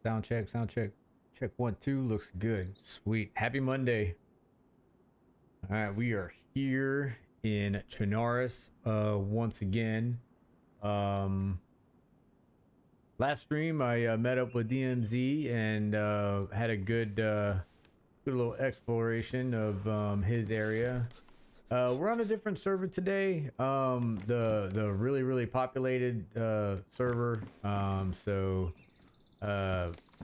Sound check, sound check. Check 1 2, looks good. Sweet. Happy Monday. All right, we are here in Chernarus once again. Last stream I met up with DMZ and had a good little exploration of his area. We're on a different server today. The really populated server. So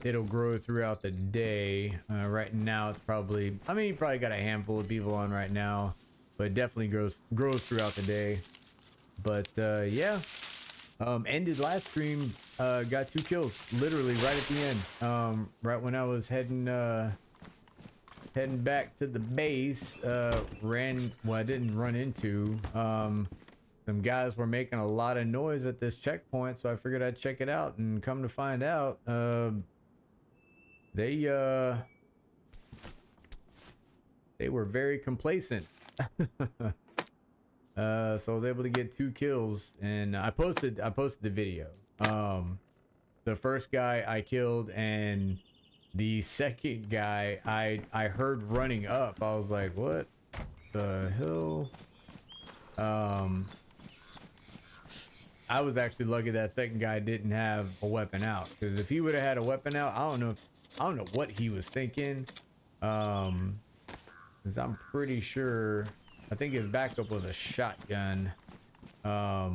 it'll grow throughout the day. Right now it's probably, I mean, you probably got a handful of people on right now, but it definitely grows throughout the day. But yeah, ended last stream, got 2 kills literally right at the end. Right when I was heading back to the base. I didn't run into some guys were making a lot of noise at this checkpoint, so I figured I'd check it out, and come to find out they were very complacent. So I was able to get 2 kills, and I posted the video. The first guy I killed, and the second guy I heard running up. I was like, what the hell? I was actually lucky that second guy didn't have a weapon out, because if he would have had a weapon out, I don't know what he was thinking. Because I'm pretty sure, I think his backup was a shotgun. Yeah,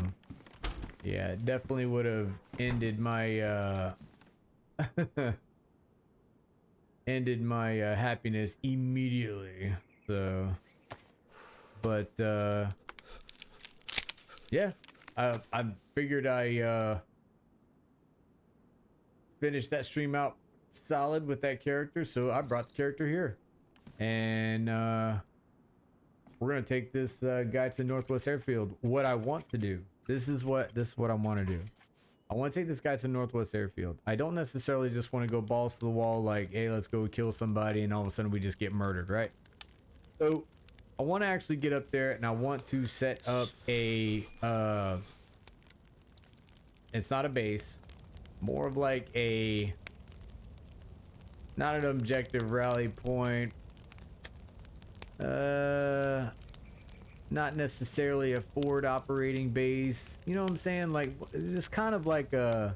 it definitely would have ended my happiness immediately. So, but yeah, I figured I finished that stream out solid with that character, so I brought the character here, and we're gonna take this guy to Northwest Airfield. What I want to do, this is what I want to do. I want to take this guy to Northwest Airfield. I don't necessarily just want to go balls to the wall like, hey, let's go kill somebody, and all of a sudden we just get murdered, right? So I want to actually get up there, and I want to set up a it's not a base, more of like a, not an objective rally point, not necessarily a forward operating base, you know what I'm saying? Like, it's just kind of like a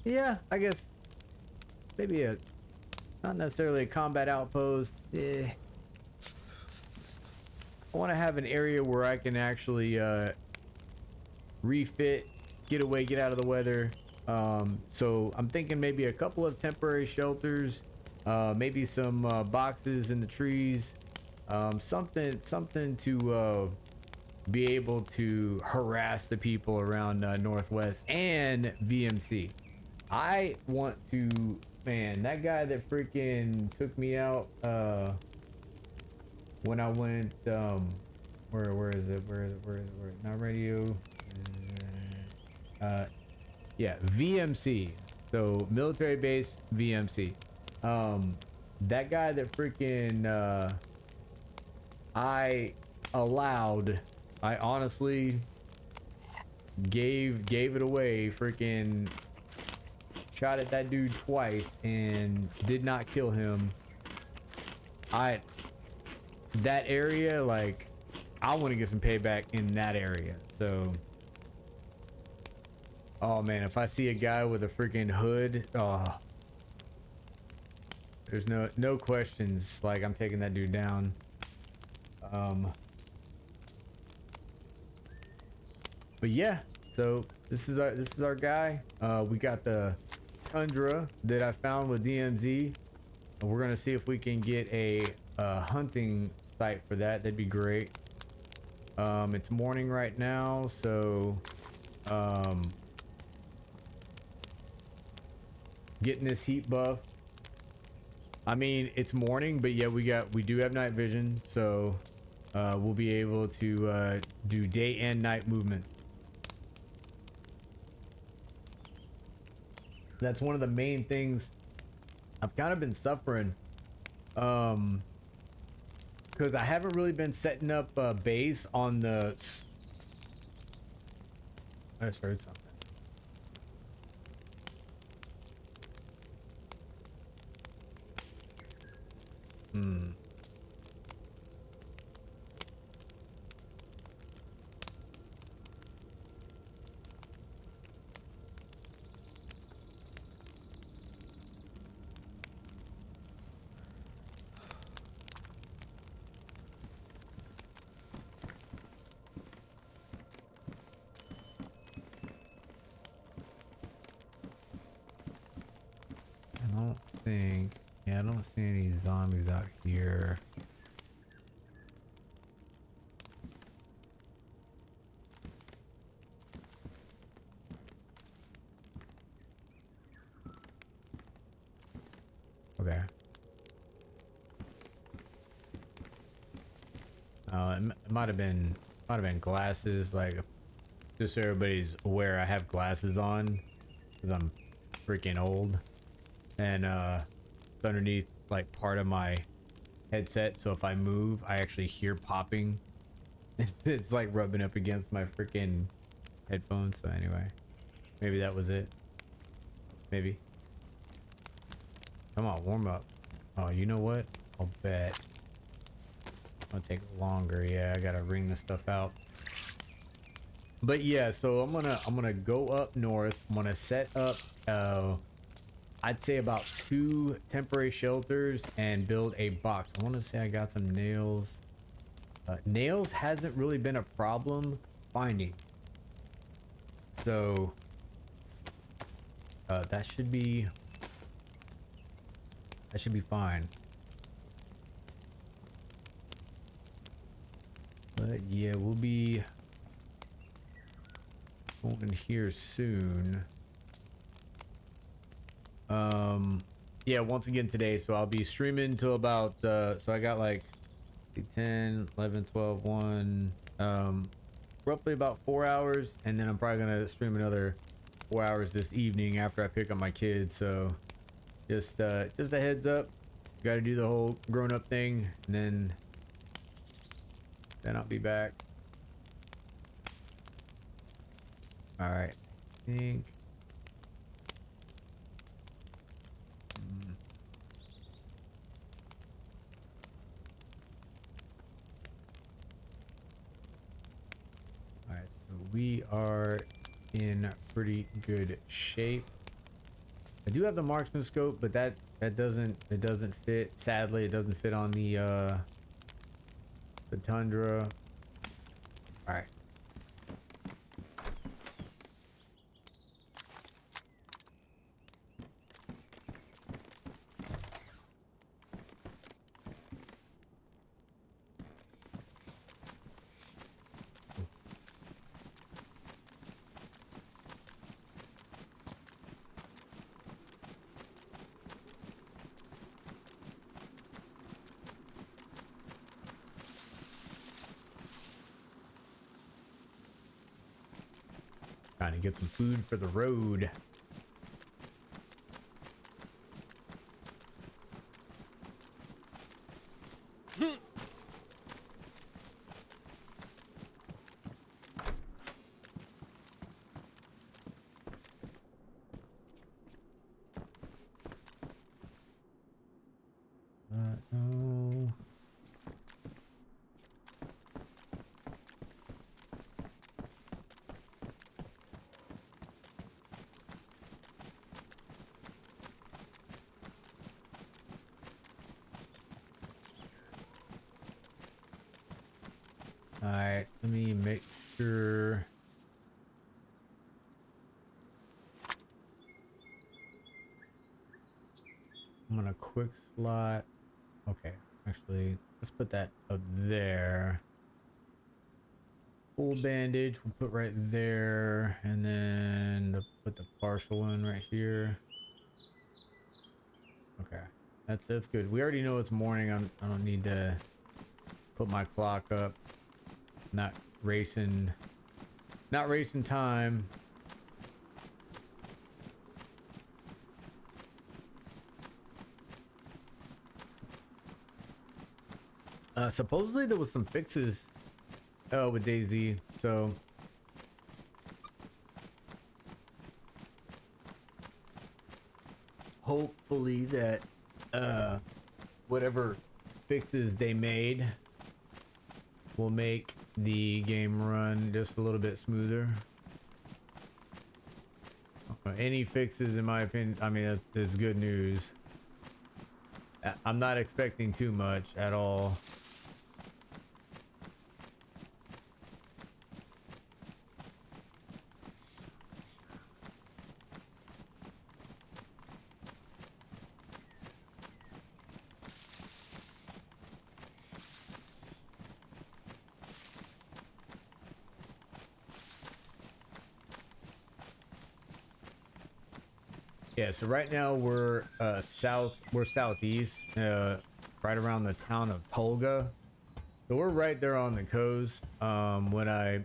yeah, I guess maybe a, not necessarily a combat outpost. I want to have an area where I can actually refit, get away, get out of the weather. So I'm thinking maybe a couple of temporary shelters, maybe some boxes in the trees, something to be able to harass the people around Northwest and VMC. I want to, man, that guy that freaking took me out when I went where is it not radio, yeah, VMC, so military base VMC. That guy that freaking I honestly gave it away, freaking shot at that dude twice and did not kill him. That area, like, I want to get some payback in that area. So, oh man, if I see a guy with a freaking hood, oh, there's no questions, like, I'm taking that dude down. But yeah, so this is our guy. We got the Tundra that I found with DMZ. We're gonna see if we can get a hunting site for that. That'd be great. It's morning right now, so getting this heat buff. I mean, it's morning, but yeah, we do have night vision, so we'll be able to do day and night movements. That's one of the main things I've kind of been suffering, because I haven't really been setting up a base on the I just heard something. Hmm. I don't think. Yeah, I don't see any zombies out here. Okay. It might have been glasses. Like, just so everybody's aware, I have glasses on because I'm freaking old, and it's underneath like part of my headset. So if I move, I actually hear popping. It's like rubbing up against my freaking headphones. So anyway, maybe that was it. Maybe. Come on, warm up. Oh, you know what? I'll bet. It'll take longer. Yeah, I gotta wring this stuff out. But yeah, so I'm gonna go up north. I'm gonna set up I'd say about 2 temporary shelters and build a box. I want to say I got some nails. Nails hasn't really been a problem finding. So that should be fine. But yeah, we'll be going here soon. Yeah, once again today, so I'll be streaming until about so I got like 10, 11, 12, 1, roughly about 4 hours, and then I'm probably gonna stream another 4 hours this evening after I pick up my kids. So just a heads up, gotta do the whole grown-up thing, and then I'll be back. All right, I think all right, so we are in pretty good shape. I do have the marksman scope, but that doesn't fit. Sadly, it doesn't fit on the tundra. All right. Trying to get some food for the road. No. All right, let me make sure. I'm gonna quick slot. Okay, actually, let's put that up there. Full bandage we'll put right there, and then put the partial one right here. Okay, that's good. We already know it's morning. I don't need to put my clock up. Not racing time. Supposedly there was some fixes with Dayz, so hopefully that whatever fixes they made will make the game run just a little bit smoother. Any fixes, in my opinion, I mean, that's good news. I'm not expecting too much at all. Yeah, so right now we're southeast, right around the town of Tolga. So we're right there on the coast. When I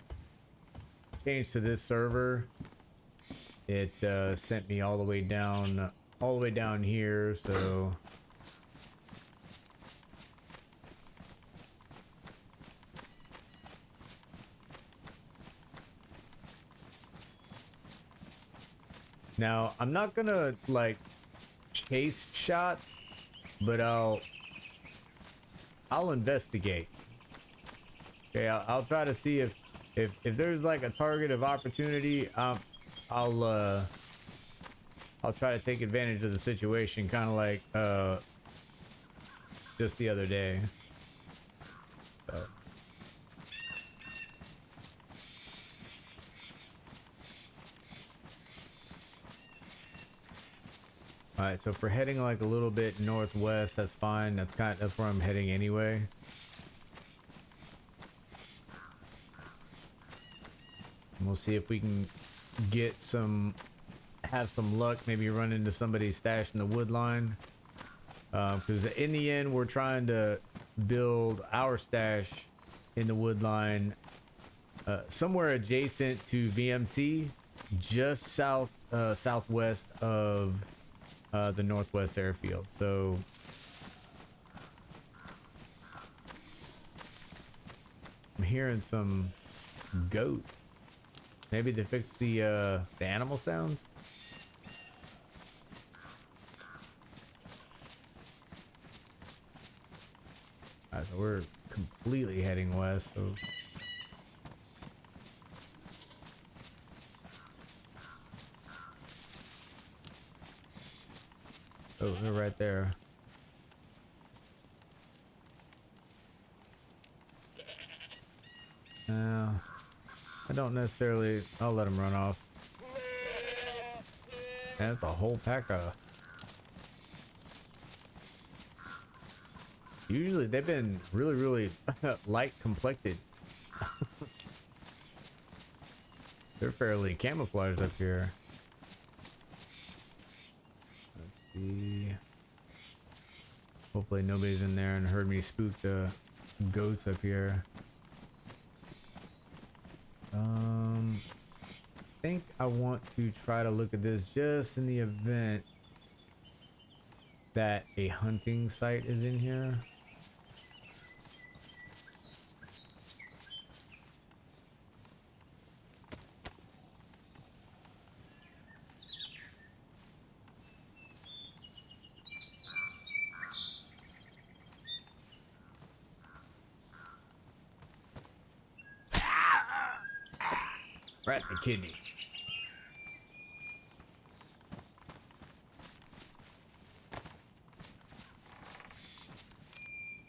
changed to this server, it sent me all the way down here. So now I'm not gonna like chase shots, but I'll investigate. Okay, I'll try to see if there's like a target of opportunity. I'll try to take advantage of the situation, kind of like just the other day. So. All right, so if we're heading like a little bit northwest, that's fine. That's where I'm heading anyway. And we'll see if we can have some luck, maybe run into somebody's stash in the wood line. Because in the end, we're trying to build our stash in the wood line somewhere adjacent to VMC, just southwest of the Northwest Airfield. So I'm hearing some goat. Maybe they fixed the animal sounds. Alright, so we're completely heading west. So oh, they're right there. I don't necessarily. I'll let them run off. And that's a whole pack of. Usually they've been really light complected. They're fairly camouflaged up here. Let's see. Hopefully nobody's in there and heard me spook the goats up here. I think I want to try to look at this just in the event that a hunting site is in here. Right in the kidney.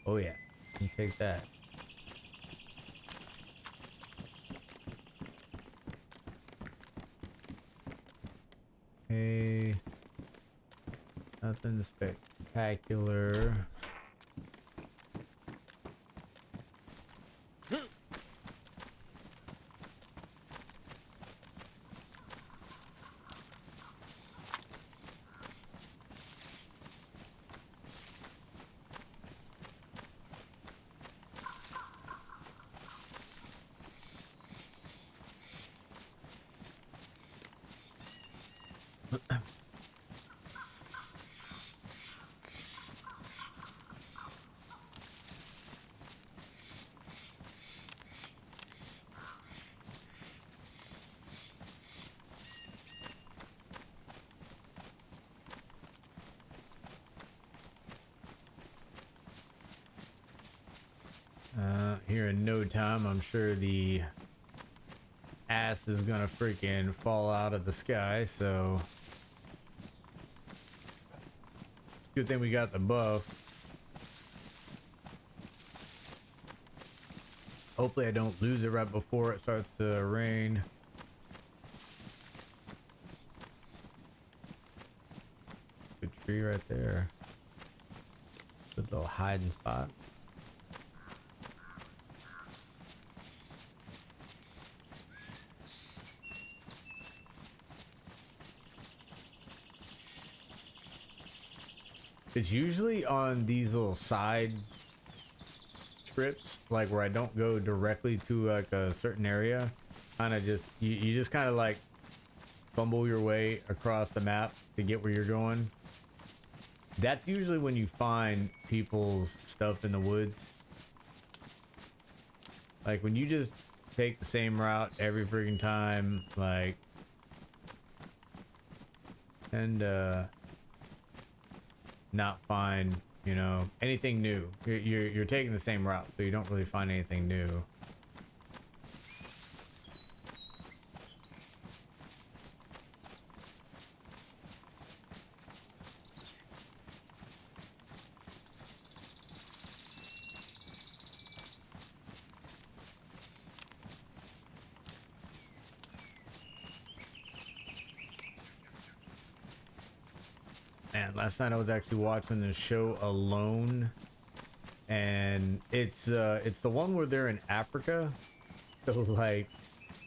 Oh yeah, you take that. Hey, nothing spectacular. here in no time. I'm sure the ass is gonna freaking fall out of the sky, so it's a good thing we got the buff. Hopefully I don't lose it right before it starts to rain. Good tree right there. Good little hiding spot. It's usually on these little side trips, like where I don't go directly to like a certain area. Kind of just, you just kind of like fumble your way across the map to get where you're going. That's usually when you find people's stuff in the woods. Like when you just take the same route every freaking time, like, and not find, you know, anything new. You're taking the same route, so you don't really find anything new. Man, last night I was actually watching the show Alone, and it's the one where they're in Africa. So like,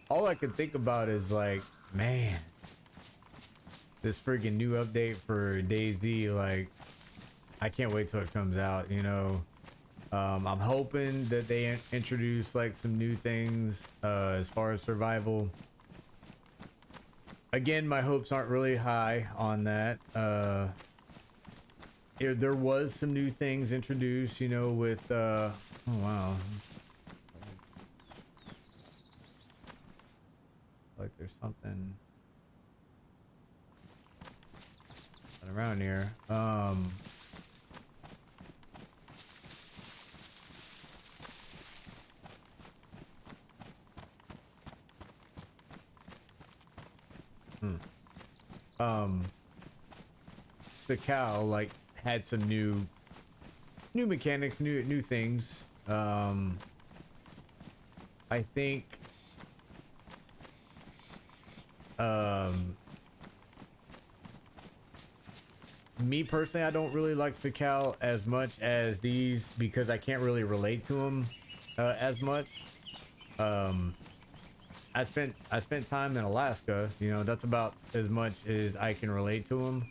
all I could think about is like, man, this freaking new update for Dayz, like, I can't wait till it comes out, you know. I'm hoping that they introduce like some new things as far as survival. Again, my hopes aren't really high on that. There was some new things introduced, you know, with oh wow, like there's something around here. The cow like had some new mechanics, new things. I think me personally, I don't really like Sakal as much as these because I can't really relate to him as much. I spent time in Alaska, you know, that's about as much as I can relate to him.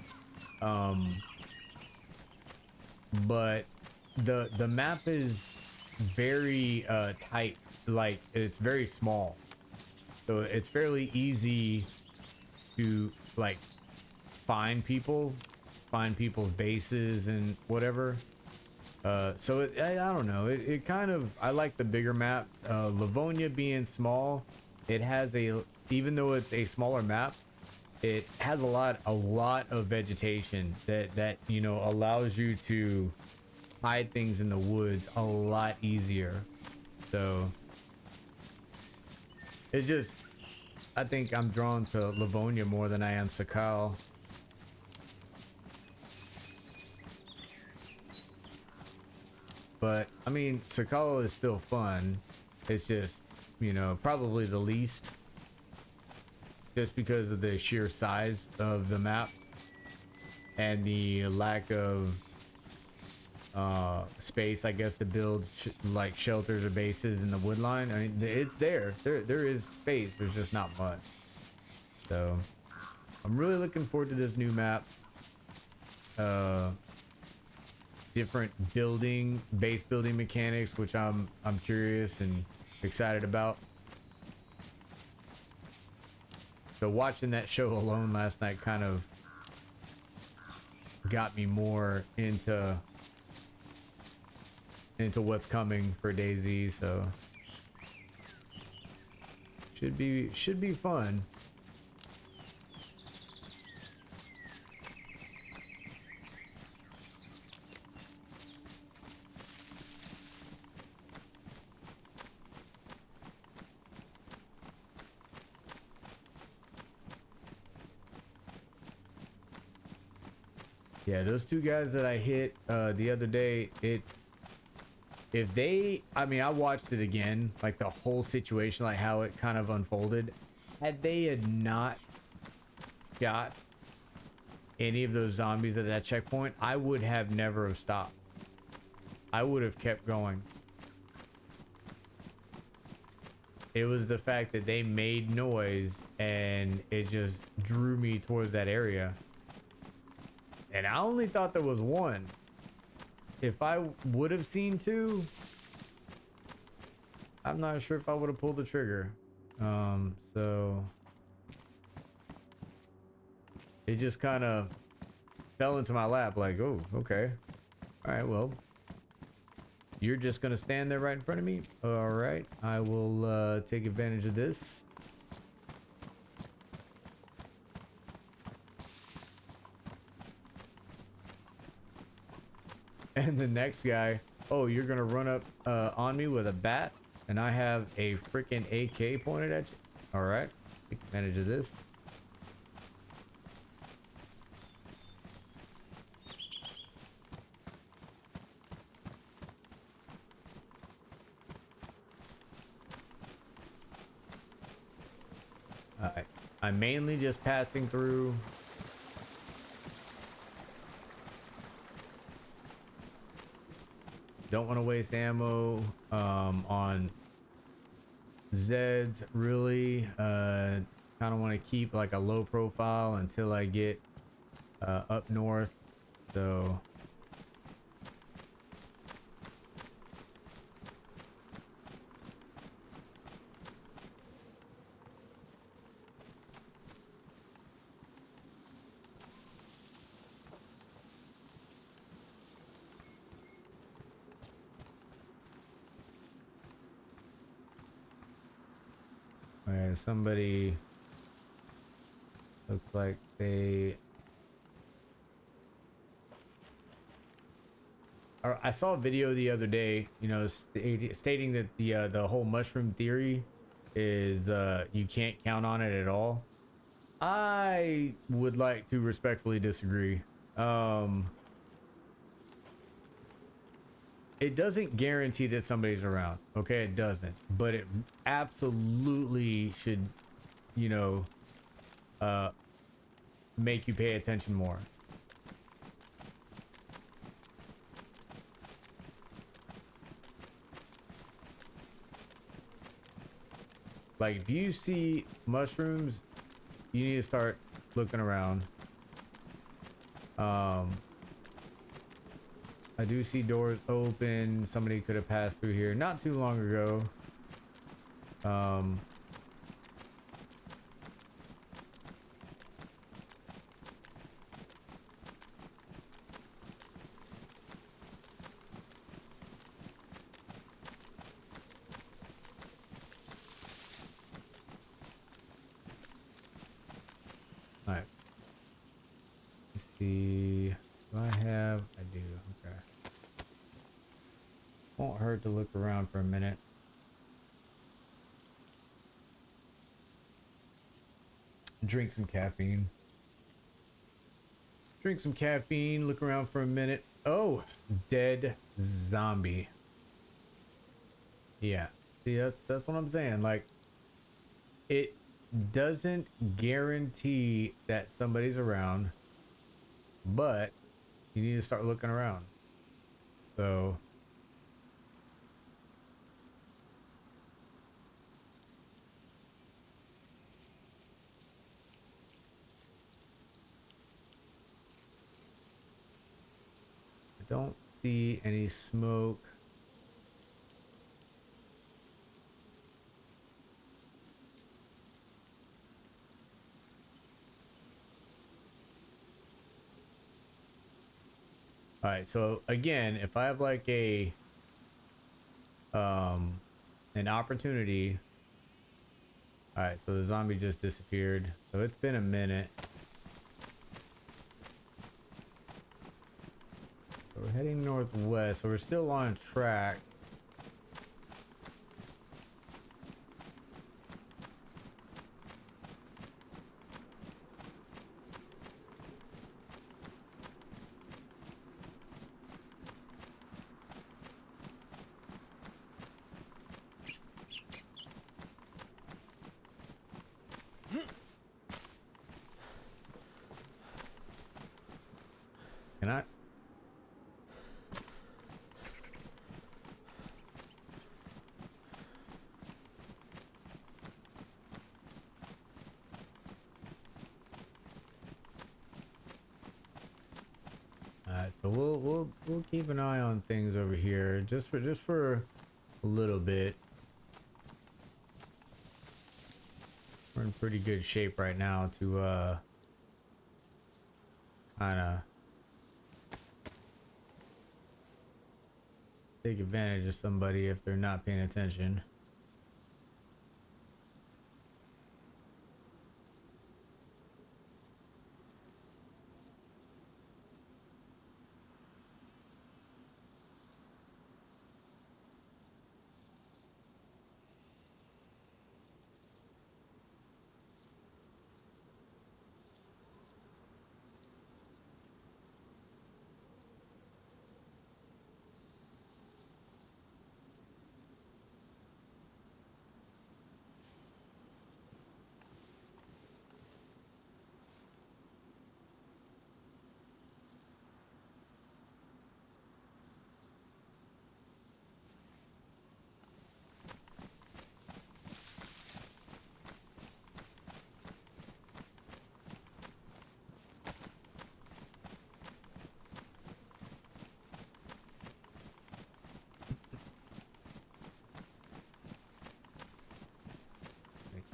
But the map is very tight, like it's very small, so it's fairly easy to like find people's bases and whatever. So I don't know, it kind of, I like the bigger maps. Livonia being small, it has even though it's a smaller map, it has a lot of vegetation that you know allows you to hide things in the woods a lot easier. So it's just, I think I'm drawn to Livonia more than I am Sakal. But I mean, Sakal is still fun. It's just, you know, probably the least, just because of the sheer size of the map and the lack of space, I guess, to build like shelters or bases in the wood line. I mean, it's there is space, there's just not much. So I'm really looking forward to this new map. Different base building mechanics, which I'm curious and excited about. So watching that show Alone last night kind of got me more into what's coming for Dayz, so should be fun. Yeah, those two guys that I hit the other day, if they, I mean, I watched it again, like the whole situation, like how it kind of unfolded. Had they had not shot any of those zombies at that checkpoint, I would have never have stopped. I would have kept going. It was the fact that they made noise and it just drew me towards that area. And I only thought there was one. If I would have seen two, I'm not sure if I would have pulled the trigger. So it just kind of fell into my lap like, oh, okay. All right, well, you're just gonna stand there right in front of me. All right, I will take advantage of this. And the next guy, oh, you're gonna run up on me with a bat, and I have a freaking AK pointed at you. All right, take advantage of this. All right, I'm mainly just passing through. Don't want to waste ammo on Zeds, really. Kind of want to keep like a low profile until I get up north. So somebody looks like they, I saw a video the other day, you know, stating that the whole mushroom theory is you can't count on it at all. I would like to respectfully disagree. It doesn't guarantee that somebody's around. Okay, it doesn't, but it absolutely should, you know, make you pay attention more. Like if you see mushrooms, you need to start looking around. I do see doors open. Somebody could have passed through here not too long ago. All right. Let's see. Do I have? I do. Okay. Won't hurt to look around for a minute. Drink some caffeine. Drink some caffeine. Look around for a minute. Oh, dead zombie. Yeah. See, that's what I'm saying. Like, it doesn't guarantee that somebody's around, but you need to start looking around. So I don't see any smoke. All right, so again, if I have like a an opportunity. All right, so the zombie just disappeared. So it's been a minute. So we're heading northwest, so we're still on track. Can I? Alright, so we'll keep an eye on things over here just for a little bit. We're in pretty good shape right now to kind of take advantage of somebody if they're not paying attention.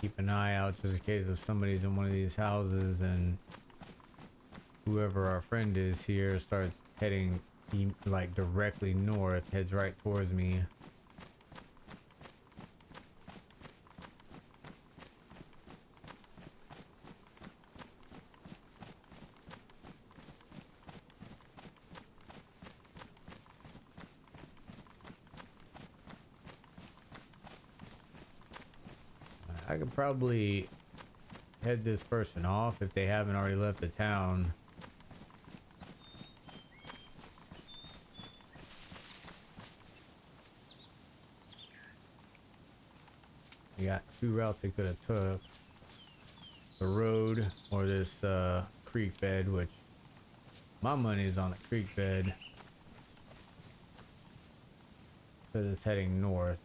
Keep an eye out just in case if somebody's in one of these houses and whoever our friend is here starts heading like directly north, heads right towards me. I could probably head this person off if they haven't already left the town. You got two routes they could have took. The road or this creek bed, which my money is on the creek bed because it's heading north.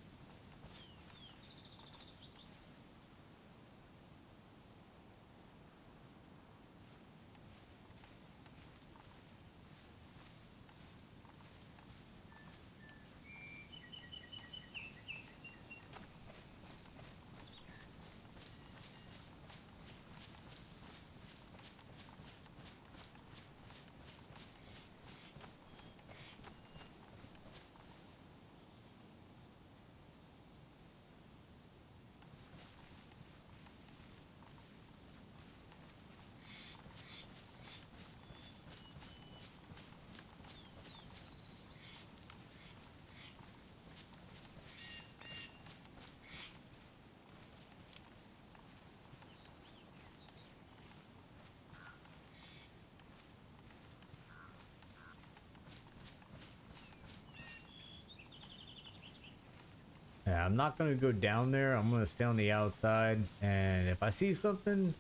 Yeah, I'm not gonna go down there. I'm gonna stay on the outside, and if I see something,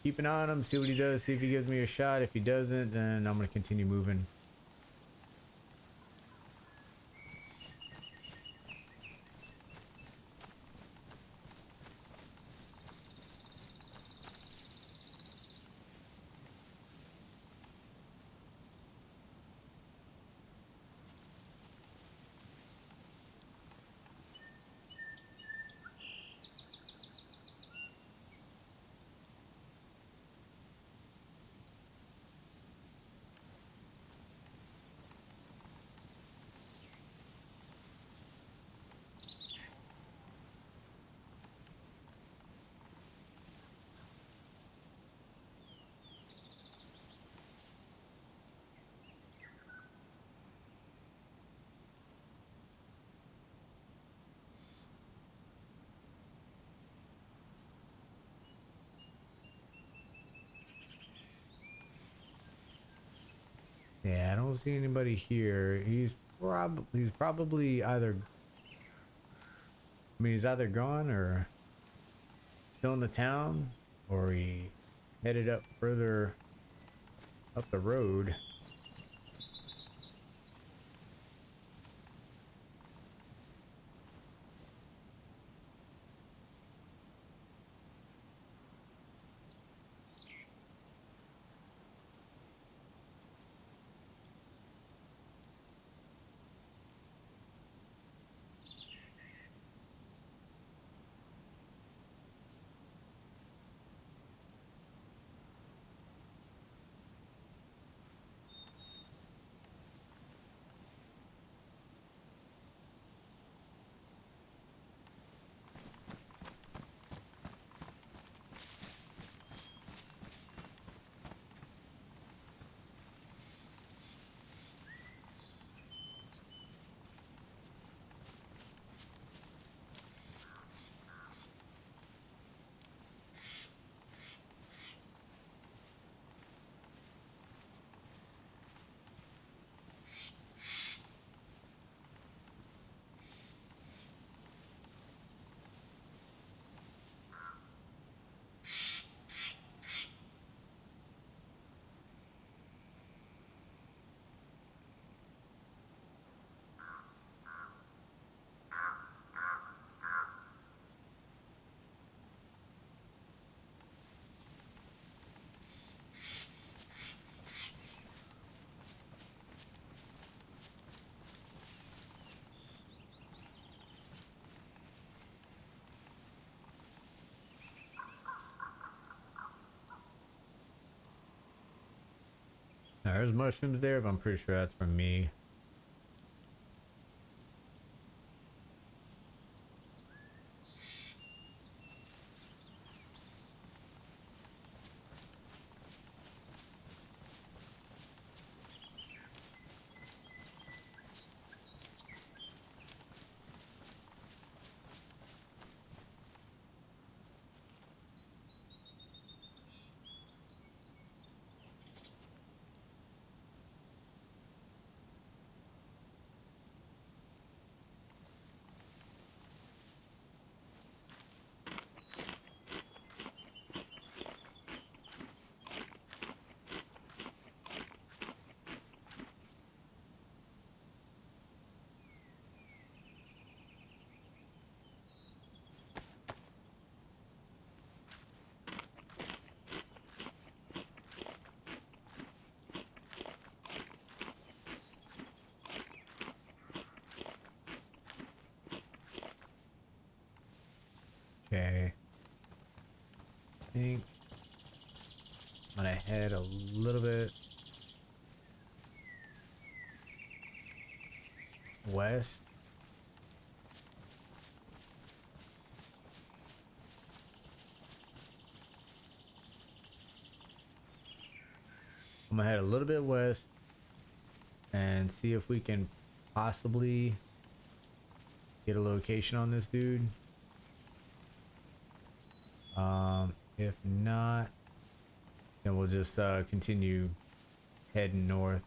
keep an eye on him, see what he does, see if he gives me a shot. If he doesn't, then I'm gonna continue moving. Yeah, I don't see anybody here. He's probably either, I mean, he's either gone or still in the town, or he headed up further up the road. Now, there's mushrooms there, but I'm pretty sure that's from me. Okay. I think I'm gonna head a little bit west. I'm gonna head a little bit west and see if we can possibly get a location on this dude. If not, then we'll just continue heading northwest.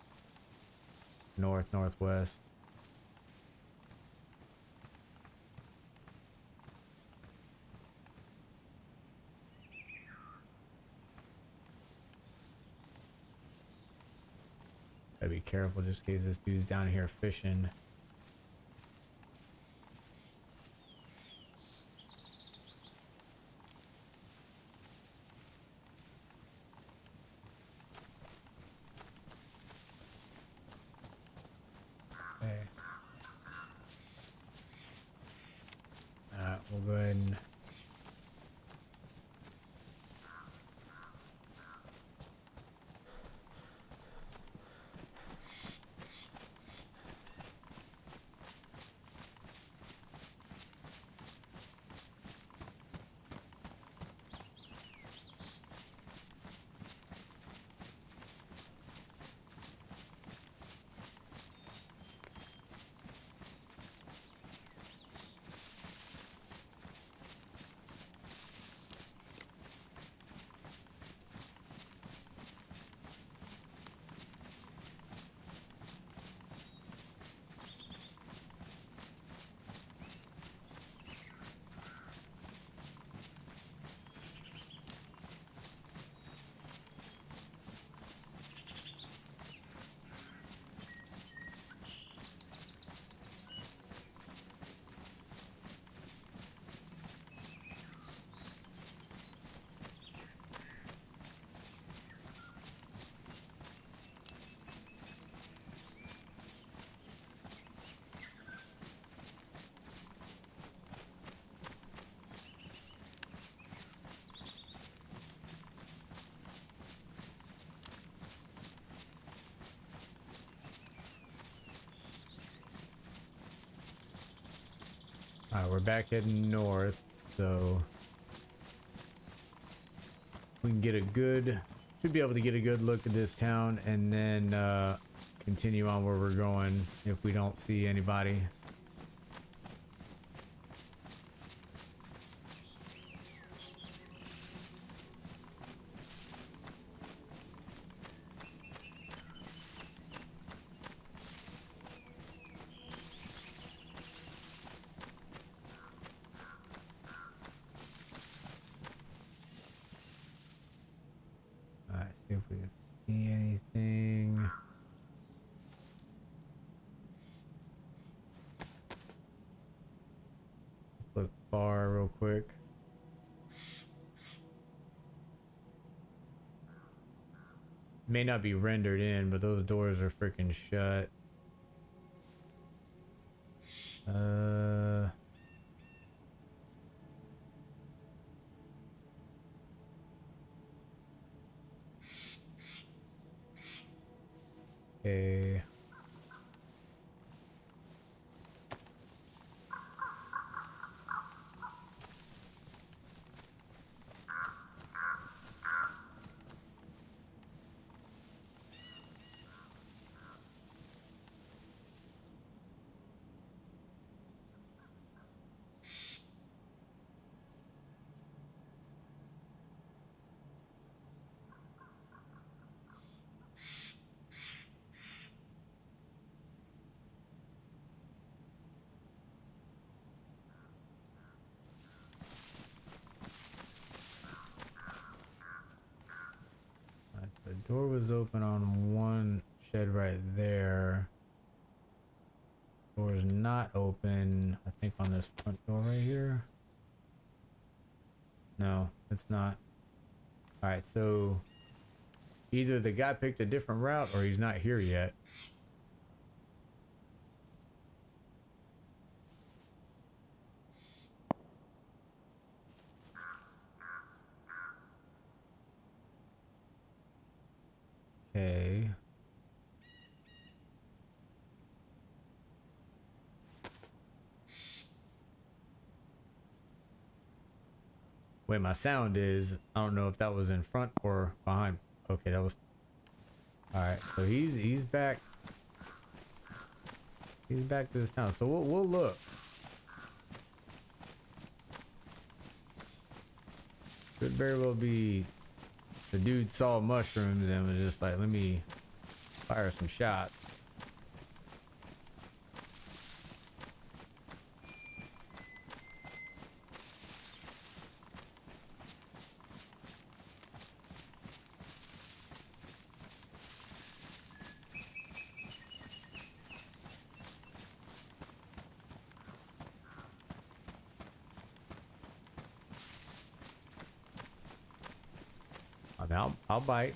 Gotta be careful just in case this dude's down here fishing. Okay. We'll go ahead and Alright, we're back heading north, so we can get a good, should be able to get a good look at this town and then continue on where we're going if we don't see anybody. Alright, see if we can see anything. Let's look far real quick. May not be rendered in, but those doors are freaking shut. Okay. Alright, so the door was open on one shed right there. Door is not open, I think, on this front door right here. No, it's not. Alright, so either the guy picked a different route or he's not here yet. Okay. Wait, my sound is, I don't know if that was in front or behind. Okay, that was. Alright, so he's back. He's back to this town. So we'll look. Could very well be the dude saw mushrooms and was just like, let me fire some shots. I mean, I'll bite.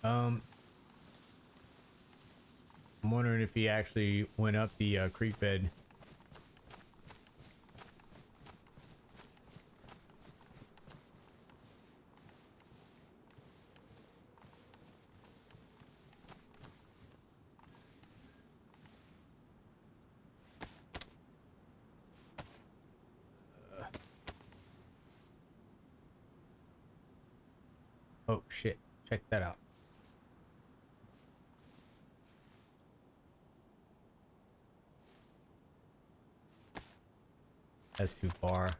Um, I'm wondering if he actually went up the creek bed. Oh shit! Check that out. That's too far.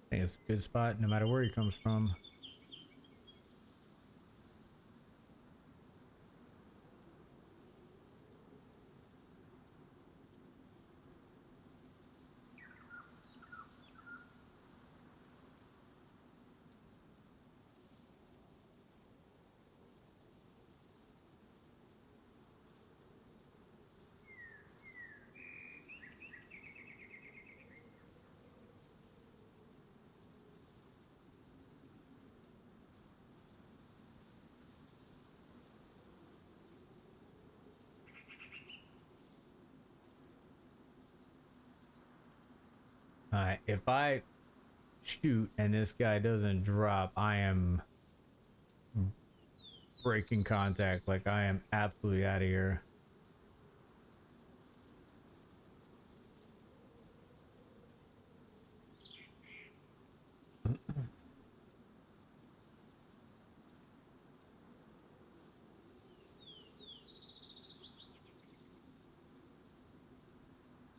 I think it's a good spot no matter where he comes from. Alright, if I shoot and this guy doesn't drop, I am breaking contact. Like, I am absolutely out of here.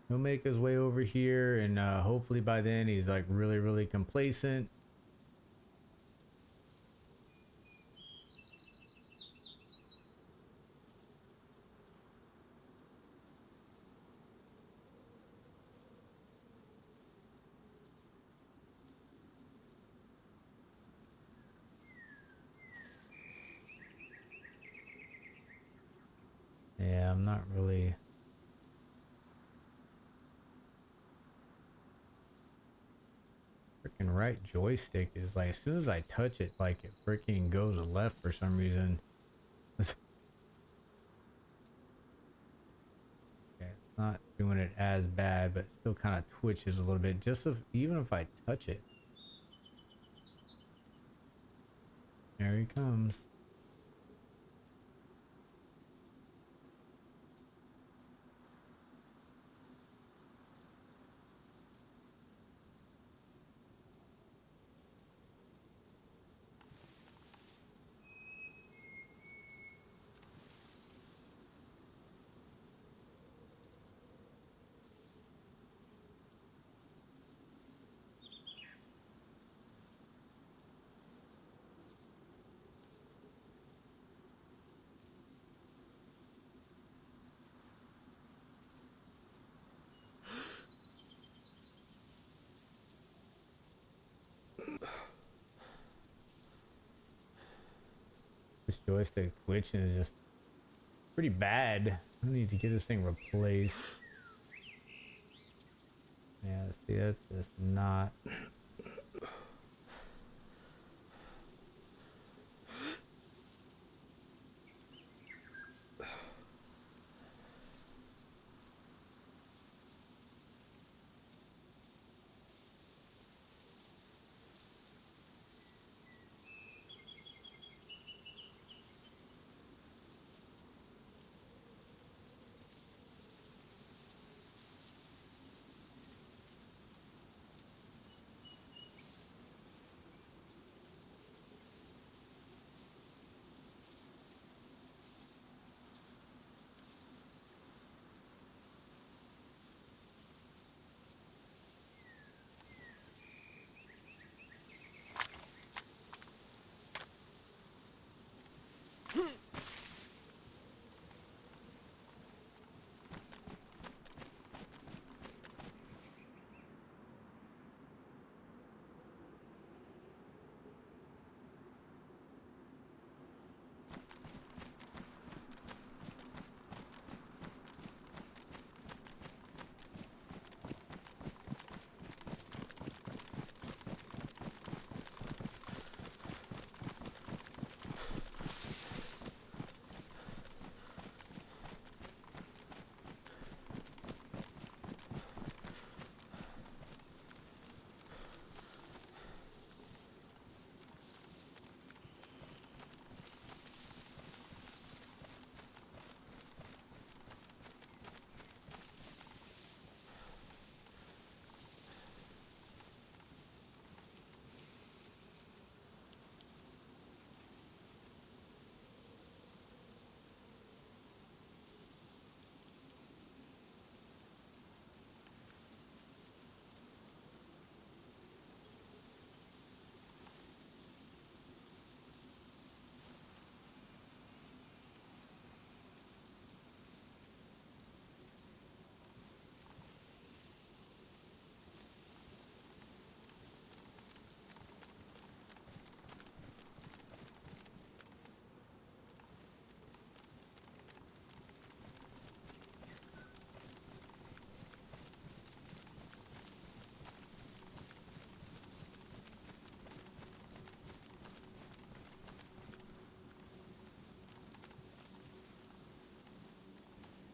He'll make his way over here, and hopefully by then he's like really complacent. Yeah, I'm not really. Freaking right joystick is like, as soon as I touch it, like it freaking goes left for some reason. Okay, it's not doing it as bad, but it still kind of twitches a little bit. Just if, even if I touch it. There he comes. This joystick twitching is just pretty bad. I need to get this thing replaced. Yeah, see, that's just not.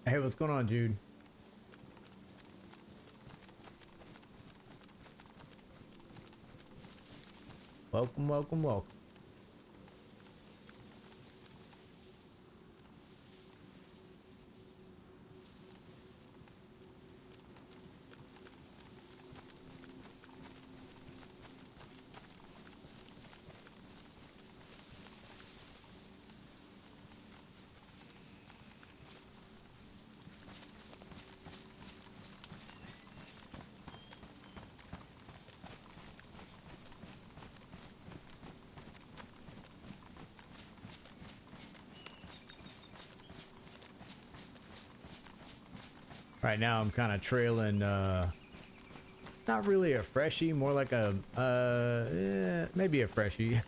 Hey, what's going on, Jude? Welcome, welcome, welcome. Right now, I'm kind of trailing, not really a freshie, more like a, maybe a freshie.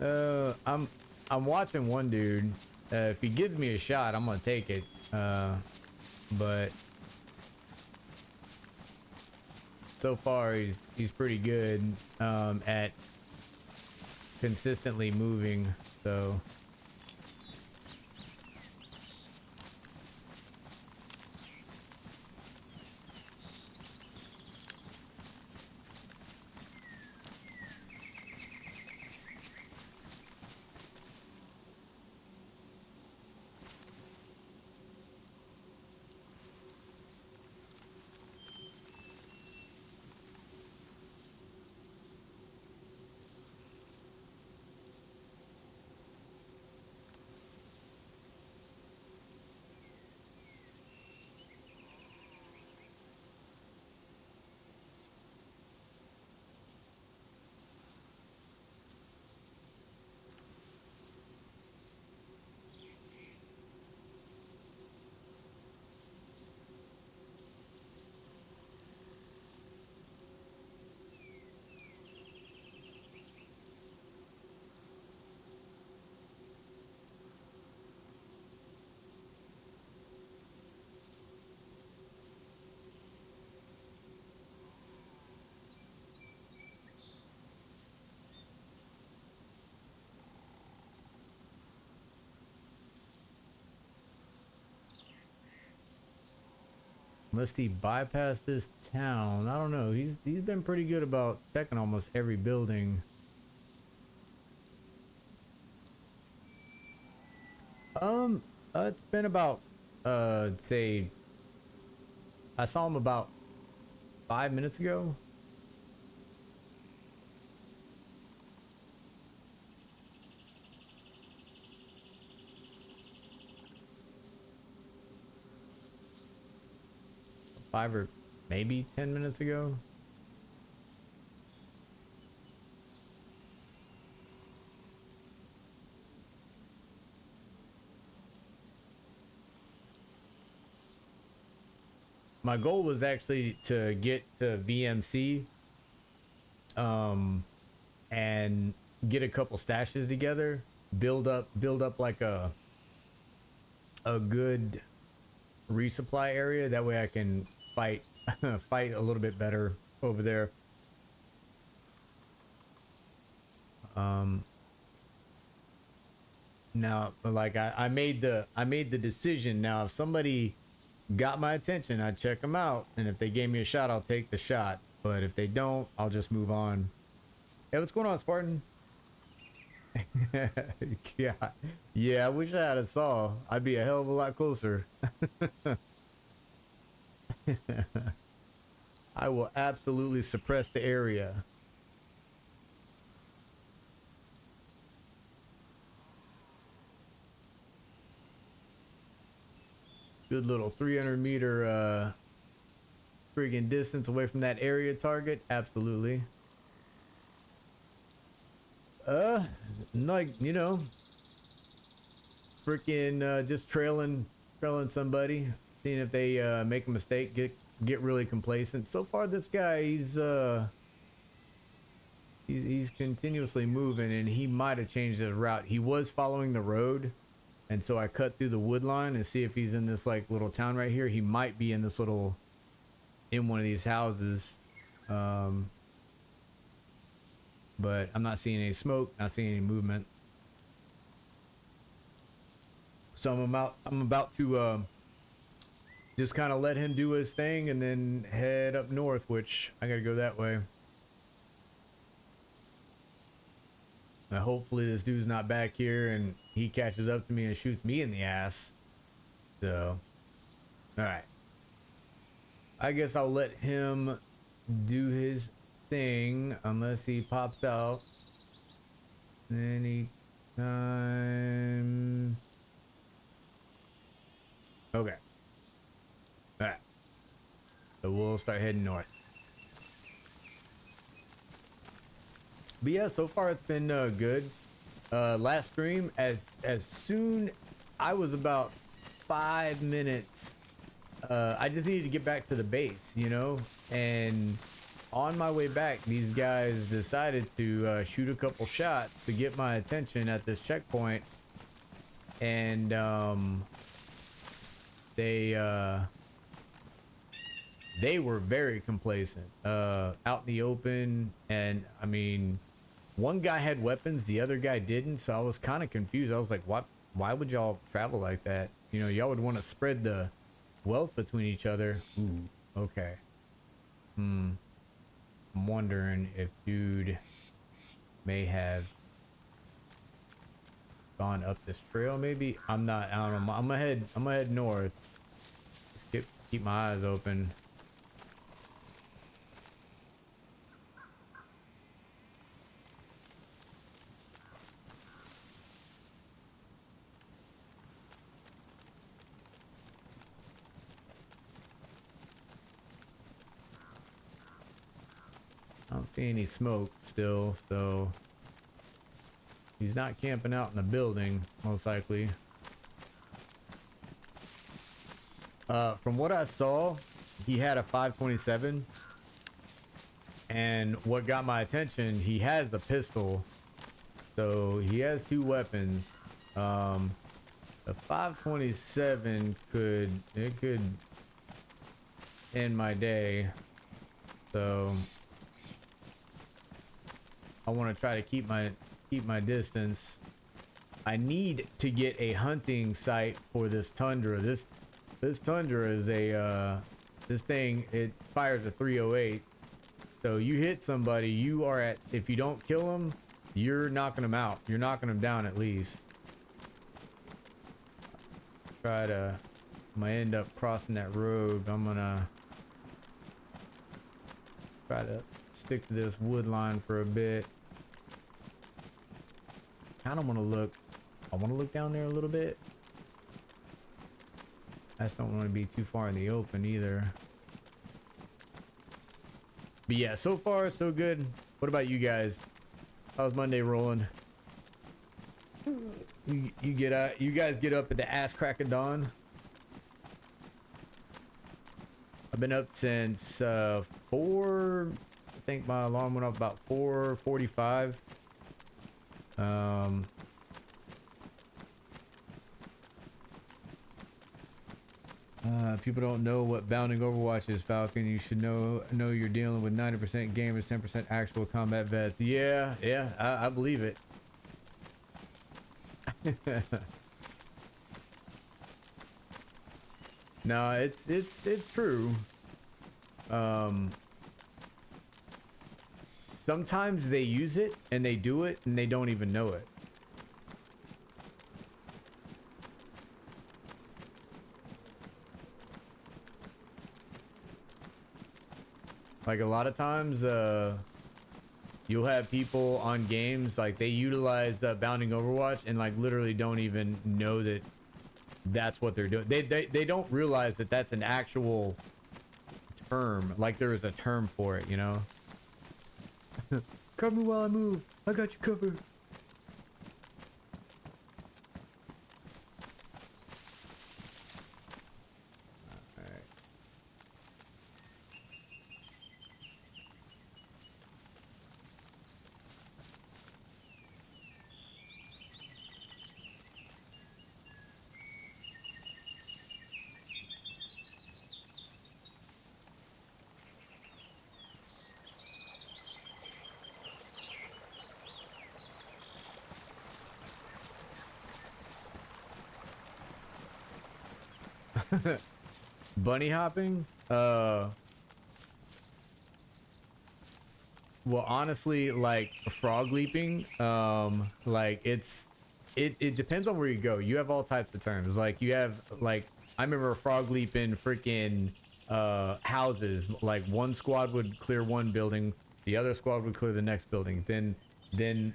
I'm watching one dude. If he gives me a shot, I'm gonna take it. But so far, he's pretty good, at consistently moving, so. Unless he bypassed this town. I don't know. He's been pretty good about checking almost every building. It's been about say I saw him about 5 minutes ago. Five or maybe 10 minutes ago. My goal was actually to get to VMC and get a couple stashes together, build up like a good resupply area. That way I can fight fight a little bit better over there. Now, like I made the decision. Now, if somebody got my attention, I'd check them out, and if they gave me a shot, I'll take the shot. But if they don't, I'll just move on. Hey, what's going on, Spartan? Yeah, yeah. I wish I had a saw. I'd be a hell of a lot closer. I will absolutely suppress the area. Good little 300-meter friggin' distance away from that area target. Absolutely. Like, you know, freaking just trailing somebody, seeing if they make a mistake, get really complacent. So far this guy, he's continuously moving, and he might have changed his route. He was following the road, and so I cut through the wood line and see if he's in this like little town right here. He might be in this little, in one of these houses. But I'm not seeing any smoke, not seeing any movement. So I'm about to just kind of let him do his thing and then head up north, which I gotta go that way. Hopefully this dude's not back here and he catches up to me and shoots me in the ass. So, all right. I guess I'll let him do his thing unless he pops out anytime. Okay. All right. So we'll start heading north. But yeah, so far it's been good. Last stream, as soon I was about 5 minutes. I just needed to get back to the base, you know, and on my way back, these guys decided to shoot a couple shots to get my attention at this checkpoint, and they were very complacent out in the open. And I mean, one guy had weapons, the other guy didn't, so I was kind of confused. I was like, why would y'all travel like that? You know, y'all would want to spread the wealth between each other. Ooh, okay. I'm wondering if dude may have gone up this trail. Maybe I don't know. I'm gonna head north. Just keep my eyes open. I don't see any smoke still, so he's not camping out in the building, most likely. From what I saw, he had a 527, and what got my attention, he has a pistol, so he has two weapons. The 527 could end my day, so I want to try to keep my distance. I need to get a hunting site for this tundra. This tundra is a This thing, it fires a 308. So you hit somebody, you are at, if you don't kill them, you're knocking them out. You're knocking them down at least. I might end up crossing that road. I'm gonna try to stick to this wood line for a bit. Kind of want to look. I want to look down there a little bit. I just don't want to be too far in the open either. But yeah, so far so good. What about you guys? How's Monday rolling? You guys get up at the ass crack of dawn? I've been up since 4. I think my alarm went off about 4:45. People don't know what bounding Overwatch is, Falcon. You should know you're dealing with 90% gamers, 10% actual combat vets. Yeah, I believe it. No, it's true. Sometimes they use it and they do it and they don't even know it. Like a lot of times, you'll have people on games like they utilize bounding Overwatch and like literally don't even know that that's what they're doing. They don't realize that that's an actual term. Like there is a term for it, you know. Cover me while I move. I got you covered. Bunny hopping? Well, honestly, like frog leaping, like it depends on where you go. You have all types of terms. Like you have like I remember frog leaping freaking houses. Like one squad would clear one building, the other squad would clear the next building. Then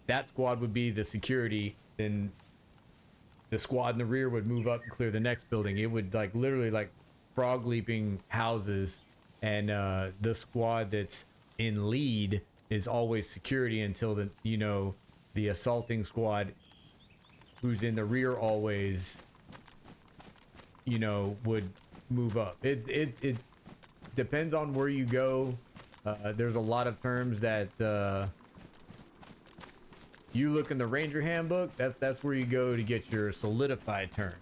that squad would be the security. Then the squad in the rear would move up and clear the next building. It would like literally like frog leaping houses, and the squad that's in lead is always security until the, you know, the assaulting squad who's in the rear always, you know, would move up. It depends on where you go. There's a lot of terms that you look in the Ranger handbook. That's where you go to get your solidified terms.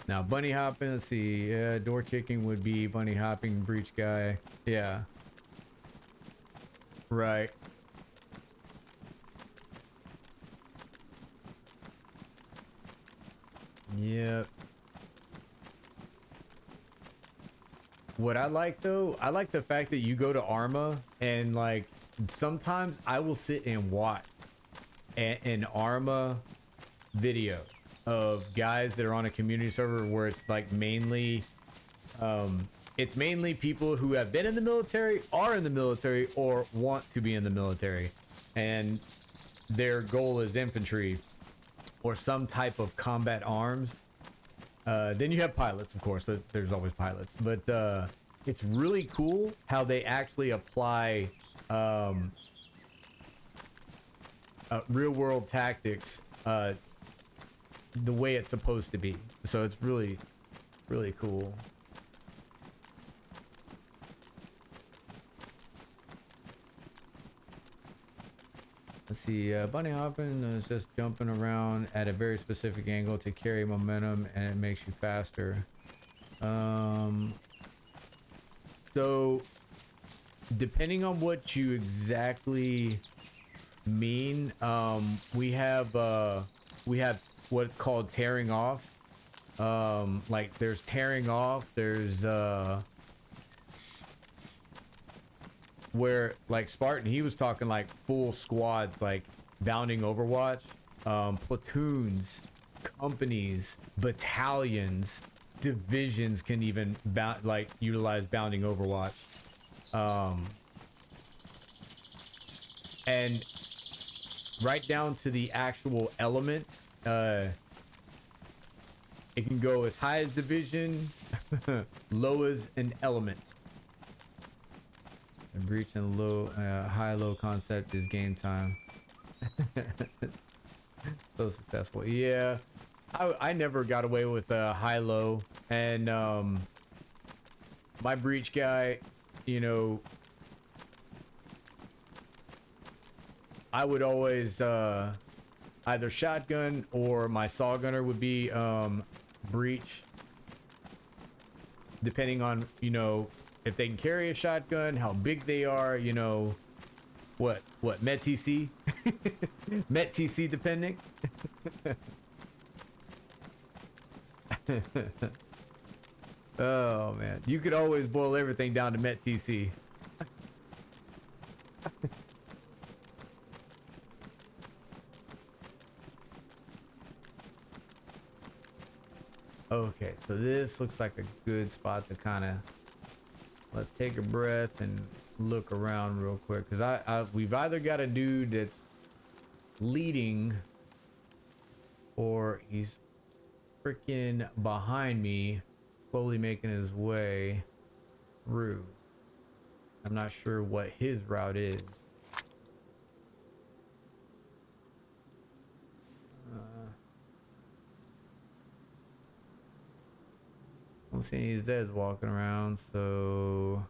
Now, bunny hopping, let's see. Door kicking would be bunny hopping, breach guy. Yeah. Right. Yep. What I like though, I like the fact that you go to Arma and like sometimes I will sit and watch an Arma video of guys that are on a community server where it's like mainly it's mainly people who have been in the military, are in the military, or want to be in the military, and their goal is infantry or some type of combat arms. Then you have pilots, of course. There's always pilots, but it's really cool how they actually apply real-world tactics the way it's supposed to be. So it's really, really cool. Let's see, bunny hopping is just jumping around at a very specific angle to carry momentum, and it makes you faster. So depending on what you exactly mean. We have what's called tearing off. Like there's tearing off, there's where like Spartan, he was talking like full squads, like bounding Overwatch, platoons, companies, battalions, divisions can even like utilize bounding Overwatch. And right down to the actual element, it can go as high as division, low as an element. And breach and low, high low concept is game time. So successful. Yeah, I never got away with high low, and my breach guy, you know, I would always either shotgun or my saw gunner would be breach, depending on, you know, if they can carry a shotgun, how big they are, you know, what Met TC Met TC depending. Oh man, you could always boil everything down to Met TC. Okay, so this looks like a good spot to kind of, let's take a breath and look around real quick, because we've either got a dude that's leading or he's freaking behind me, slowly making his way through. I'm not sure what his route is. I don't see any Zeds walking around, so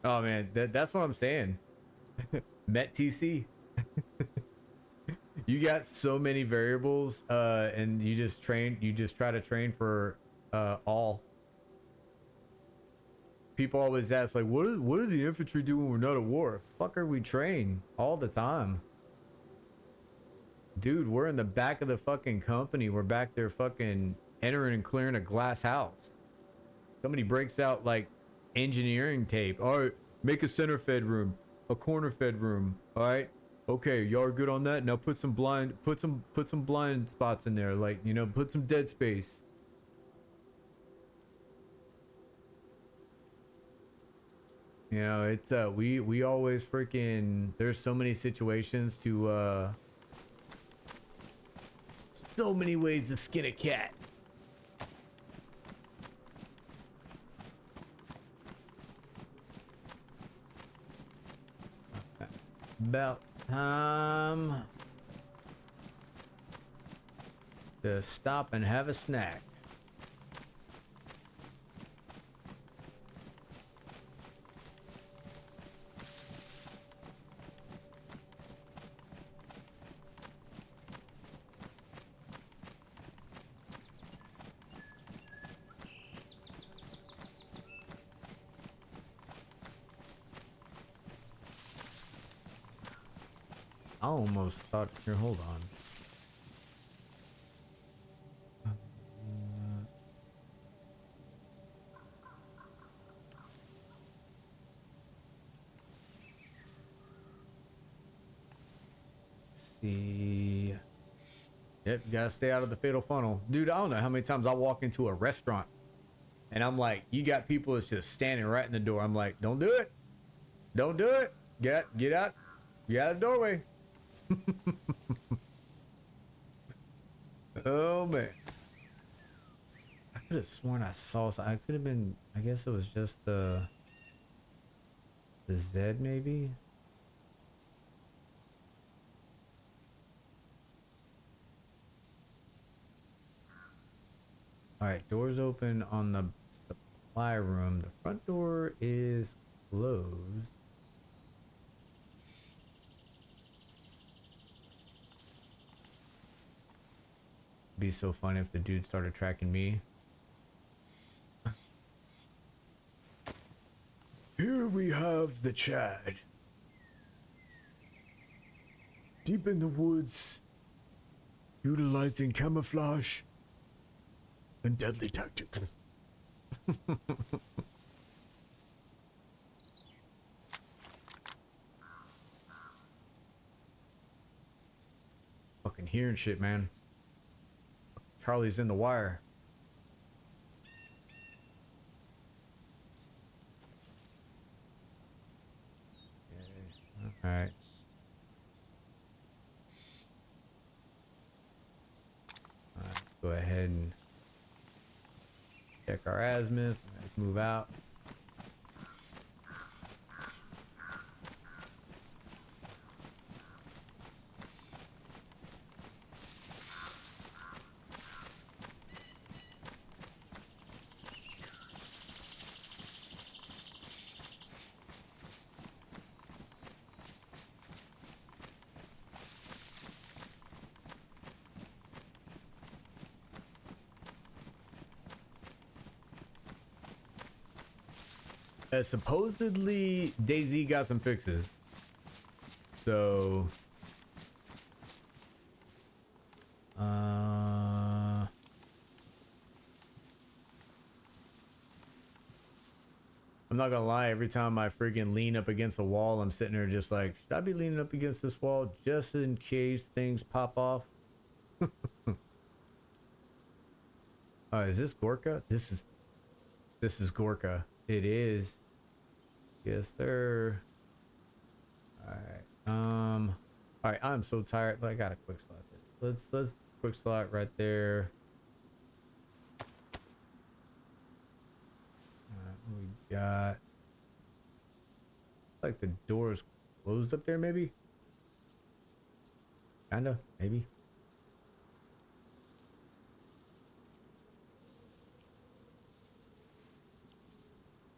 oh man, that's what I'm saying. Met TC. You got so many variables, and you just try to train for all. People always ask like, what do the infantry do when we're not at war? Fucker, we train all the time. Dude, we're in the back of the fucking company. We're back there fucking entering and clearing a glass house. Somebody breaks out like engineering tape. All right, make a center fed room, a corner fed room. All right, okay, y'all are good on that. Now put some blind spots in there, like, you know, put some dead space. You know, it's we always freaking, there's so many situations to so many ways to skin a cat. About time to stop and have a snack. I almost thought, here, hold on. See. Yep, you gotta stay out of the fatal funnel. Dude, I don't know how many times I walk into a restaurant and I'm like, you got people that's just standing right in the door. I'm like, don't do it. Don't do it. Get out. Get out of the doorway. Oh man. I could have sworn I saw something. I could have been, I guess it was just the Z maybe. All right, doors open on the supply room. The front door is closed. Be so funny if the dude started tracking me. Here we have the Chad. Deep in the woods, utilizing camouflage and deadly tactics. Fucking hearing shit, man. Charlie's in the wire. All right. Let's go ahead and check our azimuth. Let's move out. Supposedly Dayz got some fixes, so I'm not gonna lie, every time I freaking lean up against a wall, I'm sitting there just like, should I be leaning up against this wall just in case things pop off? Is this Gorka? This is Gorka. It is. Yes, sir. All right, I'm so tired, but I got a quick slot there. Let's quick slot right there. All right, we got like the doors closed up there, maybe. Kinda, maybe.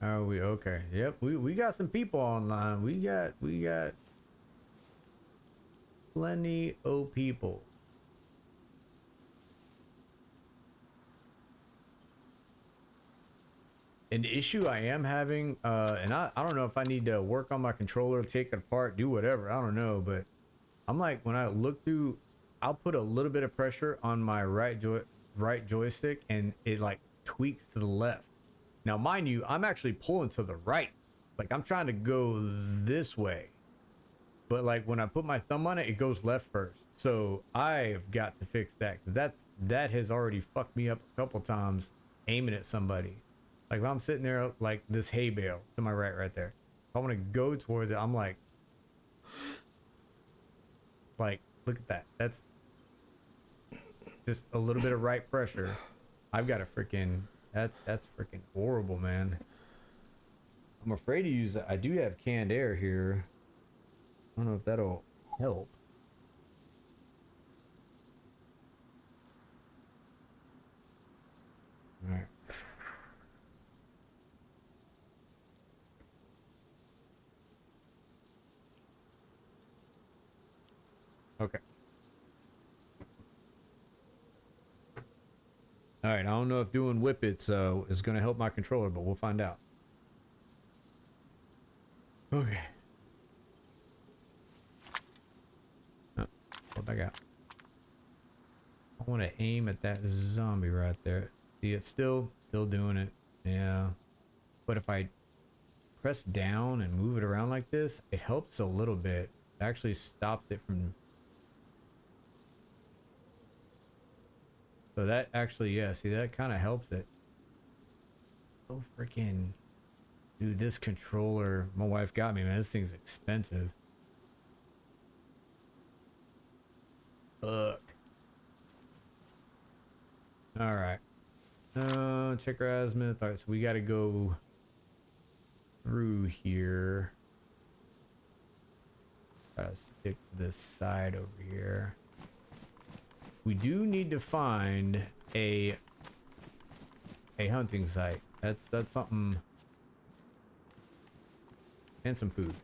Are we okay? Yep, we got some people online. We got plenty of people. An issue I am having, and I don't know if I need to work on my controller, take it apart, do whatever. I don't know, but I'm like, when I look through, I'll put a little bit of pressure on my right joystick, and it like tweaks to the left. Now, mind you, I'm actually pulling to the right. Like, I'm trying to go this way. But, like, when I put my thumb on it, it goes left first. So, I've got to fix that. Because that has already fucked me up a couple times aiming at somebody. Like, if I'm sitting there, like, this hay bale to my right there. If I want to go towards it, I'm like, look at that. That's just a little bit of right pressure. I've got a freaking... That's freaking horrible, man. I'm afraid to use that. I do have canned air here. I don't know if that'll help. All right. Okay. All right. I don't know if doing whippets is going to help my controller, but we'll find out. Okay. Oh, what I got? I want to aim at that zombie right there. See, it's still doing it. Yeah. But if I press down and move it around like this, it helps a little bit. It actually stops it from... So that actually, yeah, see, that kind of helps it. So freaking... Dude, this controller my wife got me, man. This thing's expensive. Fuck. Alright. Check our azimuth. Alright, so we gotta go through here. Gotta stick to this side over here. We do need to find a a hunting site. That's something, and some food.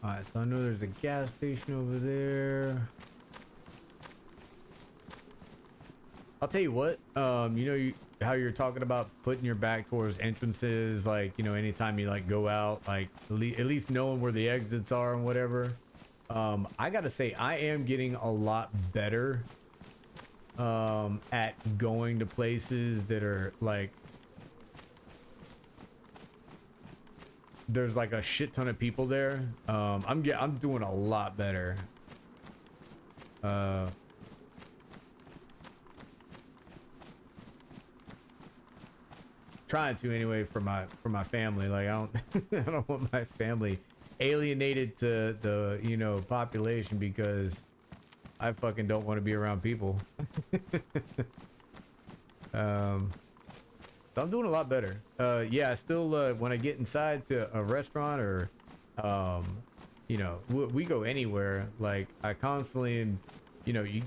Alright, so I know there's a gas station over there. I'll tell you what, you know how you're talking about putting your back towards entrances, like, you know, anytime you like go out, like at least knowing where the exits are and whatever. I gotta say, I am getting a lot better at going to places that are like, there's like a shit ton of people there. I'm doing a lot better. Trying to anyway for my family. Like I don't I don't want my family alienated to the, you know, population because I fucking don't want to be around people. So I'm doing a lot better. Yeah, I still when I get inside to a restaurant or you know, we go anywhere, like I constantly, you know, you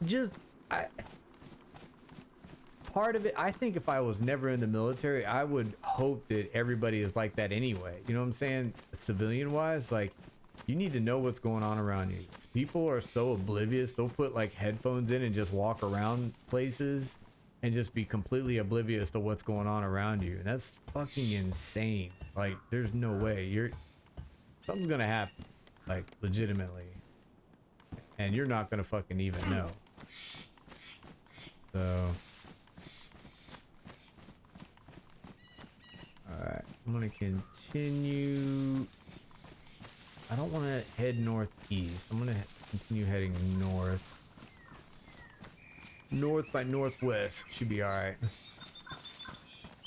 just part of it, I think if I was never in the military, I would hope that everybody is like that anyway. You know what I'm saying? Civilian wise, like you need to know what's going on around you. People are so oblivious. They'll put like headphones in and just walk around places and just be completely oblivious to what's going on around you. And that's fucking insane. Like there's no way something's gonna happen, like legitimately, and you're not gonna fucking even know. So alright, I'm gonna continue. I don't want to head northeast. I'm gonna continue heading north. North by northwest should be all right.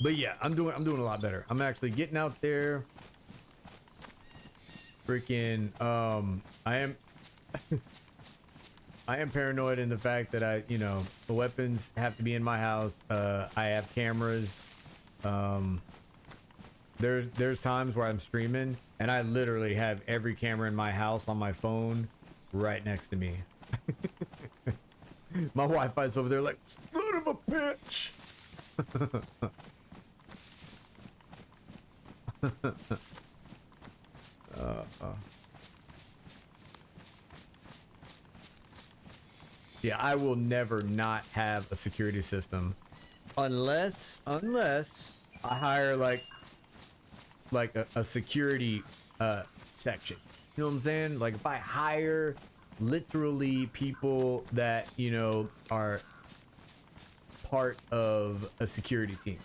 But yeah, I'm doing a lot better. I'm actually getting out there. Freaking I am I am paranoid in the fact that you know, the weapons have to be in my house. I have cameras. There's times where I'm streaming and I literally have every camera in my house on my phone right next to me. My Wi-Fi's over there like, son of a bitch. Yeah, I will never not have a security system unless I hire like a security section. You know what I'm saying? Like if I hire literally people that, you know, are part of a security team.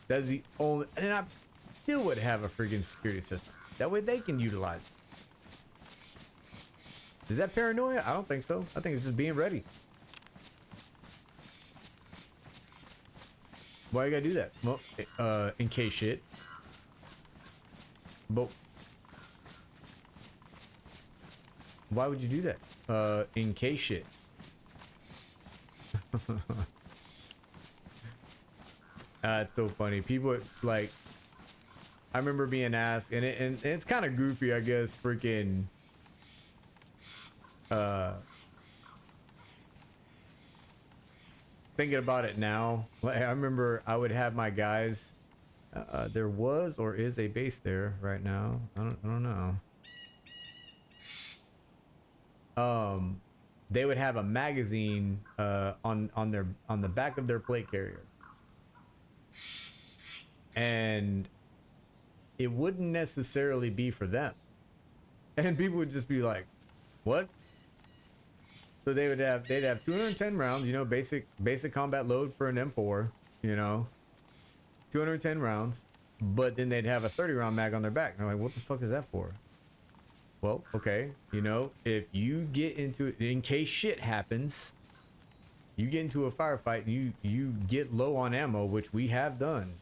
That's the only, and I still would have a freaking security system. That way they can utilize it. Is that paranoia? I don't think so. I think it's just being ready. Why you gotta do that? Well, in case shit. But why would you do that? In case shit. It's so funny. People like, I remember being asked, and it's kind of goofy, I guess. Freaking, thinking about it now. Like, I remember I would have my guys. There was or is a base there right now. I don't know. They would have a magazine on the back of their plate carrier, and it wouldn't necessarily be for them, and people would just be like, What? So they'd have 210 rounds, you know, basic combat load for an M4, you know, 210 rounds, but then they'd have a 30 round mag on their back. And I'm like, what the fuck is that for? Well, okay, you know, if you get into it, in case shit happens, you get into a firefight and you get low on ammo, which we have done.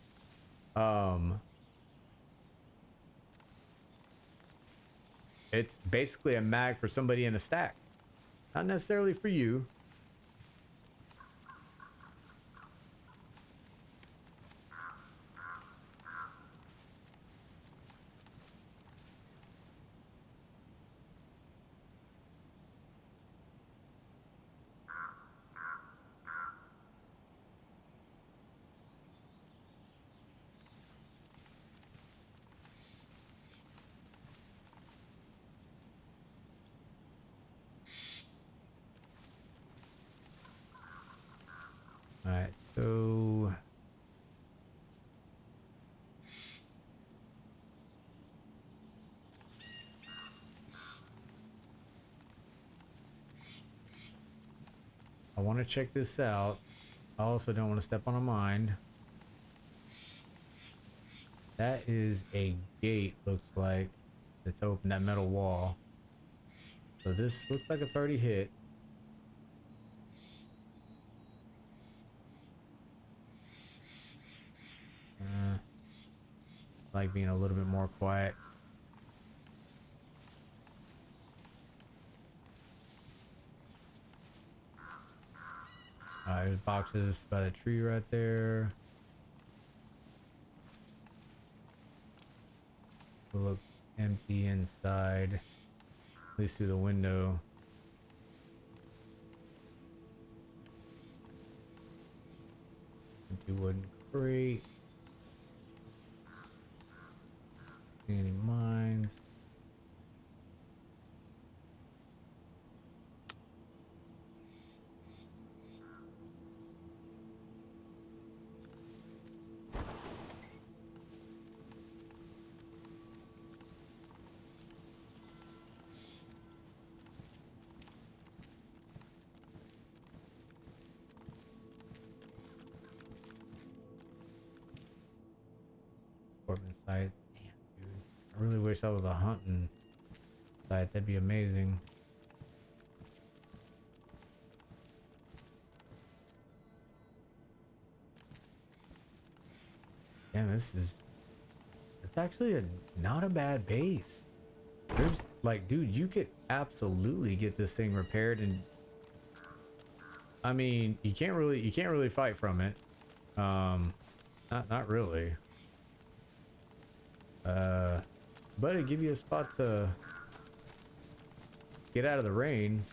It's basically a mag for somebody in a stack, not necessarily for you. All right, so I want to check this out. I also don't want to step on a mine. That is a gate, looks like. It's open, that metal wall. So this looks like it's already hit. Like being a little bit more quiet. There's boxes by the tree right there. Look empty inside, at least through the window. Empty wooden crate. See any mines? Sportman sites. Damn, dude. I really wish that was a hunting site. That'd be amazing. Damn, it's actually not a bad base. There's like, dude, you could absolutely get this thing repaired, and I mean, you can't really fight from it. Not really. But it'd give you a spot to get out of the rain.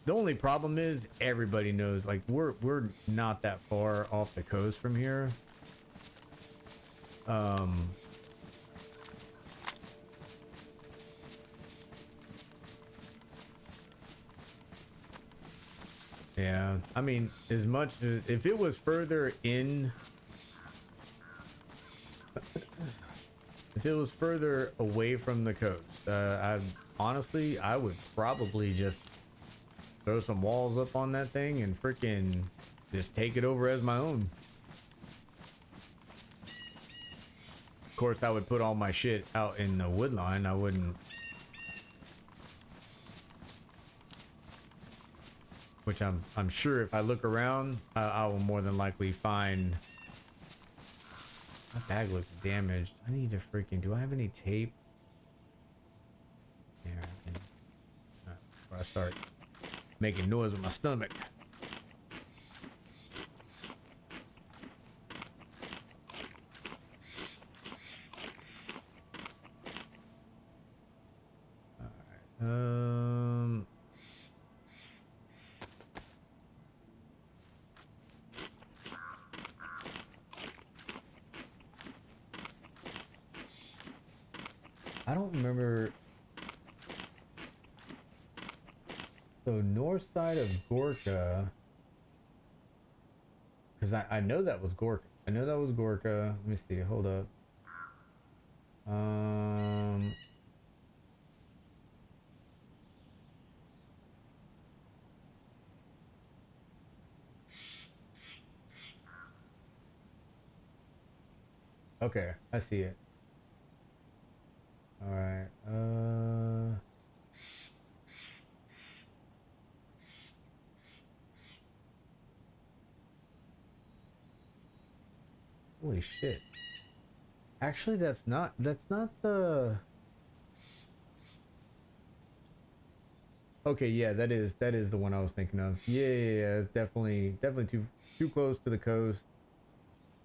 The only problem is everybody knows, like, we're not that far off the coast from here. Yeah, I mean, as much as if it was further in, if it was further away from the coast, I honestly, I would probably just throw some walls up on that thing and freaking just take it over as my own. Of course, I would put all my shit out in the wood line. I wouldn't, which I'm sure if I look around, I will more than likely find. My bag looks damaged. I need to freaking. Do I have any tape? There. Before I start making noise with my stomach. All right. I don't remember. So north side of Gorka, because I know that was Gorka. I know that was Gorka. Let me see. Hold up. Okay, I see it. All right. Holy shit. Actually, that's not the. Okay, yeah, that is the one I was thinking of. Yeah, yeah, yeah. It's definitely too close to the coast.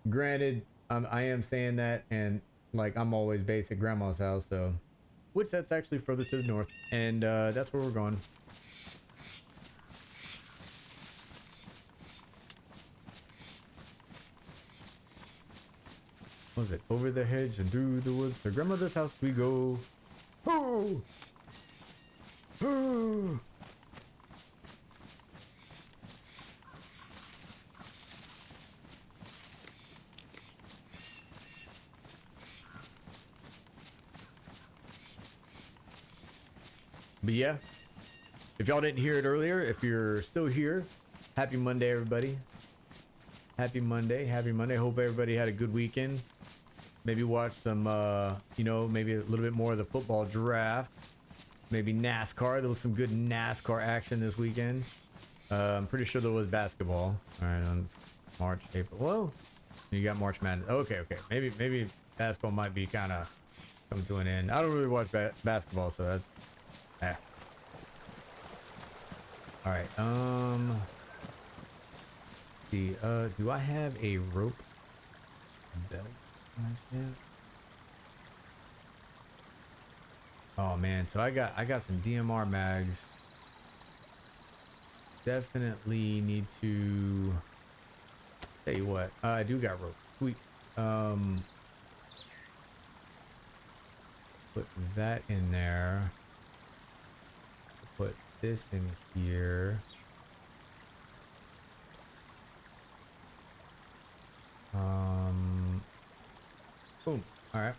Granted, I am saying that, and like I'm always based at grandma's house, so which that's actually further to the north, and that's where we're going. What was it? Over the hedge and through the woods to grandmother's house we go. Oh, oh. But yeah, if y'all didn't hear it earlier, if you're still here, happy Monday, everybody. Happy Monday. Happy Monday. Hope everybody had a good weekend. Maybe watch some, maybe a little bit more of the football draft. Maybe NASCAR. There was some good NASCAR action this weekend. I'm pretty sure there was basketball. All right, on March, April. Well, you got March Madness. Okay, okay. Maybe basketball might be kind of coming to an end. I don't really watch basketball, so that's. Eh. All right. See. Do I have a rope belt? Oh man, so I got some DMR mags. Definitely need to tell you what. I do got rope. Sweet. Um Put that in there. Put this in here. Boom. All right.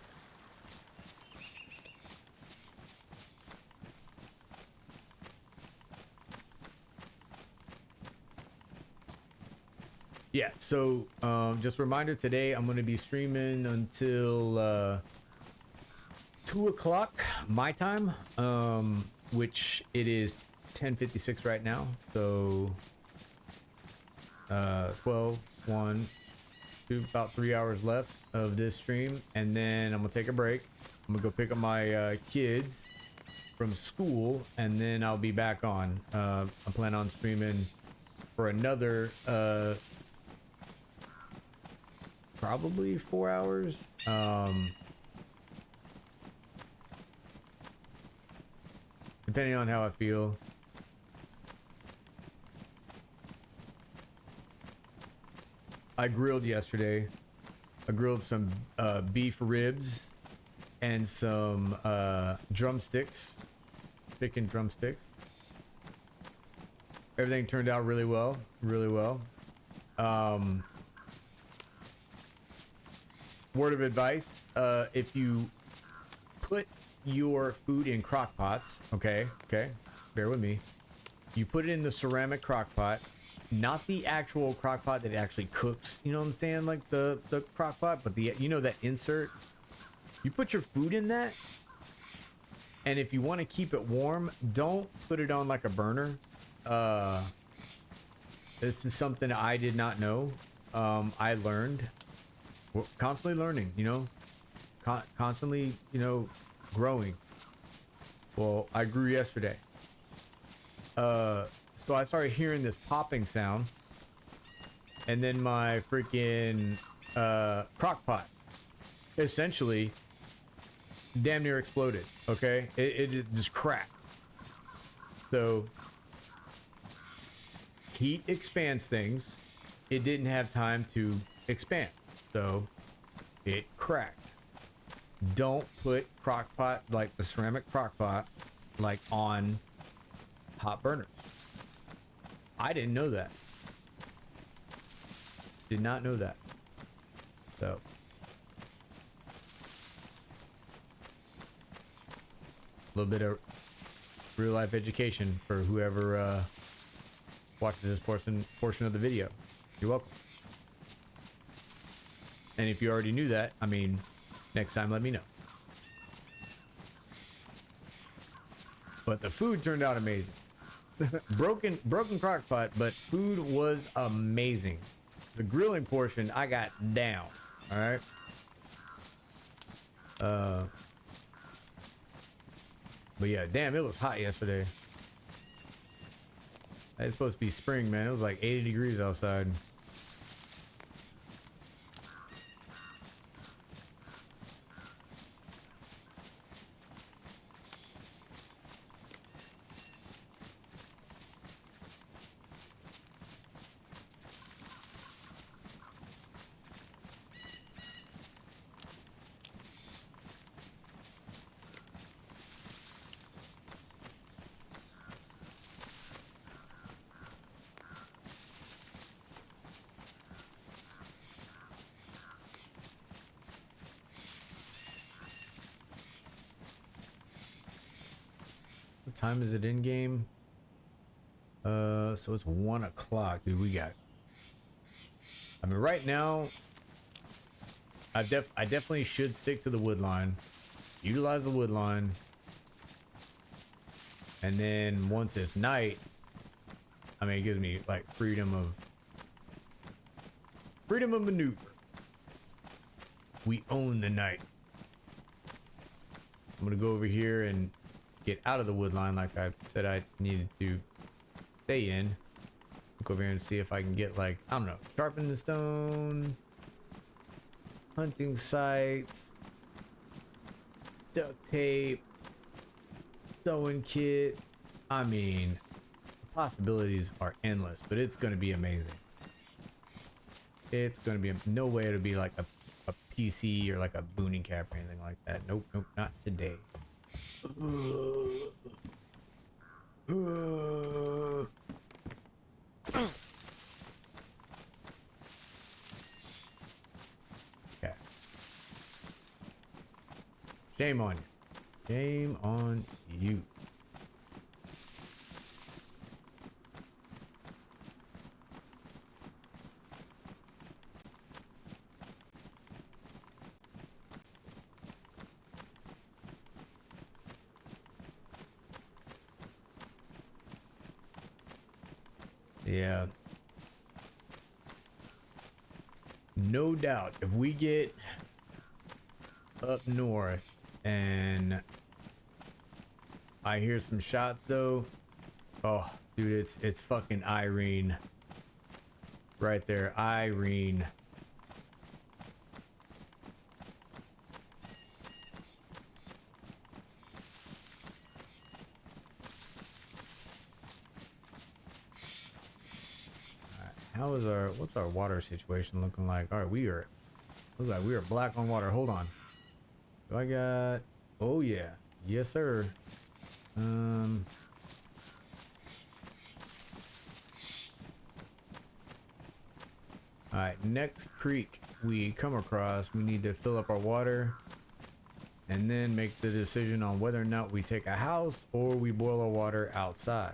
Yeah, so just a reminder, today I'm going to be streaming until 2 o'clock my time, which it is 10:56 right now. So 12, 1, 2, about 3 hours left of this stream, and then I'm going to take a break. I'm going to go pick up my kids from school, and then I'll be back on. I plan on streaming for another probably 4 hours. Depending on how I feel. I grilled yesterday. I grilled some beef ribs and some drumsticks, chicken drumsticks. Everything turned out really well, really well. Word of advice, if you put your food in crock pots, okay, bear with me. You put it in the ceramic crock pot, not the actual crock pot that actually cooks, you know what I'm saying, like the crock pot, but the, you know, that insert. You put your food in that, and if you want to keep it warm, don't put it on like a burner. This is something I did not know. I learned. We're constantly learning, you know, constantly, you know, growing. Well, I grew yesterday. So I started hearing this popping sound, and then my freaking crock pot essentially damn near exploded. Okay, it just cracked. So heat expands things. It didn't have time to expand, so it cracked. Don't put crock pot, like the ceramic crock pot, like on hot burners. I didn't know that. Did not know that. So a little bit of real life education for whoever watches this portion of the video. You're welcome. And if you already knew that, I mean, next time let me know. But the food turned out amazing. broken crock pot, but food was amazing. The grilling portion I got down. All right. But yeah, damn, it was hot yesterday. It's supposed to be spring, man. It was like 80 degrees outside. What time is it in game? So it's 1 o'clock, dude. I mean, right now, I definitely should stick to the wood line, utilize the wood line, and then once it's night, I mean, it gives me like freedom of maneuver. We own the night. I'm gonna go over here and get out of the wood line like I said I needed to stay in. Go over here and see if I can get, like, I don't know, sharpen the stone, hunting sites, duct tape, sewing kit. I mean, the possibilities are endless, but it's gonna be amazing. It's gonna be no way to be like a PC or like a booning cap or anything like that. Nope, nope, not today. Okay. Shame on you. Shame on you. Yeah. No doubt, if we get up north and I hear some shots though, oh dude, it's fucking Irene right there. Irene. How is what's our water situation looking like? All right, looks like we are black on water. Hold on. Do I got, oh yeah, yes sir. All right, next creek we come across, we need to fill up our water and then make the decision on whether or not we take a house or we boil our water outside.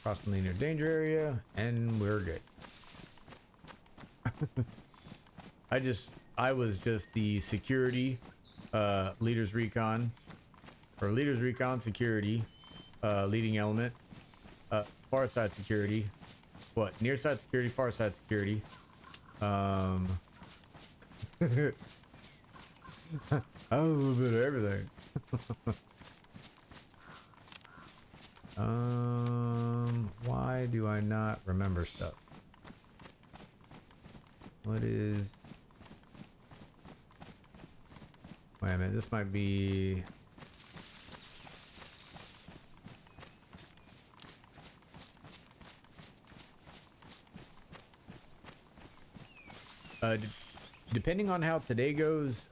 Cross the linear danger area and we're good. I was just the security, leaders recon security, leading element, far side security, what, near side security, far side security, I have a little bit of everything. Why do I not remember stuff? What is, wait a minute, this might be, depending on how today goes,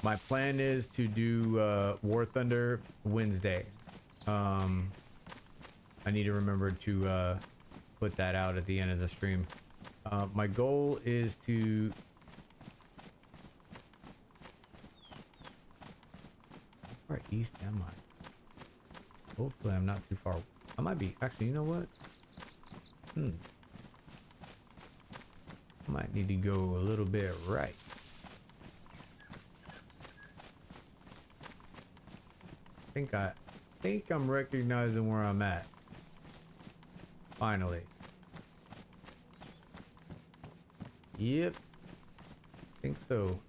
my plan is to do War Thunder Wednesday. I need to remember to put that out at the end of the stream. My goal is to, how far east am I? Hopefully I'm not too far. I might be, actually, you know what? Might need to go a little bit right. I think I'm recognizing where I'm at. Finally. Yep. I think so.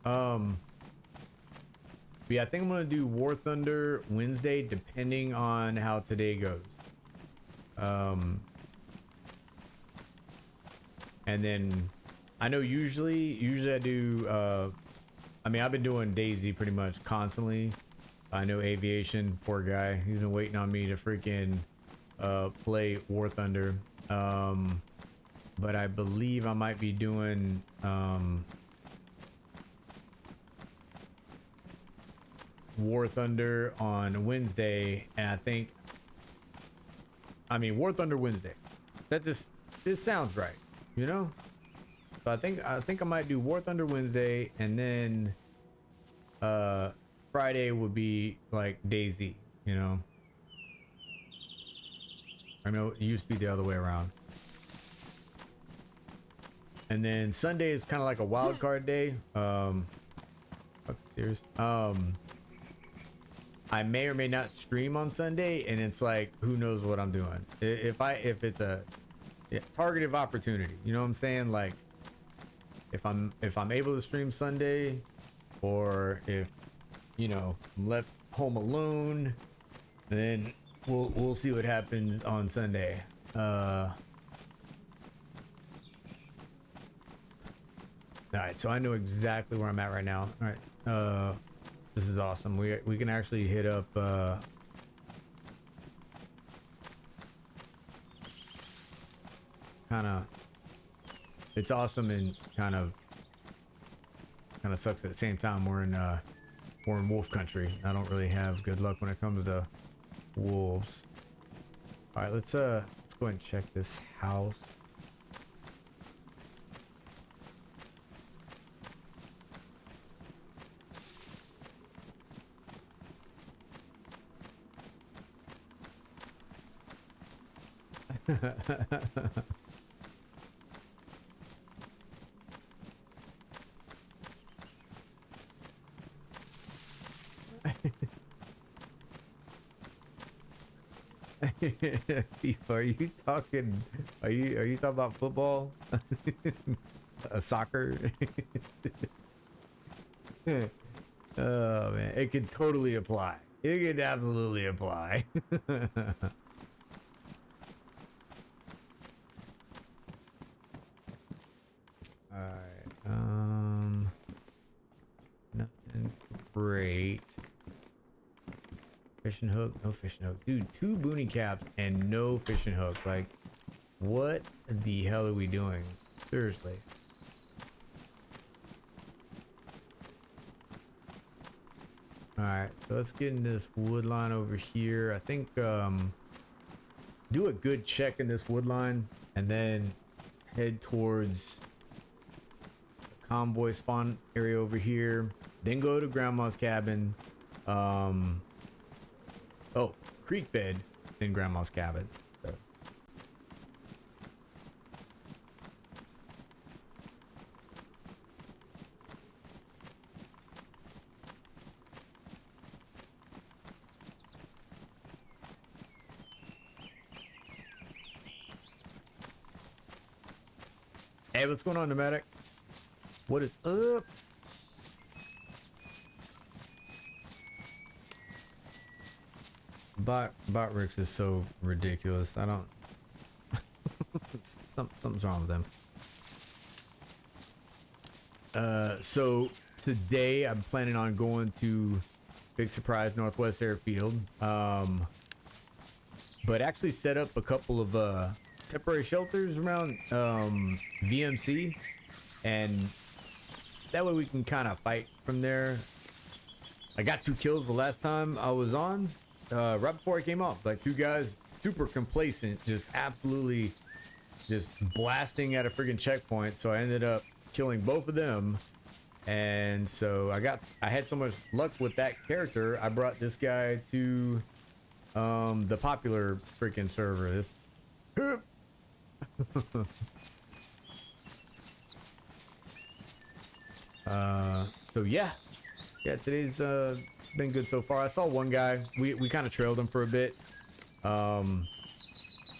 Yeah, I think I'm gonna do War Thunder Wednesday, depending on how today goes. And then I know usually I do. I mean, I've been doing Dayz pretty much constantly. I know Aviation, poor guy, he's been waiting on me to freaking play War Thunder. But I believe I might be doing War Thunder on Wednesday, and I mean War Thunder Wednesday. This sounds right, you know? So I think I might do War Thunder Wednesday, and then Friday would be like Dayz, you know? I know it used to be the other way around. And then Sunday is kind of like a wild card day. Serious. I may or may not stream on Sunday, and it's like, who knows what I'm doing. If it's a targeted opportunity, you know what I'm saying? Like, if I'm able to stream Sunday, or if, you know, I'm left home alone, then we'll see what happens on Sunday. All right, so I know exactly where I'm at right now. All right, this is awesome. We can actually hit up kind of. It's awesome and kind of sucks at the same time. We're in wolf country. I don't really have good luck when it comes to wolves. All right, let's go ahead and check this house. FIFA, are you talking? Are you talking about football? Soccer? Oh man, it could totally apply. It could absolutely apply. Alright, nothing great. Fishing hook, no fishing hook. Dude, 2 boonie caps and no fishing hook. Like, what the hell are we doing? Seriously. Alright, so let's get in this wood line over here. I think do a good check in this wood line and then head towards the convoy spawn area over here. Then go to grandma's cabin. Oh, creek bed in grandma's cabin. So. Hey, what's going on, Nomadic? What is up? Bot Ricks is so ridiculous. I don't. Something's wrong with them. So today I'm planning on going to Big Surprise Northwest Airfield. But actually set up a couple of temporary shelters around VMC, and that way we can kind of fight from there. I got 2 kills the last time I was on. Right before I came off, like 2 guys super complacent, just absolutely just blasting at a freaking checkpoint. So I ended up killing both of them, and so I had so much luck with that character. I brought this guy to the popular freaking server. So yeah, today's been good so far. I saw one guy. We kind of trailed him for a bit.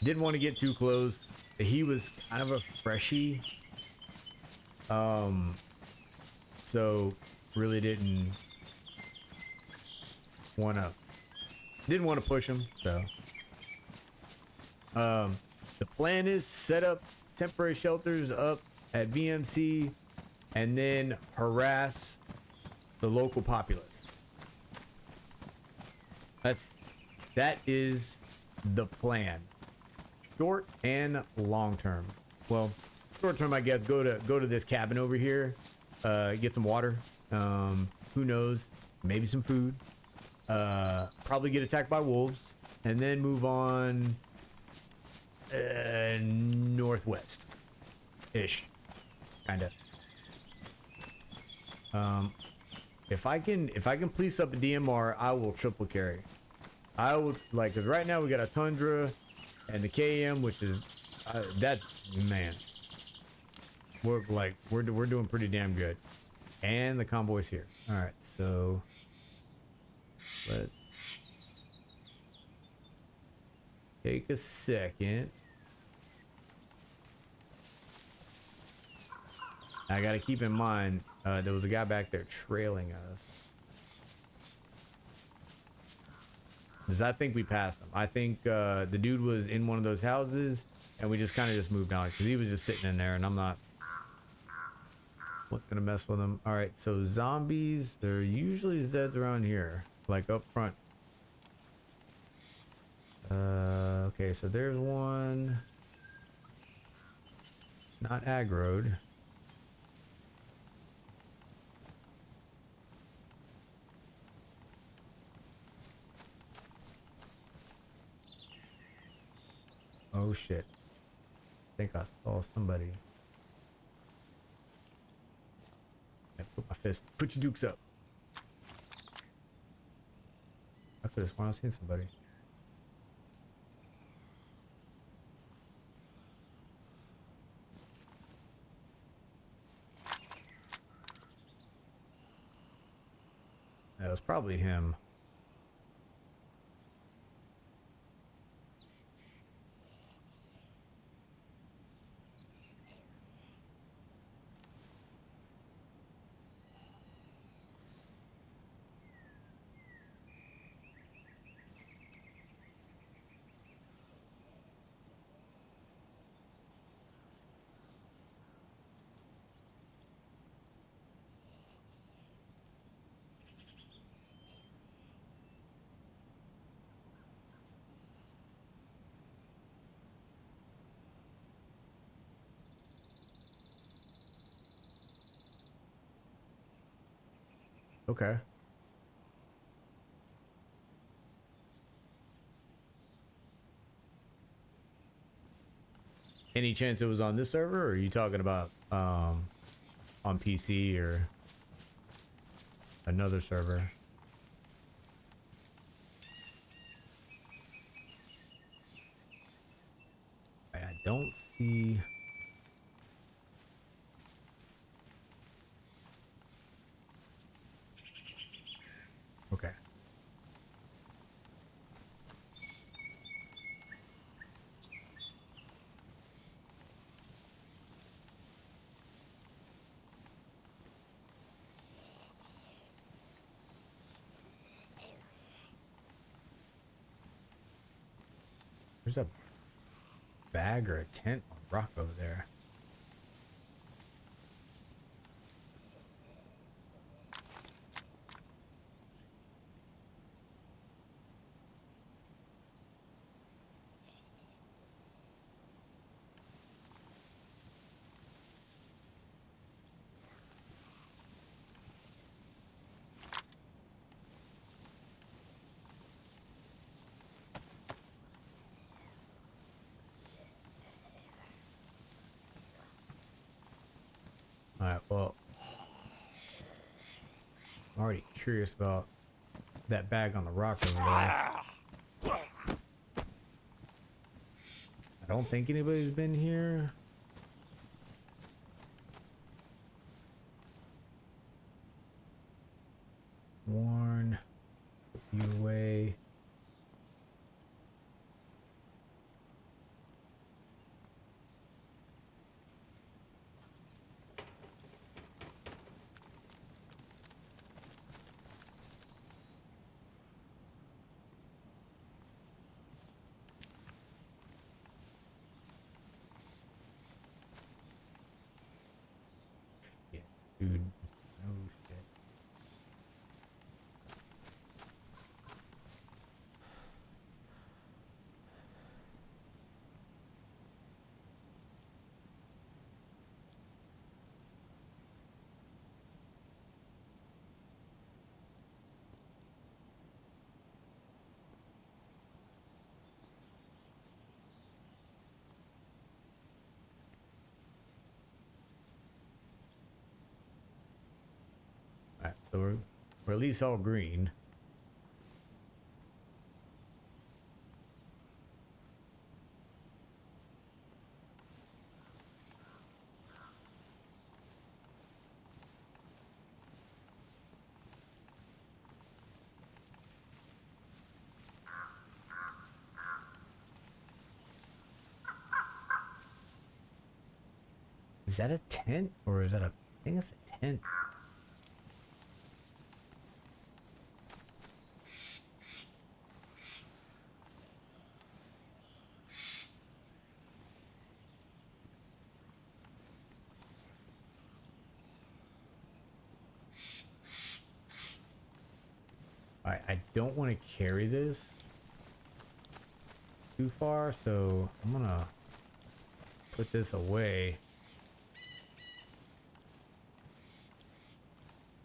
Didn't want to get too close. He was kind of a freshie. So really wanna didn't want to push him. So the plan is set up temporary shelters up at VMC and then harass the local populace. That is the plan, short and long term. Well, short term, I guess, go to this cabin over here, get some water. Who knows? Maybe some food. Probably get attacked by wolves, and then move on northwest ish, kind of. If I can police up a DMR, I will triple carry. I would like, because right now we got a Tundra and the KM, which is that's, man, we're doing pretty damn good, and the convoy's here. All right, so let's take a second. I gotta keep in mind there was a guy back there trailing us. Because I think we passed him. I think the dude was in one of those houses, and we just kind of just moved on because he was just sitting in there, and I'm not gonna mess with him. All right, so zombies, they're usually Zeds around here, like up front. Okay, so there's one. Not aggroed. Oh shit. I think I saw somebody. I put my fist. Put your dukes up. I could have sworn I seen somebody. That was probably him. Okay. Any chance it was on this server, or are you talking about on PC or another server? I don't see. Okay. There's a bag or a tent on rock over there. All right. Well, I'm already curious about that bag on the rock over there. I don't think anybody's been here. Warn. Put you away. Yeah, dude. Oh shit. Alright, so we're at least all green. Is that a tent or is that a? I think it's a tent. I don't want to carry this too far, so I'm gonna put this away.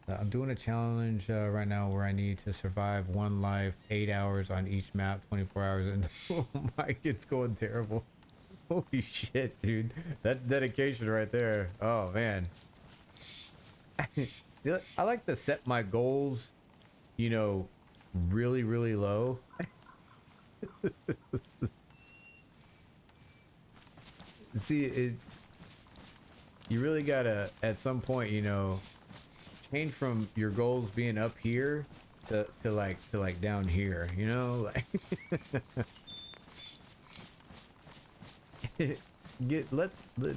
I'm doing a challenge right now where I need to survive one life, 8 hours on each map, 24 hours, and oh my, it's going terrible. Holy shit, dude. That's dedication right there. Oh man. I like to set my goals, you know, really, really low. See, you really gotta, at some point, you know, change from your goals being up here to like down here, you know, like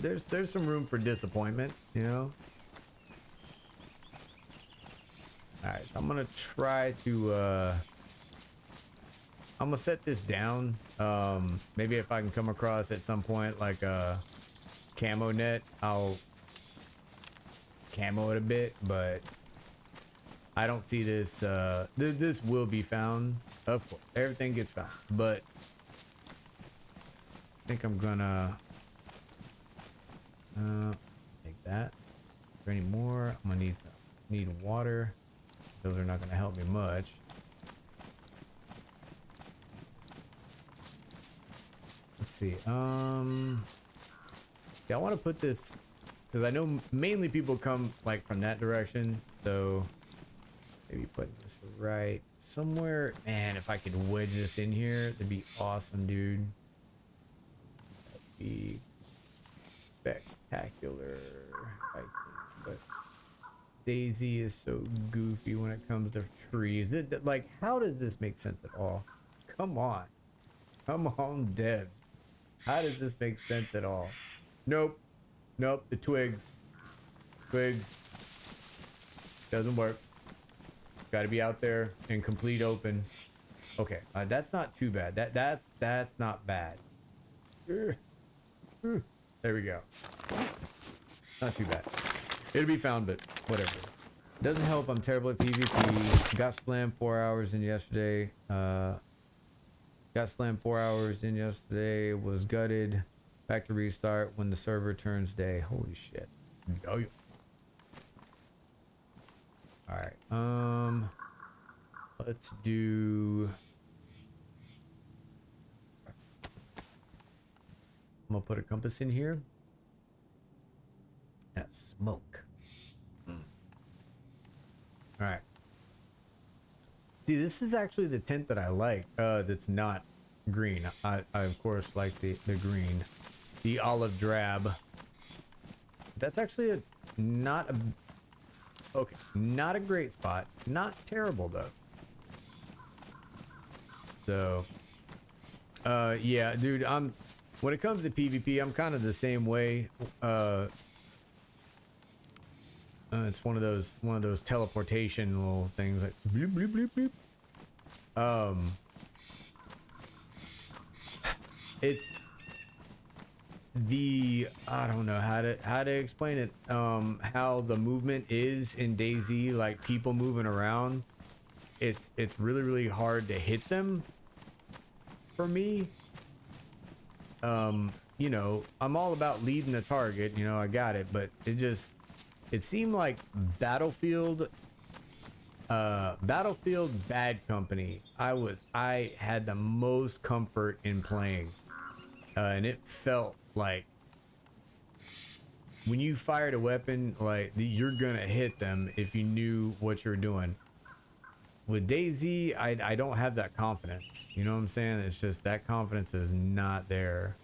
there's some room for disappointment, you know. All right, so I'm gonna try to I'm gonna set this down. Maybe if I can come across at some point like a camo net, I'll camo it a bit, but I don't see this. This will be found. Of course, everything gets found, but I think I'm gonna take that. Is there any more? I'm gonna need water. Those are not gonna help me much. Let's see. Yeah, I want to put this because I know mainly people come like from that direction, so maybe putting this right somewhere. Man, if I could wedge this in here, that'd be awesome, dude. That'd be spectacular, I think. But Daisy is so goofy when it comes to trees. Like, how does this make sense at all? Come on. Come on, devs. How does this make sense at all? Nope. Nope. The twigs. Twigs. Doesn't work. Got to be out there in complete open. Okay. That's not too bad. That's not bad. There we go. Not too bad. It'll be found, but whatever. Doesn't help. I'm terrible at PvP. Got slammed 4 hours in yesterday. Got slammed 4 hours in yesterday. Was gutted. Back to restart when the server turns day. Holy shit. Oh, all right. Let's do. I'm gonna put a compass in here. And smoke. All right. See, this is actually the tent that I like. That's not green. I of course like the green, the olive drab. That's actually a not a okay, not a great spot. Not terrible though. So, yeah, dude, when it comes to PvP, I'm kind of the same way. It's one of those teleportation little things like bloop bloop bloop bloop. It's I don't know how to explain it. How the movement is in DayZ, like people moving around. It's really really hard to hit them. For me, you know, I'm all about leading the target. You know, I got it, but it seemed like Battlefield Bad Company. I had the most comfort in playing, and it felt like when you fired a weapon, like you're gonna hit them if you knew what you're doing. With DayZ, I don't have that confidence. You know what I'm saying? It's just that confidence is not there.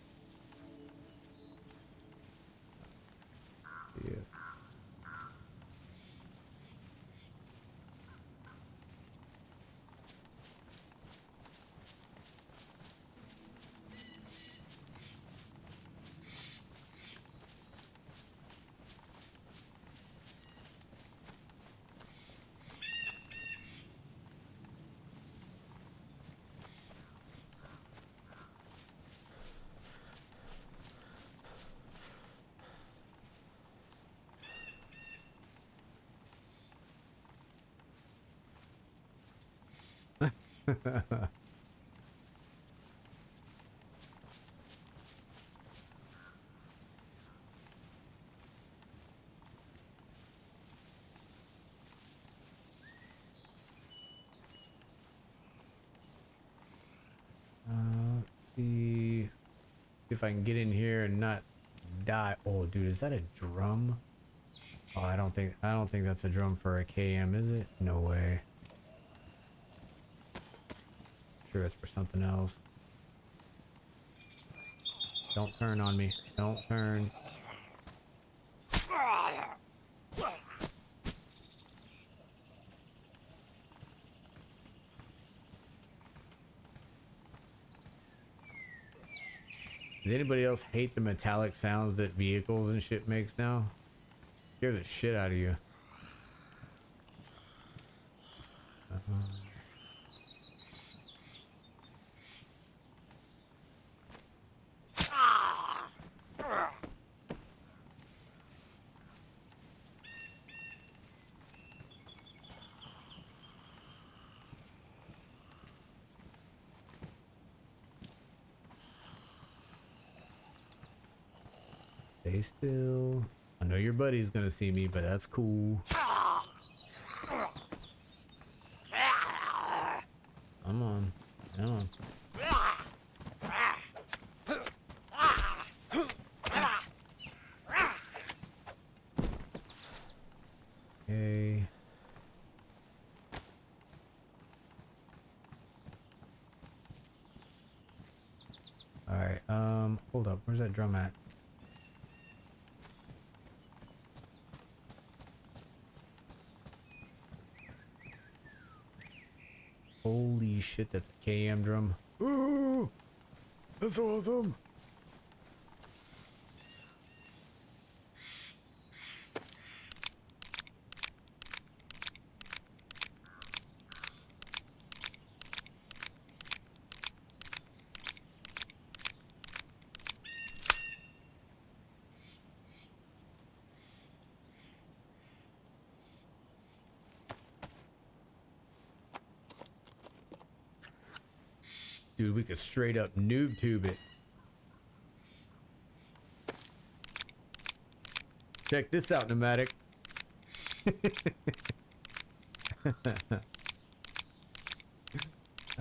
Let's see. See if I can get in here and not die. Oh, dude, is that a drum? Oh, I don't think that's a drum for a KM, is it? No way. Sure, it's for something else. Don't turn on me. Don't turn. Does anybody else hate the metallic sounds that vehicles and shit makes now? Scare the shit out of you. Stay still. I know your buddy's gonna see me, but that's cool. Come on. Come on. Okay. Alright, hold up. Where's that drum at? Holy shit, that's a KM drum. Ooh, that's awesome. Dude, we could straight up noob tube it. Check this out, Pneumatic.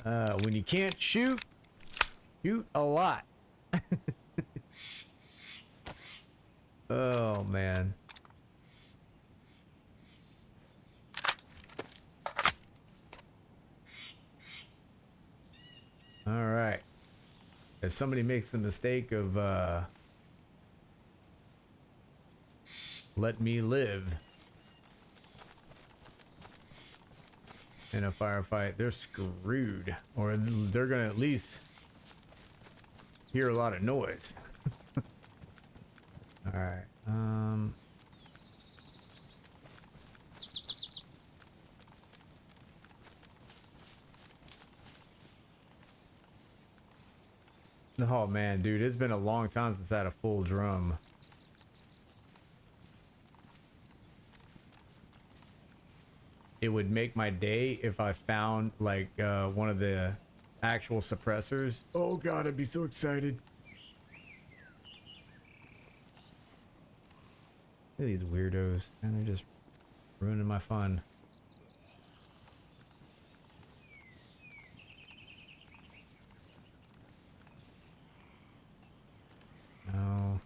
When you can't shoot, shoot a lot. Oh, man. All right. If somebody makes the mistake of let me live in a firefight, they're screwed, or they're gonna at least hear a lot of noise. All right. Oh man, dude, it's been a long time since I had a full drum. It would make my day if I found like one of the actual suppressors. Oh god, I'd be so excited. Look at these weirdos, and they're just ruining my fun. No.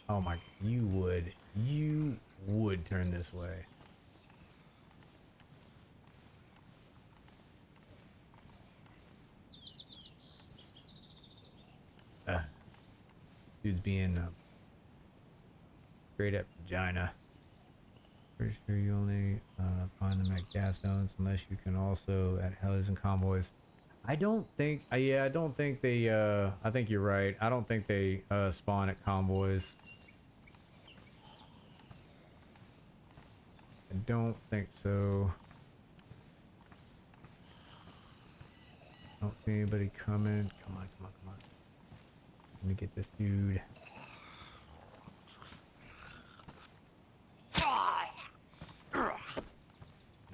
Oh my, you would turn this way. Dude's being straight up vagina. Pretty sure you only find them at gas zones unless you can also at helis and convoys. I don't think, yeah, I don't think they, I think you're right. I don't think they spawn at convoys. I don't think so. Don't see anybody coming. Come on, come on, come on. Let me get this dude.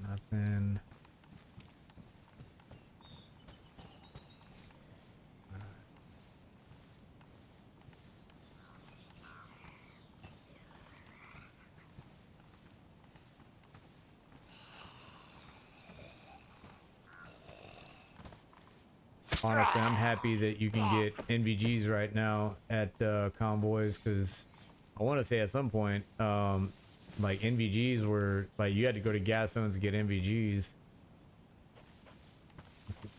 Nothing. Honestly, I'm happy that you can get NVGs right now at convoys, because I want to say at some point, like NVGs were like you had to go to gas zones to get NVGs.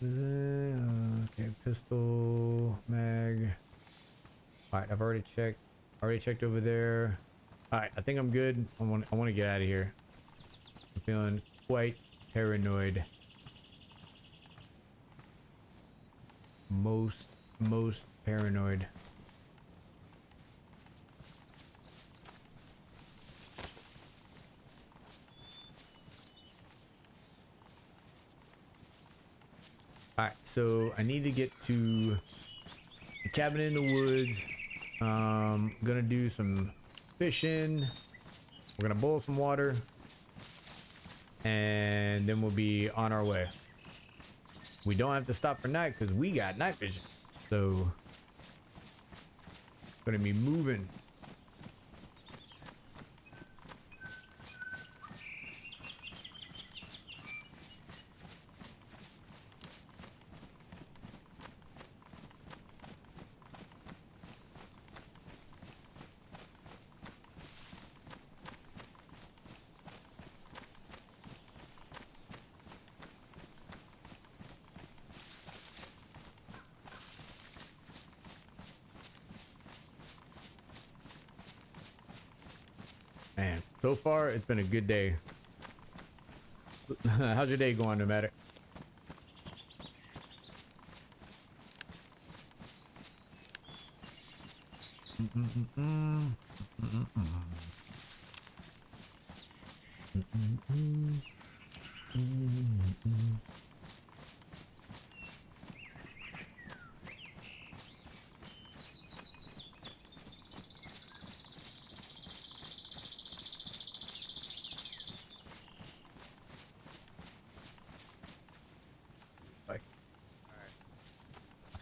Okay, pistol mag. All right, I've already checked. Already checked over there. All right, I think I'm good. I want to get out of here. I'm feeling quite paranoid. Most paranoid. All right, so I need to get to the cabin in the woods. Gonna do some fishing. We're gonna boil some water, and then we'll be on our way. We don't have to stop for night because we got night vision, so gonna be moving. Man, so far it's been a good day. How's your day going, Nomadic?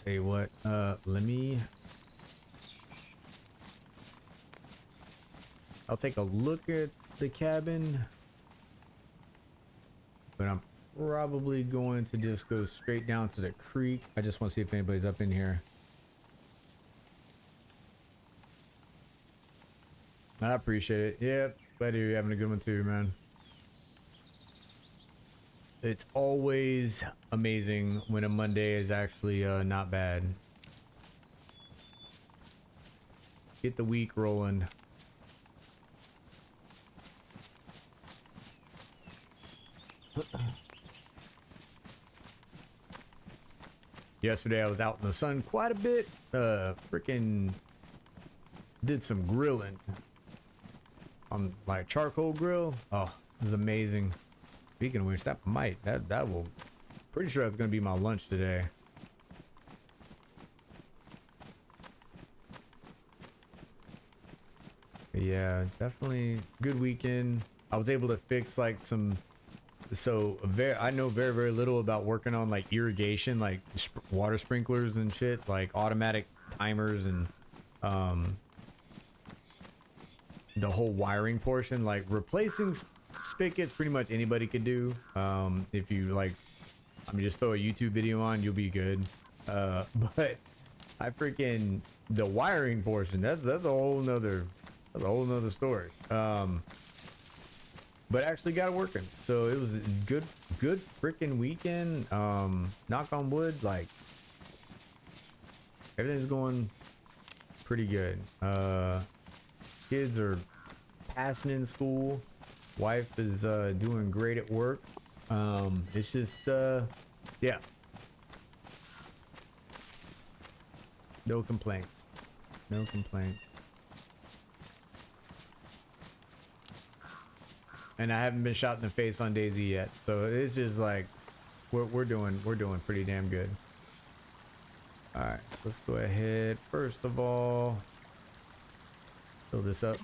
Tell you what, let me, I'll take a look at the cabin, but I'm probably going to just go straight down to the creek. I just want to see if anybody's up in here. I appreciate it. Yep. Glad you're having a good one too, man. It's always amazing when a Monday is actually not bad. Get the week rolling. Yesterday I was out in the sun quite a bit. Freaking did some grilling on my charcoal grill. Oh, it was amazing. Speaking of which, that will, pretty sure that's gonna be my lunch today. But yeah, definitely good weekend. I was able to fix like some, I know very little about working on like irrigation, like water sprinklers and shit, like automatic timers and the whole wiring portion. Like replacing spigots, pretty much anybody could do. If you like, I mean, just throw a YouTube video on, you'll be good. But I freaking, the wiring portion, that's a whole nother story. But actually got it working, so it was a good freaking weekend. Knock on wood, like everything's going pretty good. Kids are passing in school. Wife is doing great at work. It's just yeah, no complaints. And I haven't been shot in the face on Dayz yet, so it's just like we're doing pretty damn good. All right, so let's go ahead. First of all, fill this up.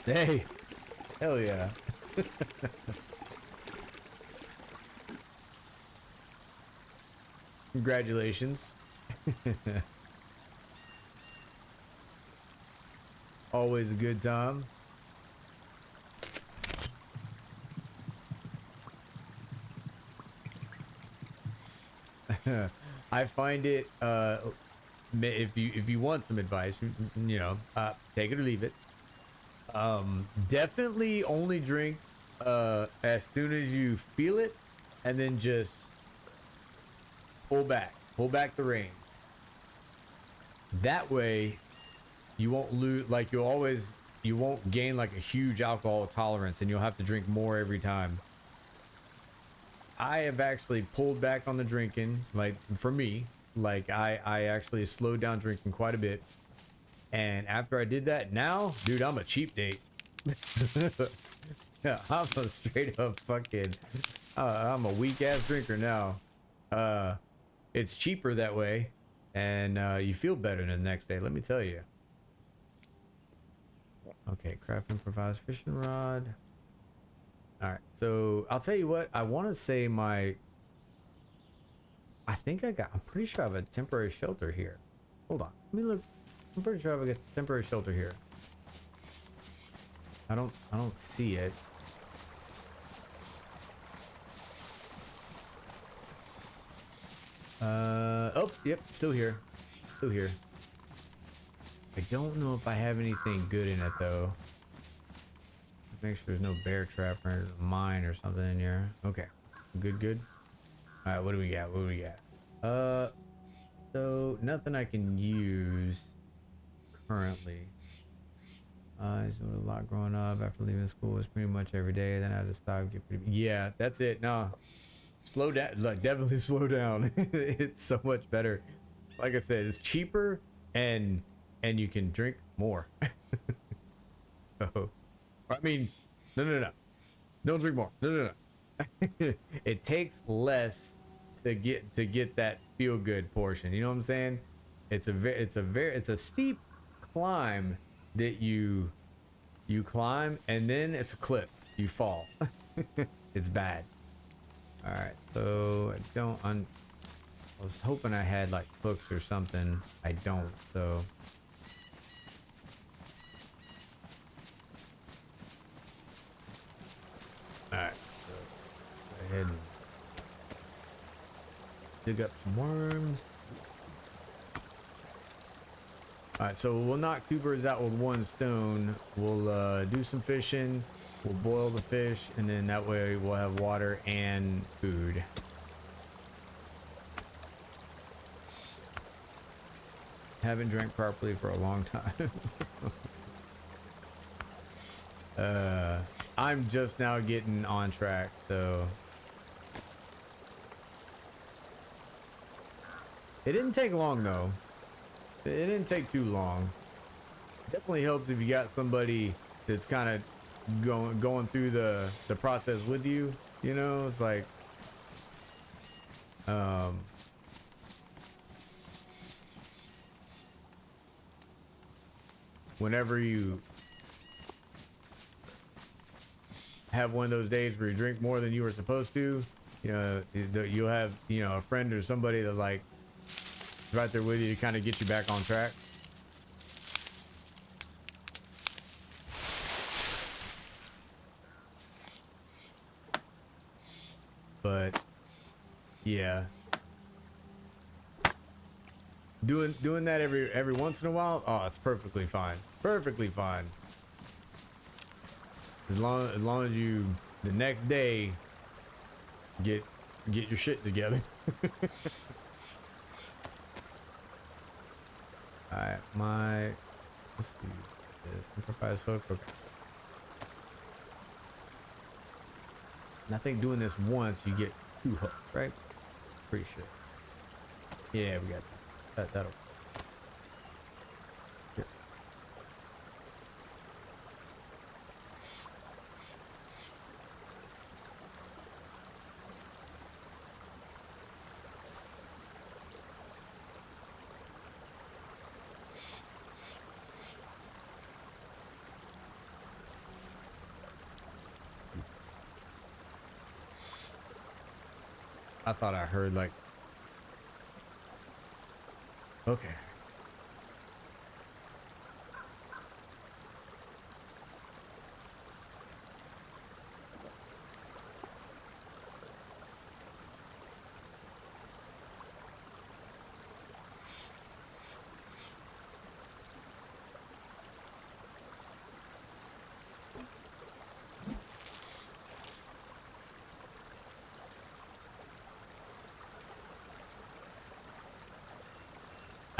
Hey, hell yeah. Congratulations. Always a good time. I find it if you want some advice, you know, take it or leave it. Definitely only drink as soon as you feel it, and then just pull back the reins. That way you won't lose, like you won't gain like a huge alcohol tolerance, and you'll have to drink more every time. I have actually pulled back on the drinking, like for me, like I actually slowed down drinking quite a bit. And after I did that, now, dude, I'm a cheap date. Yeah, I'm a straight up fucking, I'm a weak ass drinker now. It's cheaper that way, and you feel better the next day, let me tell you. Okay, craft improvised fishing rod. All right, so I'll tell you what, I want to say I'm pretty sure I have a temporary shelter here. Hold on, let me look. I'm pretty sure I have a temporary shelter here. I don't see it. Oh, yep, still here. I don't know if I have anything good in it though. Make sure there's no bear trap or mine or something in here. Okay, good. All right, what do we got? So nothing I can use currently. So a lot growing up after leaving school was pretty much every day. Then I had to stop. Yeah, that's it. No, slow down. Like definitely slow down. It's so much better. Like I said, it's cheaper and you can drink more. So, I mean, no. Don't drink more. No. It takes less to get that feel good portion. You know what I'm saying? It's a steep climb that you climb, and then it's a cliff. You fall. It's bad. All right, so I was hoping I had like hooks or something. I don't, so. All right, so go ahead and dig up some worms. All right, so we'll knock 2 birds out with 1 stone. We'll do some fishing. We'll boil the fish, and then that way we'll have water and food. Haven't drank properly for a long time. I'm just now getting on track, so it didn't take long though. It didn't take too long. Definitely helps if you got somebody that's kind of going through the process with you. You know, it's like whenever you have one of those days where you drink more than you were supposed to, you know, you'll have, you know, a friend or somebody that like is right there with you to kind of get you back on track. But yeah, doing that every once in a while, oh, it's perfectly fine. Perfectly fine. As long as you the next day get your shit together. All right, let's see this improvised hook. Okay. And I think doing this once you get 2 hooks, right? Pretty sure. Yeah, we got that. That'll. Yeah. I thought I heard like. Okay.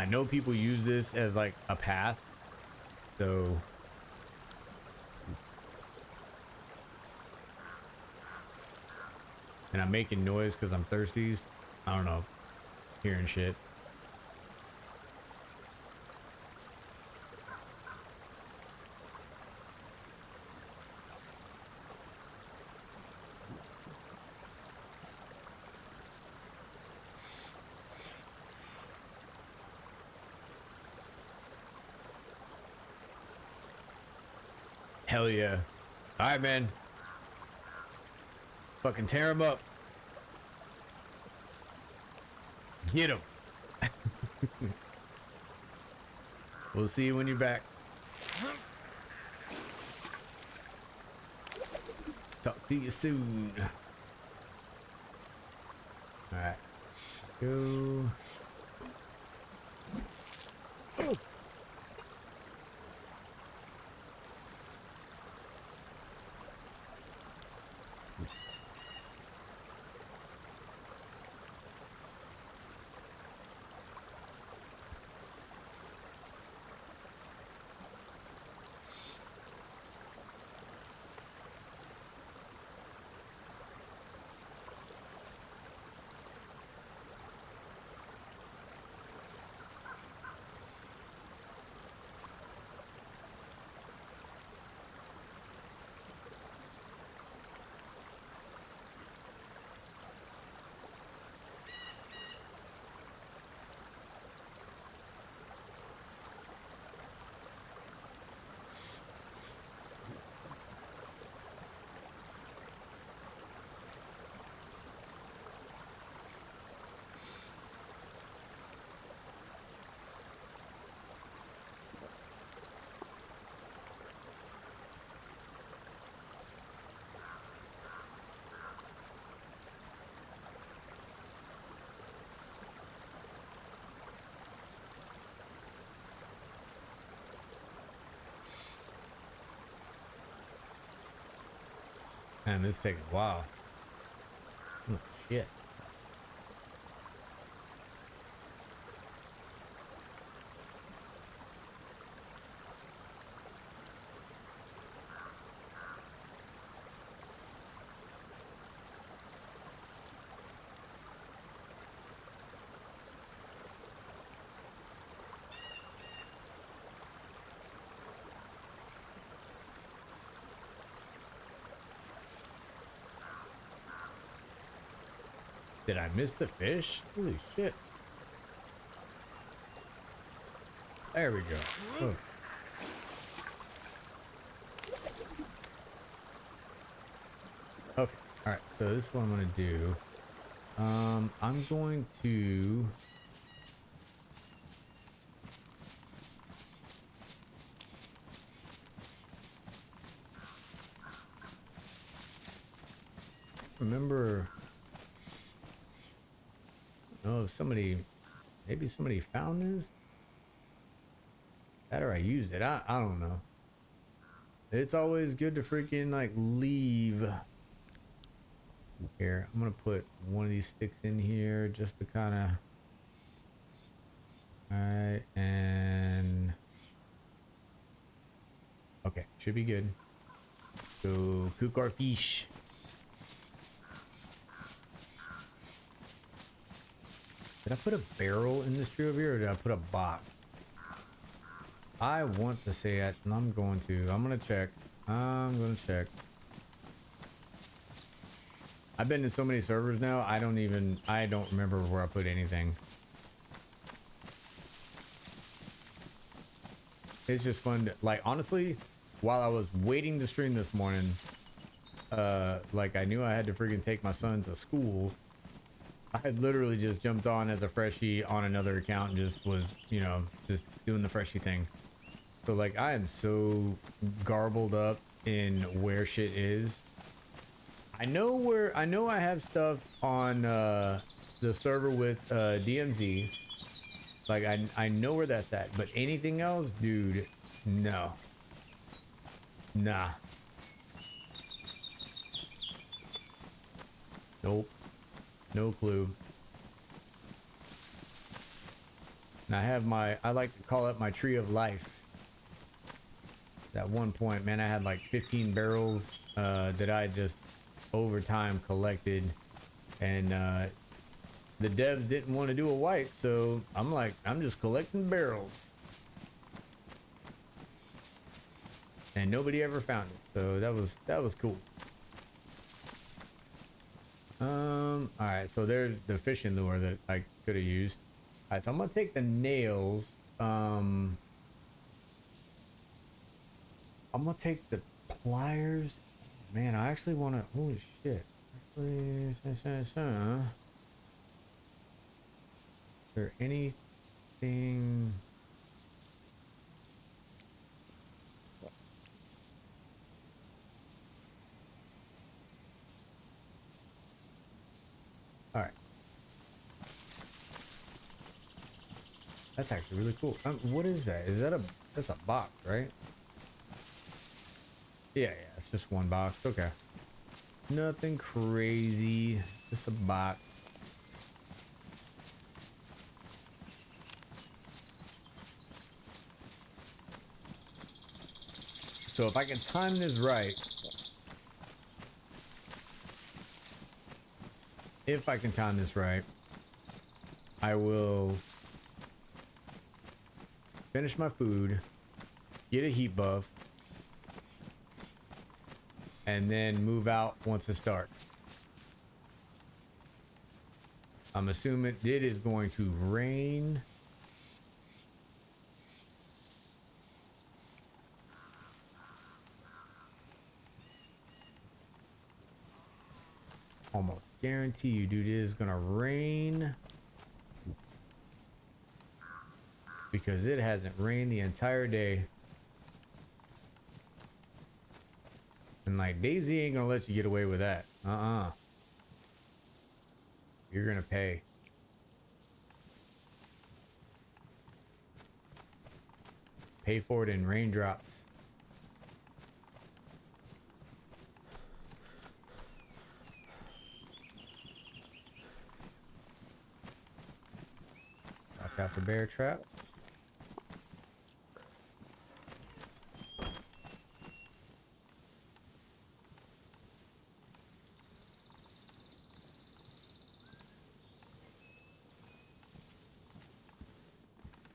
I know people use this as like a path, so and I'm making noise because I'm thirsty. I don't know, hearing shit. Hell yeah. All right, man. Fucking tear him up. Get him. We'll see you when you're back. Talk to you soon. All right. Go. Man, this is taking a while. Oh, shit. Did I miss the fish? Holy shit. There we go. Oh. Okay. All right. So this is what I'm going to do. I'm going to... remember... oh, somebody... maybe somebody found this? That or I used it. I don't know. It's always good to freaking like leave. Here, I'm gonna put one of these sticks in here just to kind of... alright, and okay, should be good. So cook our fish. Did I put a barrel in this tree over here, or did I put a box? I want to say it, and I'm going to. I'm gonna check. I'm gonna check. I've been to so many servers now, I don't remember where I put anything. It's just fun to, like, honestly, while I was waiting to stream this morning, like, I knew I had to freaking take my son to school. I had literally just jumped on as a freshie on another account and just was, you know, just doing the freshie thing. So, like, I am so garbled up in where shit is. I know I have stuff on the server with DMZ. Like, I know where that's at, but anything else, dude, no. Nah. Nope. No clue. And I have I like to call it my tree of life. At one point, man, I had like 15 barrels that I just over time collected, and the devs didn't want to do a wipe, so I'm like, I'm just collecting barrels, and nobody ever found it, so that was cool. All right, so there's the fishing lure that I could have used. All right, so I'm gonna take the nails. I'm gonna take the pliers. Man, I actually want to... holy shit. Actually, is there anything... all right. That's actually really cool. What is that? Is that that's a box, right? Yeah, it's just one box. Okay. Nothing crazy. Just a box. So if I can time this right, I will finish my food, get a heat buff, and then move out once it starts. I'm assuming it is going to rain. Almost guarantee you, dude, it is gonna rain. Because it hasn't rained the entire day. And like, Dayz ain't gonna let you get away with that. You're gonna pay. Pay for it in raindrops. out for bear traps.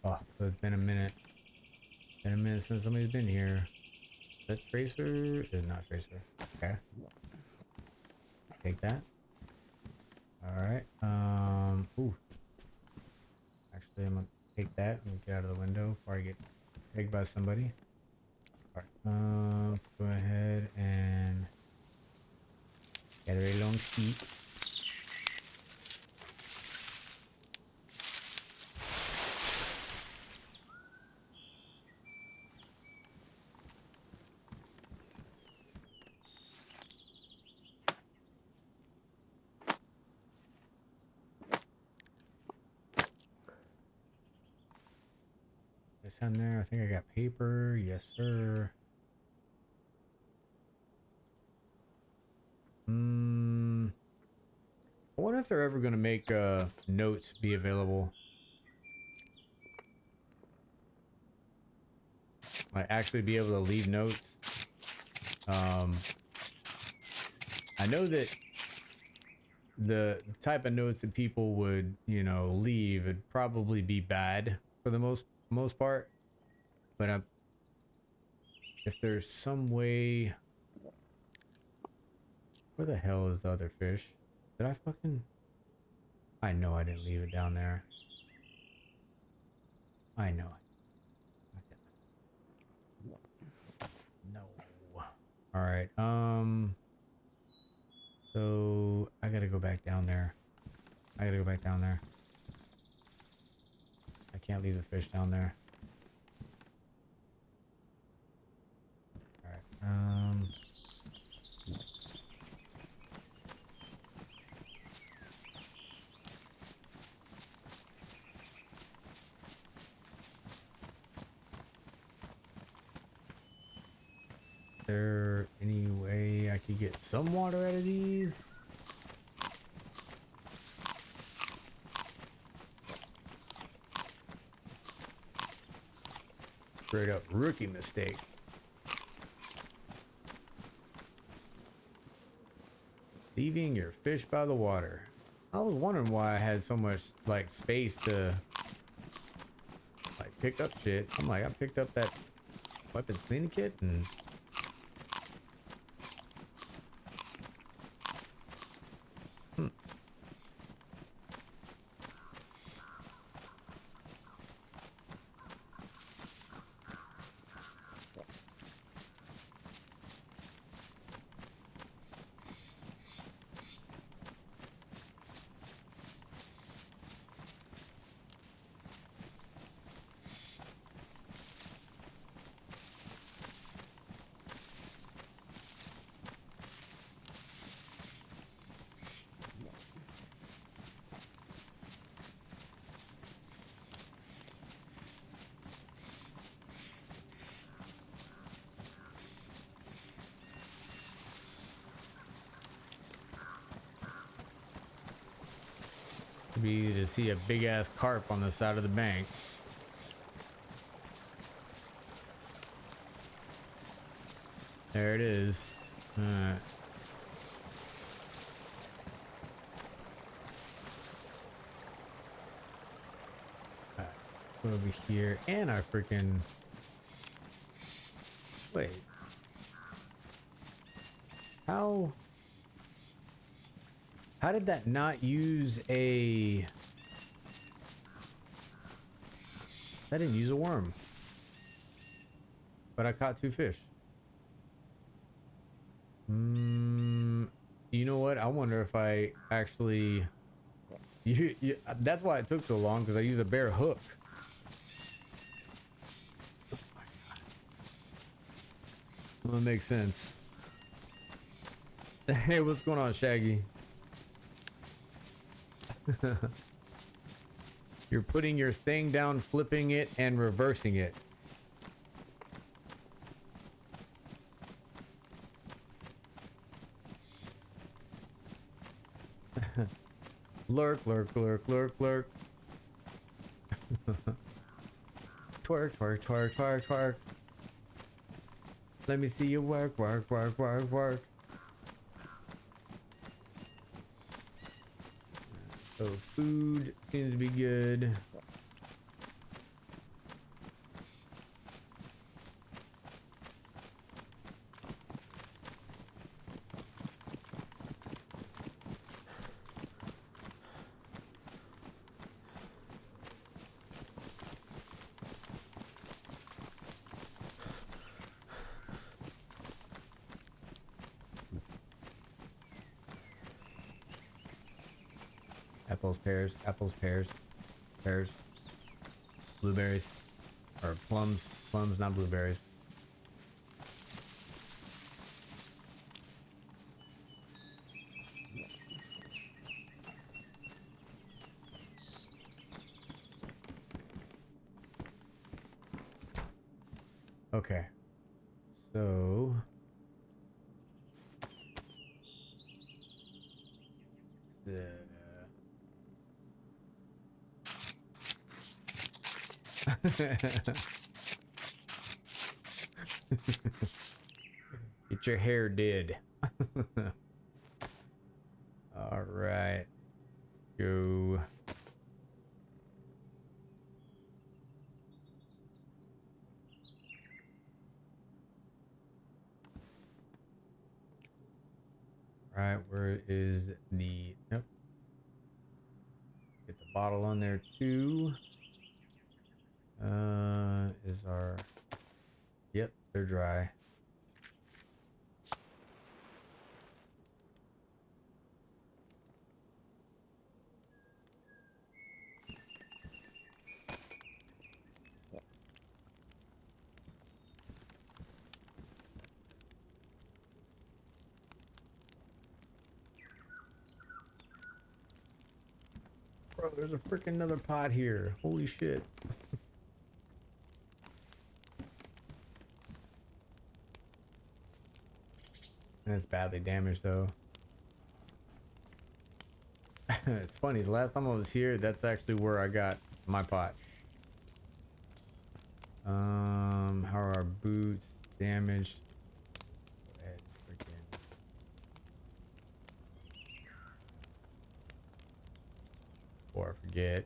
Oh, it's been a minute. Been a minute since somebody's been here. Is that Tracer? It's not Tracer. Okay. Take that. Alright. Ooh. Actually, I'm gonna take that and get out of the window before I get pegged by somebody. Alright. Let's go ahead and get a very long sheet. This on there. I think I got paper. Yes, sir. I wonder if they're ever gonna make notes be available. Like actually be able to leave notes. I know that the type of notes that people would, you know, leave would probably be bad for the most part. But if there's some way, where the hell is the other fish? Did I fucking? I know I didn't leave it down there. I know. No. All right. So I gotta go back down there. I gotta go back down there. I can't leave the fish down there. All right. Is there any way I could get some water out of these? Straight up rookie mistake. Leaving your fish by the water. I was wondering why I had so much like space to like pick up shit. I'm like, I picked up that weapons cleaning kit and be to see a big ass carp on the side of the bank. There it is. Alright. Over here, and I freaking wait. How did that not use a? That didn't use a worm, but I caught two fish. You know what? I wonder if I actually. That's why it took so long, because I used a bare hook. Well, that makes sense. Hey, what's going on, Shaggy? You're putting your thing down, flipping it, and reversing it. Lurk, lurk, lurk, lurk, lurk. Twerk, twerk, twerk, twerk, twerk. Let me see you work, work, work, work, work. So food seems to be good. Apples, pears, pears, blueberries, or plums, not blueberries. Okay, so the get your hair did. All right, let's go. All right, where is the? Nope. Get the bottle on there too. Is our? Yep, they're dry. Bro, there's a freaking another pot here. Holy shit. That's badly damaged though. It's funny, the last time I was here, that's actually where I got my pot. How are our boots damaged? Go ahead, freaking. Before I forget.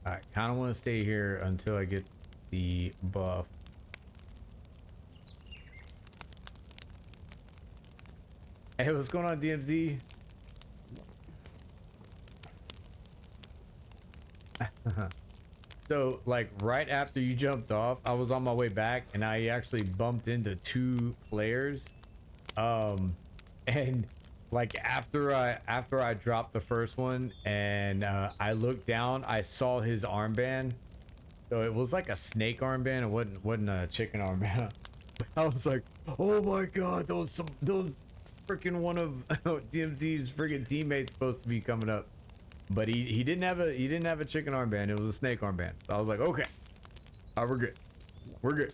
I kind of want to stay here until I get the buff. Hey, what's going on, DMZ? So, like, right after you jumped off, I was on my way back, and I actually bumped into two players. And Like after I dropped the first one and I looked down, I saw his armband. So it was like a snake armband. It wasn't a chicken armband. I was like, oh my god, those freaking one of DMZ's freaking teammates supposed to be coming up. But he didn't have a chicken armband. It was a snake armband. So I was like, okay, all right, we're good. We're good.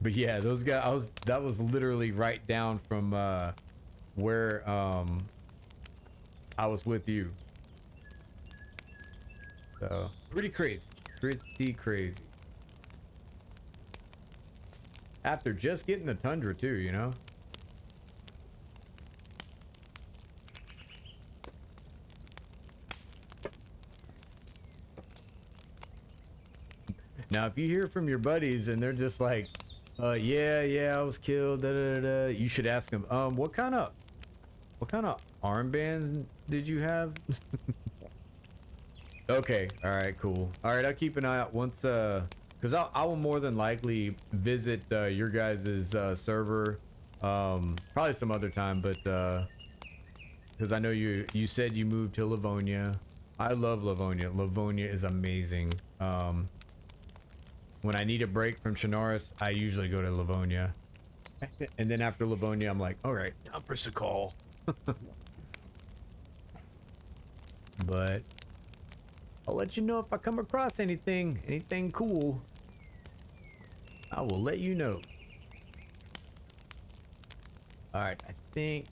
But yeah, those guys, that was literally right down from where I was with you. So pretty crazy. Pretty crazy. After just getting the Tundra too, you know? Now, if you hear from your buddies and they're just like, yeah, I was killed, da, da, da, da, you should ask them, what kind of armbands did you have? Okay, all right, cool. All right, I'll keep an eye out once, because I will more than likely visit your guys' server, probably some other time, but because I know you said you moved to Livonia. I love Livonia. Livonia is amazing. When I need a break from Chernarus, I usually go to Livonia. And then after Livonia, I'm like, all right, time for Sakal. But I'll let you know if I come across anything cool. I will let you know. All right, I think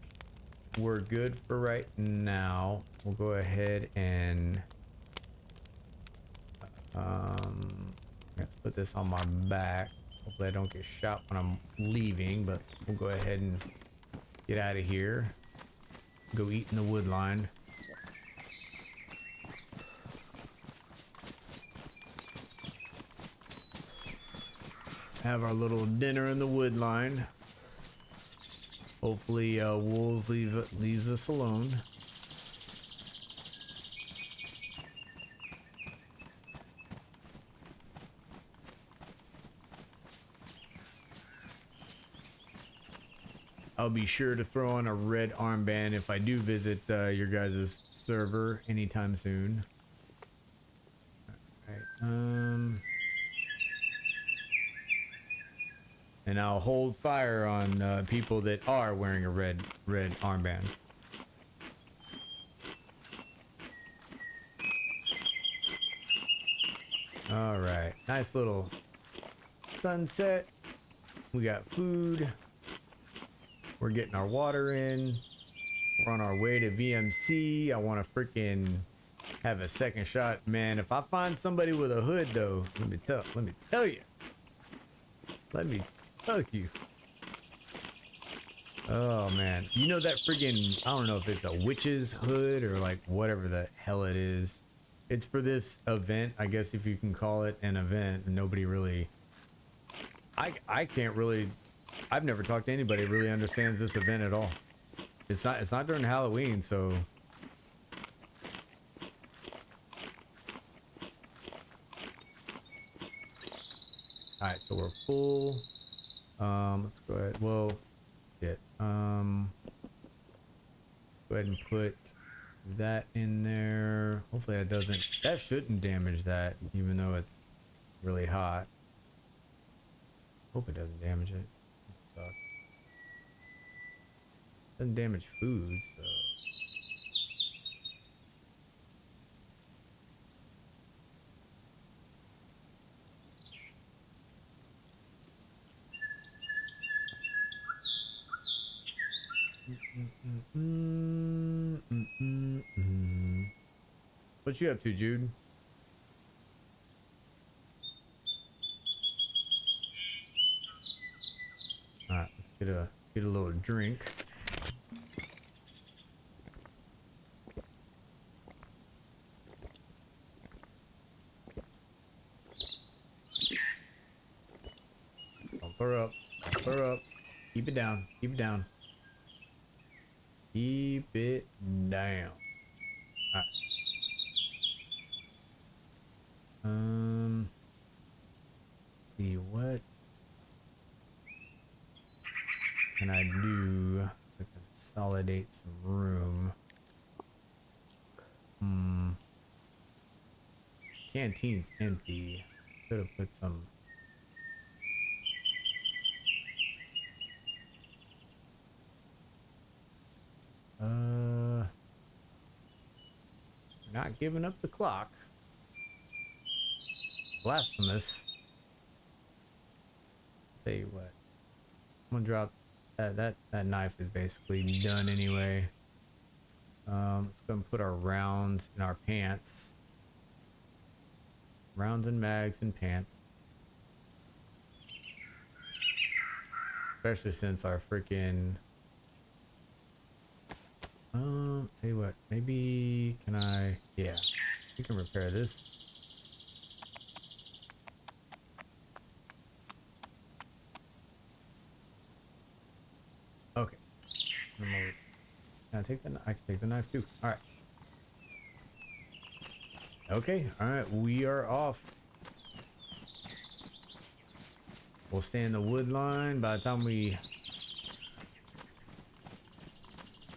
we're good for right now. We'll go ahead and let's put this on my back. Hopefully I don't get shot when I'm leaving, but we'll go ahead and get out of here. Go eat in the wood line. Have our little dinner in the wood line. Hopefully Wolves leaves us alone. I'll be sure to throw on a red armband if I do visit your guys' server anytime soon. Alright, and I'll hold fire on people that are wearing a red armband. Alright, nice little sunset. We got food. We're getting our water in. We're on our way to VMC. I want to freaking have a second shot, man. If I find somebody with a hood, though, let me tell you. Oh man, you know that friggin', I don't know if it's a witch's hood or like whatever the hell it is. It's for this event, I guess, if you can call it an event. And nobody really, I can't really. I've never talked to anybody who really understands this event at all. It's not during Halloween, so. All right, so we're full. Let's go ahead. Well, shit. Let's go ahead and put that in there. Hopefully that shouldn't damage that, even though it's really hot. Hope it doesn't damage it. Sucks. Doesn't damage food, so. What you up to, Jude? All right, let's get a little drink. Don't throw up. Don't throw up. Keep it down. Keep it down. Keep it down. All right. Let's see what. can I do to consolidate some room? Canteen's empty. Could have put some. Not giving up the clock. Blasphemous. Tell you what. I'm gonna drop that knife is basically done anyway. Let's go and put our rounds in our pants. Rounds and mags and pants. Especially since our freaking tell you what, maybe can I, yeah, we can repair this. Okay. Can I take the, I can take the knife too. All right. Okay. All right. We are off. We'll stay in the wood line by the time we,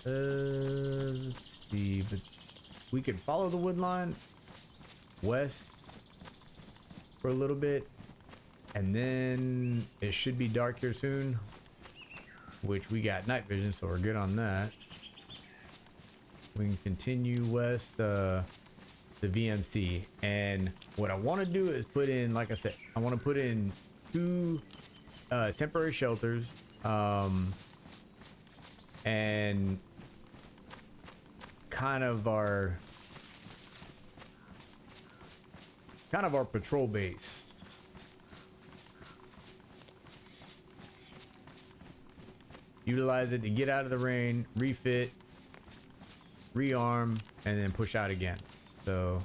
let's see, but we could follow the wood line west for a little bit, and then it should be dark here soon, which we got night vision, so we're good on that. We can continue west the VMC, and what I want to do is put in, like I said, I want to put in 2 temporary shelters, and kind of our patrol base. Utilize it to get out of the rain, refit, rearm, and then push out again. So,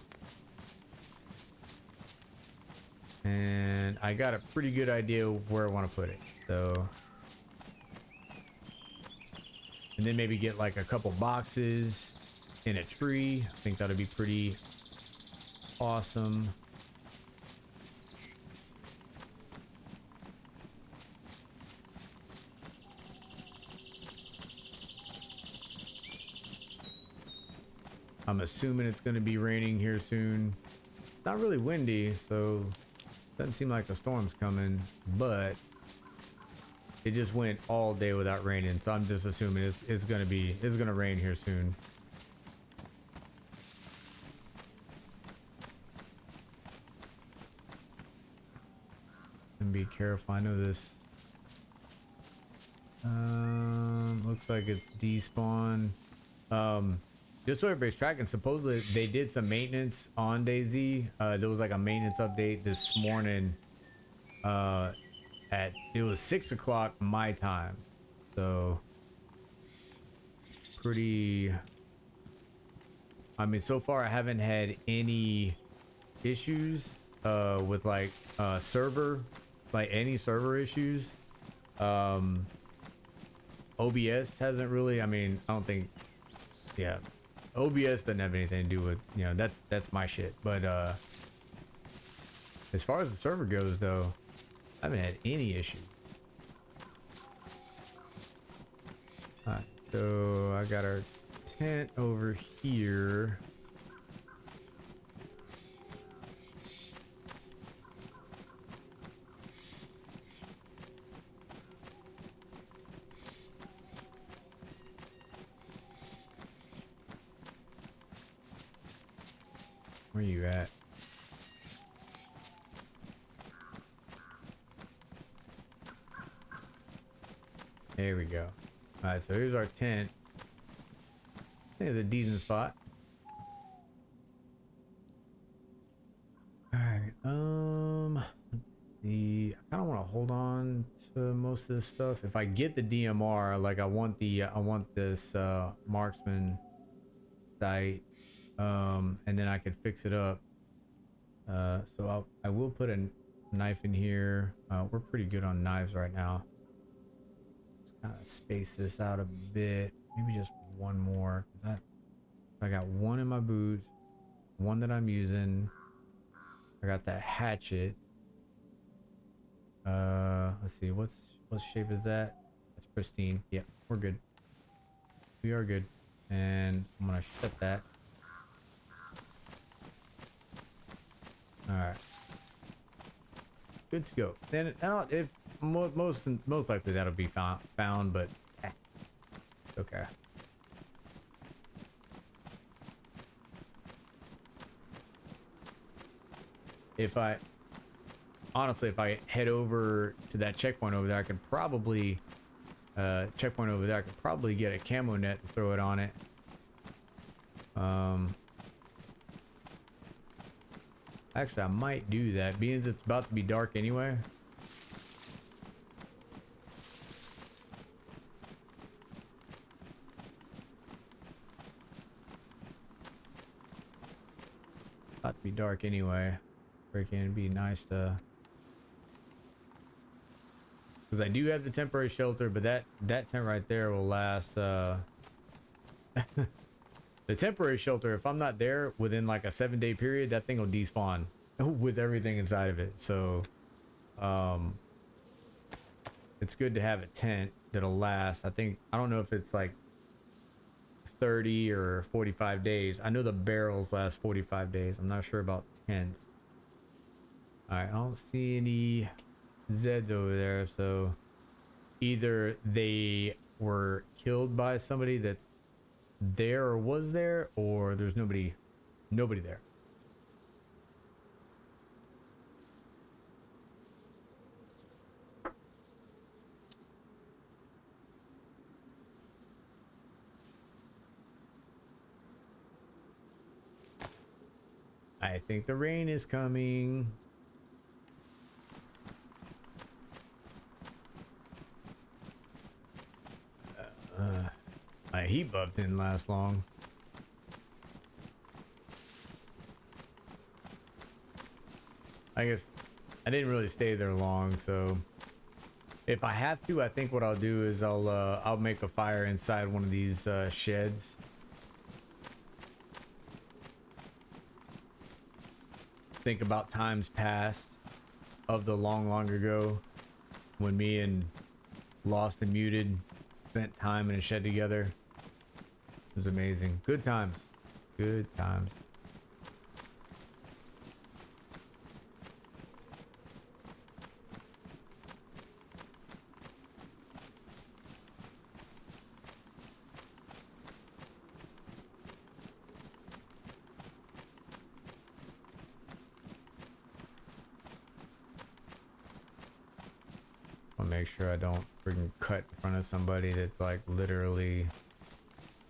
and I got a pretty good idea of where I want to put it. So, and then maybe get like a couple boxes in a tree. I think that'll be pretty awesome. I'm assuming it's going to be raining here soon. It's not really windy, so doesn't seem like the storm's coming, but it just went all day without raining, so I'm just assuming it's going to rain here soon. And be careful. I know this looks like it's despawn. Just so everybody's tracking, supposedly they did some maintenance on Dayz. There was like a maintenance update this morning. It was 6 o'clock my time, so pretty. I mean, so far I haven't had any issues with like any server issues. OBS hasn't really. I mean, I don't think. Yeah. OBS doesn't have anything to do with, you know, that's my shit. But as far as the server goes, though, I haven't had any issue. Alright, so I got our tent over here. Where you at? There we go. Alright, so here's our tent. I think it's a decent spot. Alright, let's see. I kinda wanna hold on to most of this stuff. If I get the DMR, like I want this marksman sight. And then I could fix it up. So I will put a knife in here. We're pretty good on knives right now. Let's kind of space this out a bit. Maybe just one more. I got one in my boots, one that I'm using. I got that hatchet. Let's see, what shape is that? That's pristine. Yep, we're good. We are good. And I'm gonna shut that. All right. Good to go. Then if most likely that'll be found, but okay. If I honestly, if I head over to that checkpoint over there, I could probably checkpoint over there. I could probably get a camo net and throw it on it. Actually, I might do that, being as it's about to be dark anyway. About to be dark anyway. Freaking it'd be nice to, because I do have the temporary shelter, but that tent right there will last. The temporary shelter, if I'm not there within like a 7-day period, that thing will despawn with everything inside of it. So, it's good to have a tent that'll last. I don't know if it's like 30 or 45 days. I know the barrels last 45 days. I'm not sure about tents. All right, I don't see any Zeds over there, so either they were killed by somebody that's there or was there, or there's nobody there. I think the rain is coming. My heat buff didn't last long. I guess I didn't really stay there long, so if I have to, I think what I'll do is I'll make a fire inside one of these sheds. Think about times past of the long ago when me and Lost and Muted spent time in a shed together. It was amazing. Good times. Good times. I'll make sure I don't freaking cut in front of somebody that's like literally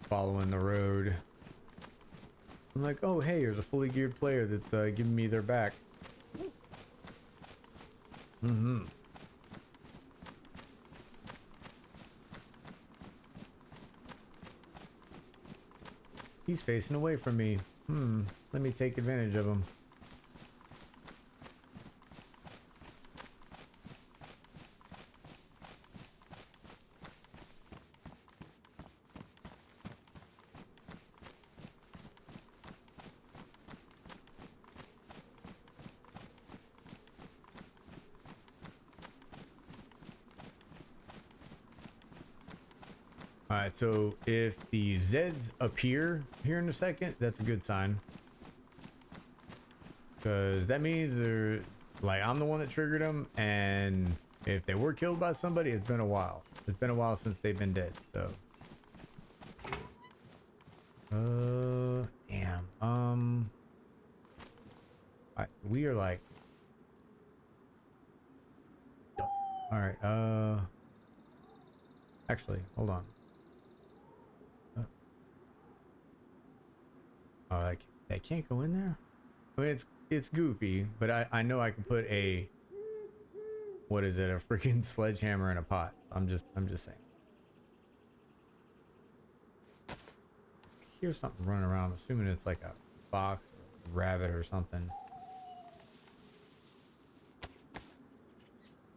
following the road. I'm like, oh hey, there's a fully geared player that's giving me their back. He's facing away from me. Let me take advantage of him. Alright, so if the Zeds appear here in a second, that's a good sign. Because that means they're like, I'm the one that triggered them, and if they were killed by somebody, it's been a while. It's been a while since they've been dead, so. Damn. We are like. Alright, actually, hold on. Oh, I can't go in there? I mean, it's goofy, but I know I can put a, what is it, a freaking sledgehammer in a pot. I'm just saying. I hear something running around. I'm assuming it's like a fox or a rabbit or something.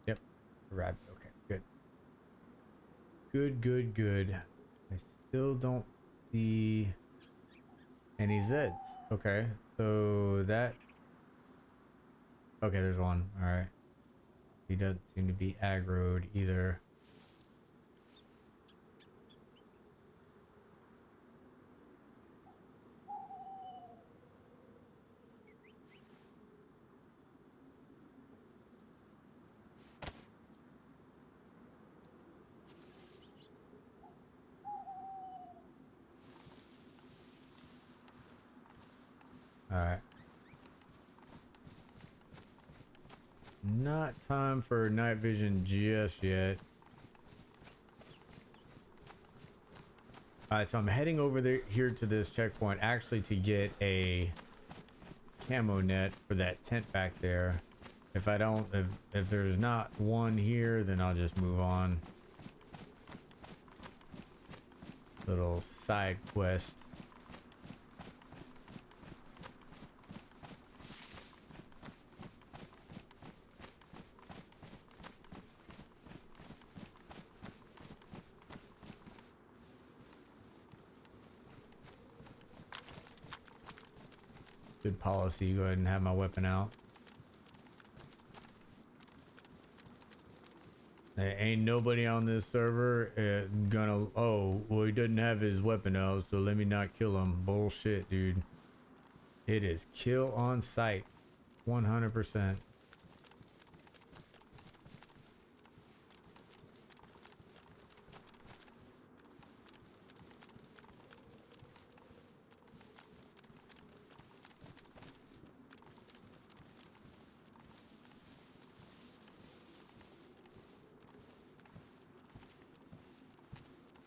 Yep, a rabbit. Okay, good. I still don't see any Zeds. Okay, so that. Okay, there's one. All right. He doesn't seem to be aggroed either. not time for night vision just yet. Alright, so I'm heading over there here to this checkpoint actually to get a camo net for that tent back there. If I don't, if there's not one here, then I'll just move on. Little side quest. Good policy, go ahead and have my weapon out. There ain't nobody on this server gonna, oh, well, he doesn't have his weapon out, so let me not kill him. Bullshit, dude. It is kill on sight. 100%.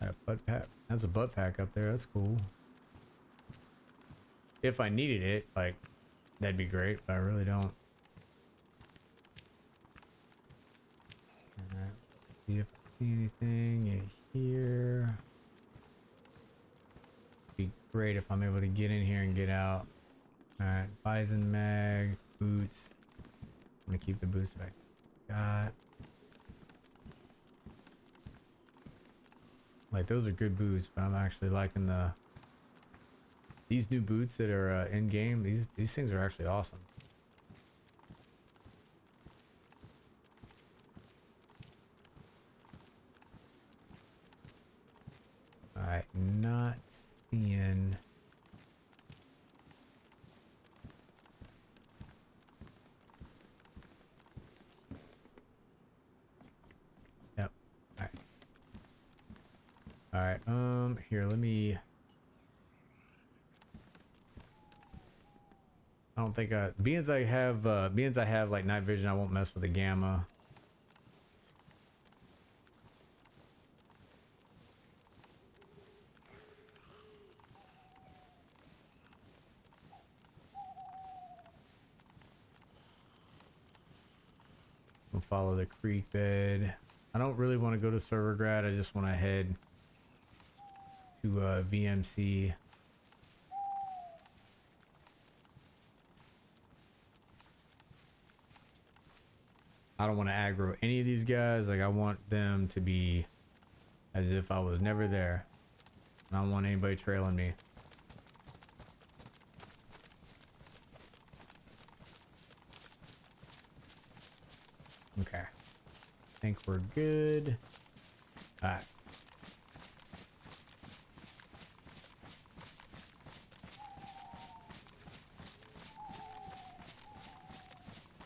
A butt pack. That's a butt pack up there. That's cool. If I needed it, like, that'd be great, but I really don't. Alright, let's see if I see anything in here. Be great if I'm able to get in here and get out. Alright, Bison mag, boots. I'm gonna keep the boots back. Got. Like, those are good boots, but I'm actually liking these new boots that are in game. These things are actually awesome. All right, not seeing. Yep. All right. All right. Here, let me. I don't think being as I have like night vision, I won't mess with the gamma. We'll follow the creek bed. I don't really want to go to server grad. I just want to head to VMC. I don't want to aggro any of these guys. Like, I want them to be as if I was never there. I don't want anybody trailing me. Okay. I think we're good. All right.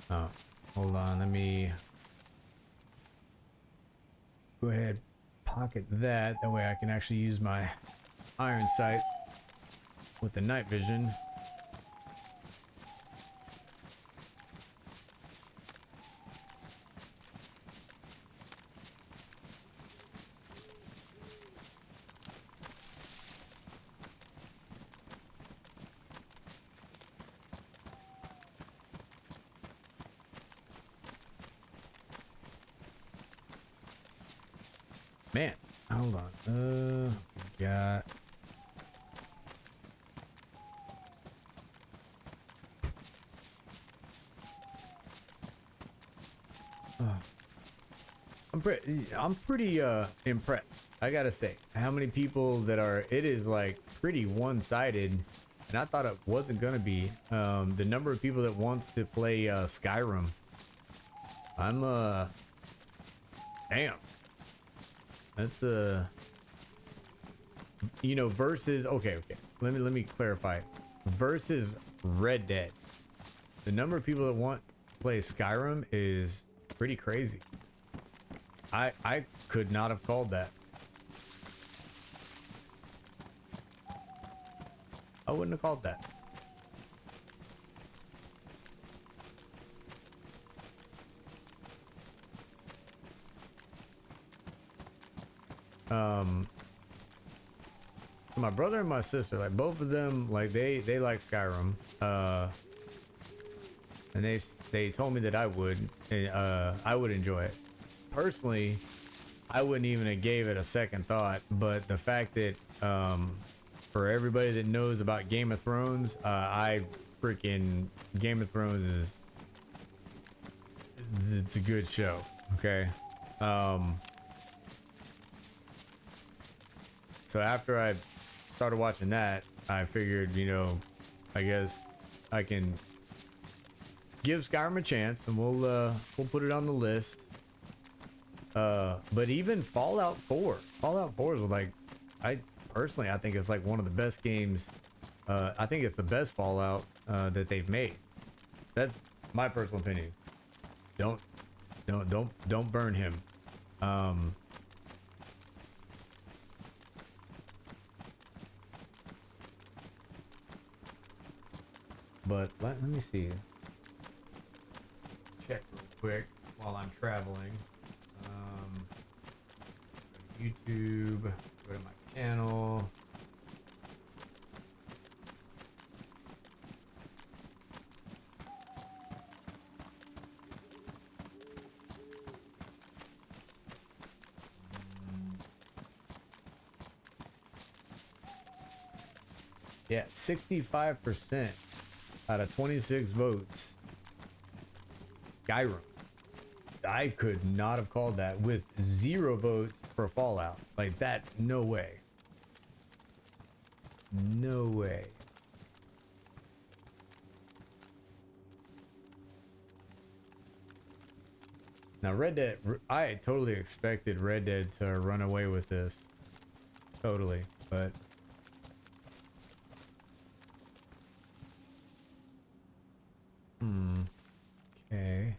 Oh, hold on. Let me go ahead, pocket that. That way I can actually use my iron sight with the night vision. Man, hold on. We got. I'm pretty impressed. I gotta say, how many people that are. It is like pretty one-sided, and I thought it wasn't gonna be. The number of people that wants to play Skyrim. I'm damn. That's you know, versus okay. Let me clarify. Versus Red Dead, the number of people that want to play Skyrim is pretty crazy. I could not have called that. I wouldn't have called that. Um, my brother and my sister, like both of them, like they like Skyrim. And they told me that I would enjoy it. Personally, I wouldn't even have gave it a second thought, but the fact that for everybody that knows about Game of Thrones, I freaking Game of Thrones is it's a good show. Okay. So after I started watching that, I figured, you know, I guess I can give Skyrim a chance, and we'll put it on the list. But even Fallout 4 is like, I personally I think it's like one of the best games. I think it's the best Fallout that they've made. That's my personal opinion. Don't burn him. But let me see. Check real quick while I'm traveling. Go to YouTube, go to my channel. Yeah, 65% out of 26 votes. Skyrim. I could not have called that with 0 votes for Fallout. Like that, no way. No way. Now Red Dead, I totally expected Red Dead to run away with this. Totally, but... Okay.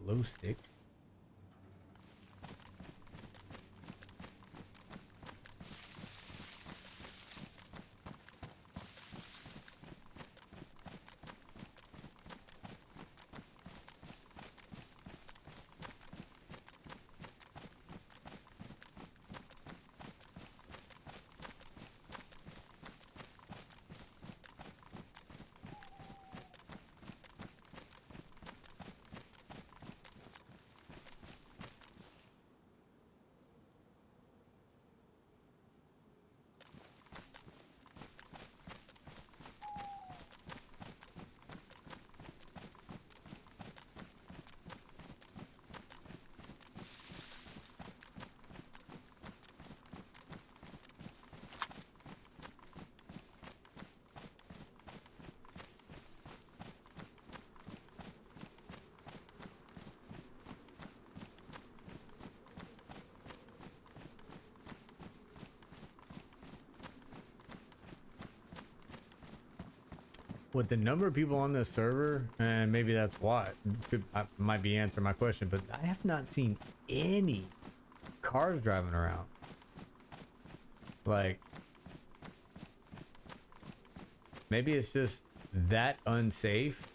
Glow stick. With the number of people on this server, and maybe that's why, I might be answering my question, but I have not seen any cars driving around. Like, maybe it's just that unsafe.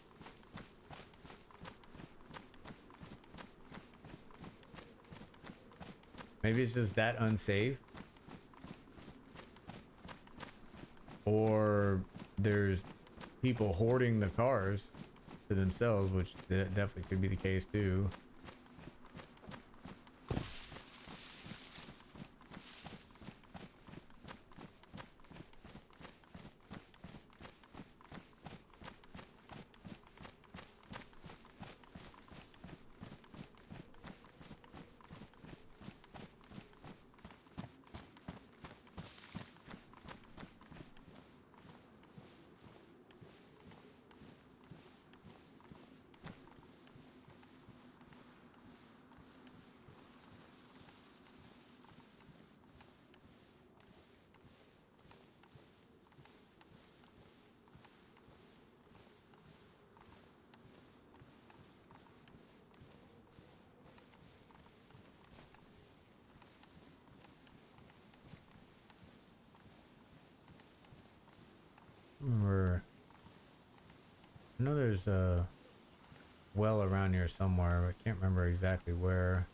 Maybe it's just that unsafe. Or there's people hoarding the cars to themselves, which definitely could be the case too. know there's a well around here somewhere. I can't remember exactly where.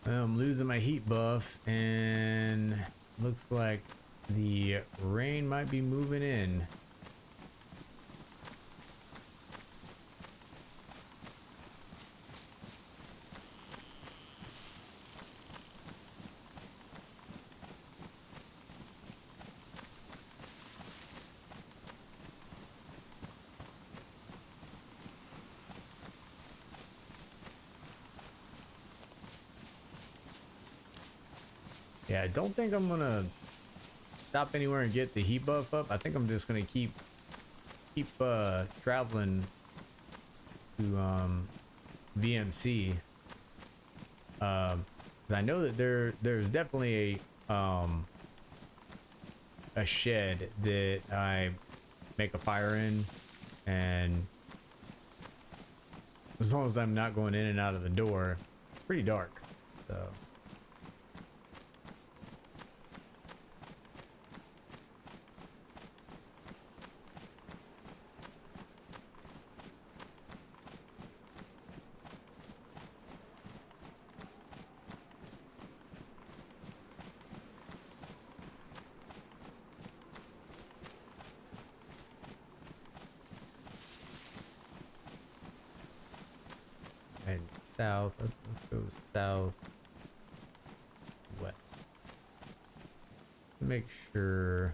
I'm losing my heat buff, and looks like the rain might be moving in. Yeah, I don't think I'm gonna stop anywhere and get the heat buff up. I think I'm just gonna keep traveling to VMC. 'Cause I know that there's definitely a shed that I make a fire in, and as long as I'm not going in and out of the door, it's pretty dark. So and south. Let's go south west. Make sure.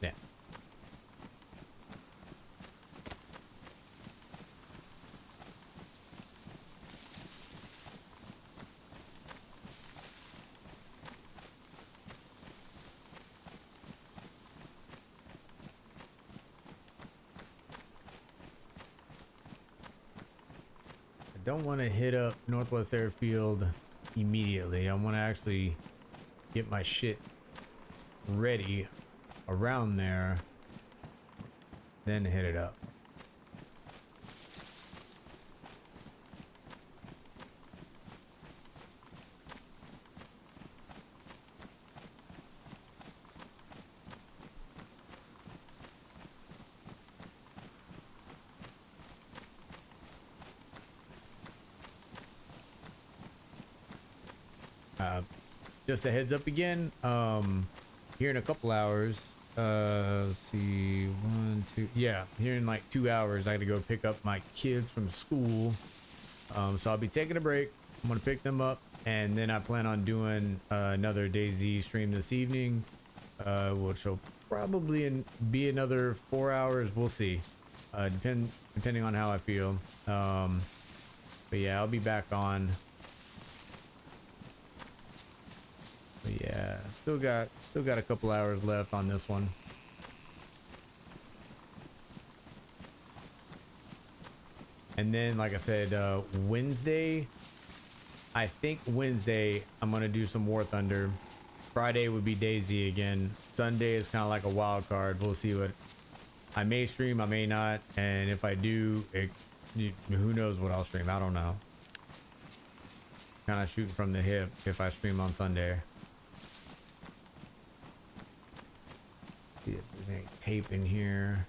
Yeah. I don't want to hit up Northwest Airfield immediately. I want to actually get my shit ready around there, then hit it up. Just a heads up again, here in a couple hours, let's see, 1, 2, yeah, here in like 2 hours I gotta go pick up my kids from school. So I'll be taking a break. I'm gonna pick them up, and then I plan on doing another Dayz stream this evening, which will probably be another 4 hours. We'll see, depending on how I feel. But yeah, I'll be back on. But yeah, still got a couple hours left on this one. And then, like I said, Wednesday, I think Wednesday I'm gonna do some War Thunder. Friday would be Dayz again. Sunday is kind of like a wild card. We'll see what I may stream, I may not, and if I do, who knows what I'll stream. I don't know. Kind of shooting from the hip if I stream on Sunday. See if there's any tape in here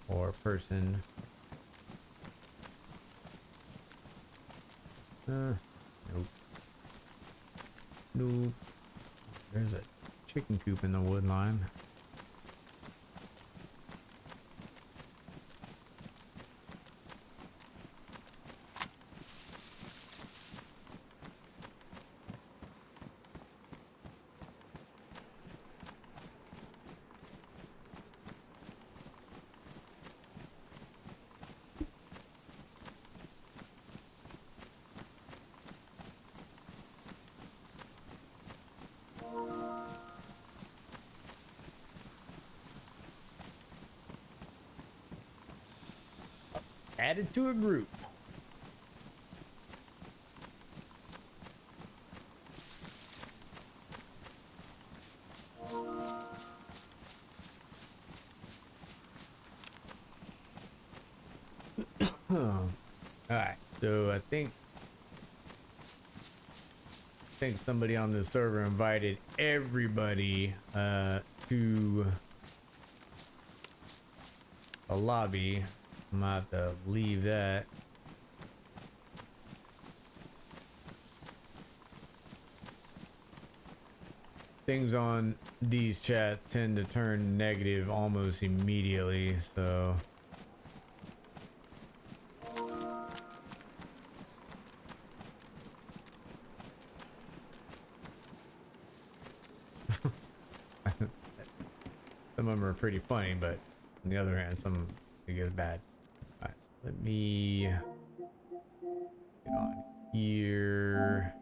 or person. Nope. Nope. There's a chicken coop in the wood line. Added to a group. Alright, so I think somebody on the server invited everybody to a lobby. I'm gonna have to leave that. Things on these chats tend to turn negative almost immediately, so some of them are pretty funny, but on the other hand, some it gets bad. All right, so let me get on here.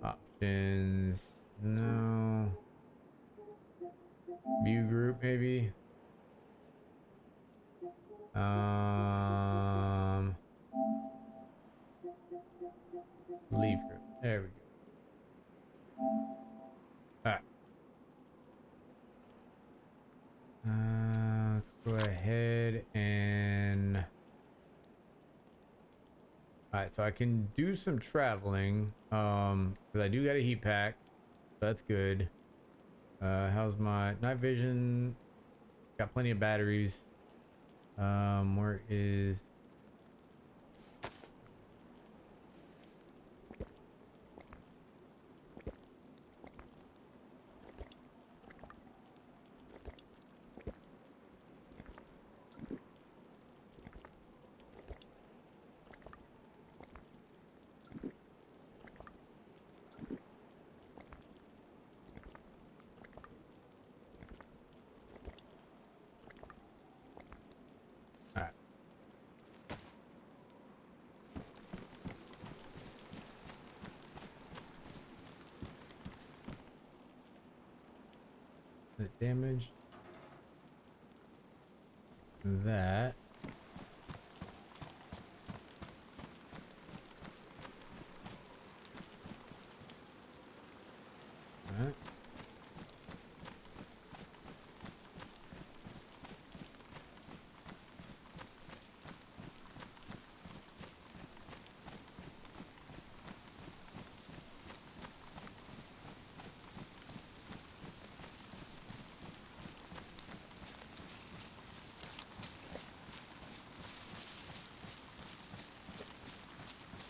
Options, no. View group, maybe. Leave group. There we go. All right. Let's go ahead and... Alright, so I can do some traveling, because I do got a heat pack, so that's good. How's my night vision? Got plenty of batteries. Where is... the damage that all right.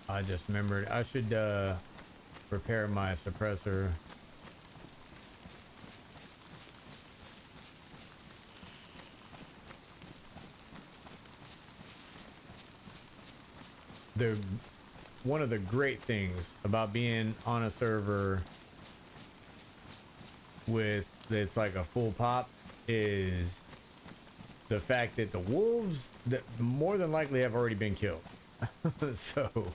I just remembered I should prepare my suppressor. One of the great things about being on a server with it's like a full pop is the fact that the wolves that more than likely have already been killed. So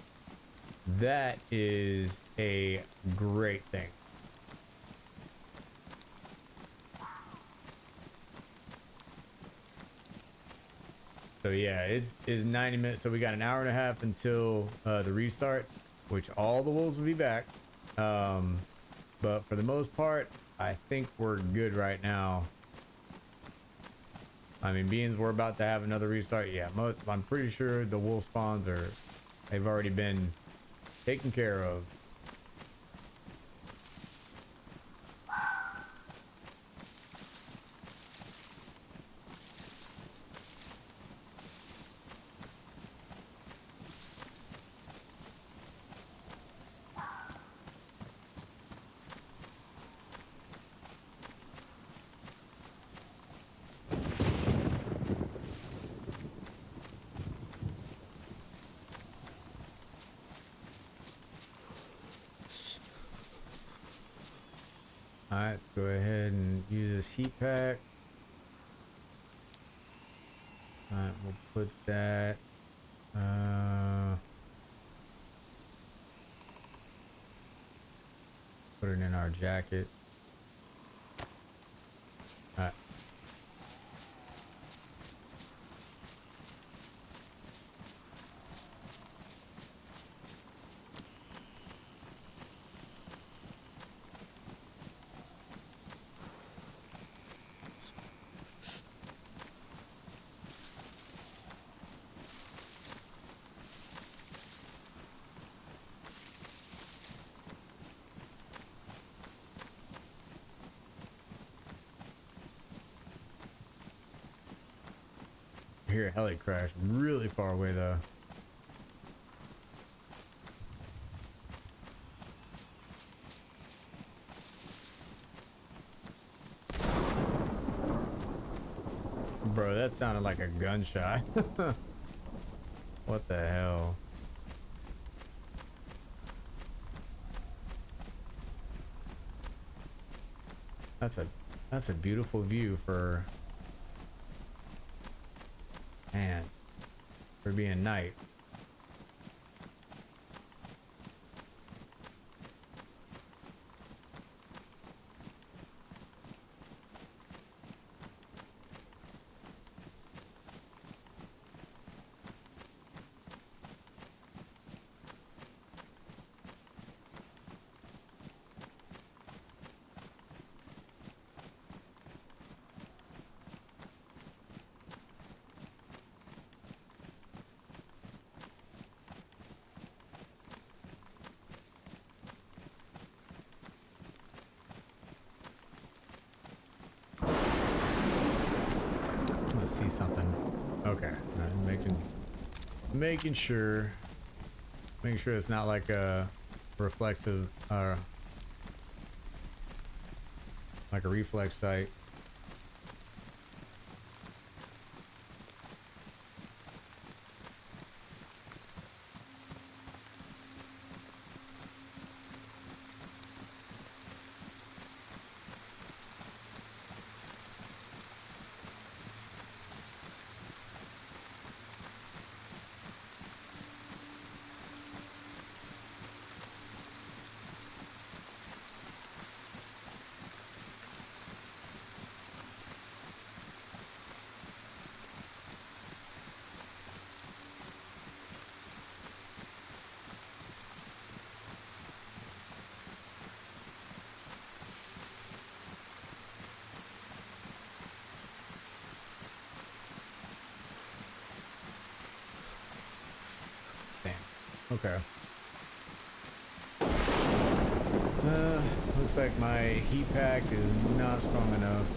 that is a great thing. So yeah, it's 90 minutes. So we got an hour and a half until the restart, which all the wolves will be back. But for the most part, I think we're good right now. I mean, beans, we're about to have another restart. Yeah, I'm pretty sure the wolf spawns they've already been taken care of. Alright, let's go ahead and use this heat pack. Alright, we'll put that put it in our jacket. Alright. I hear a heli crash really far away though. Bro, that sounded like a gunshot. What the hell? That's a beautiful view for, man, for being night. See something. Okay, making sure it's not like a reflexive like a reflex sight. Okay. Looks like my heat pack is not strong enough.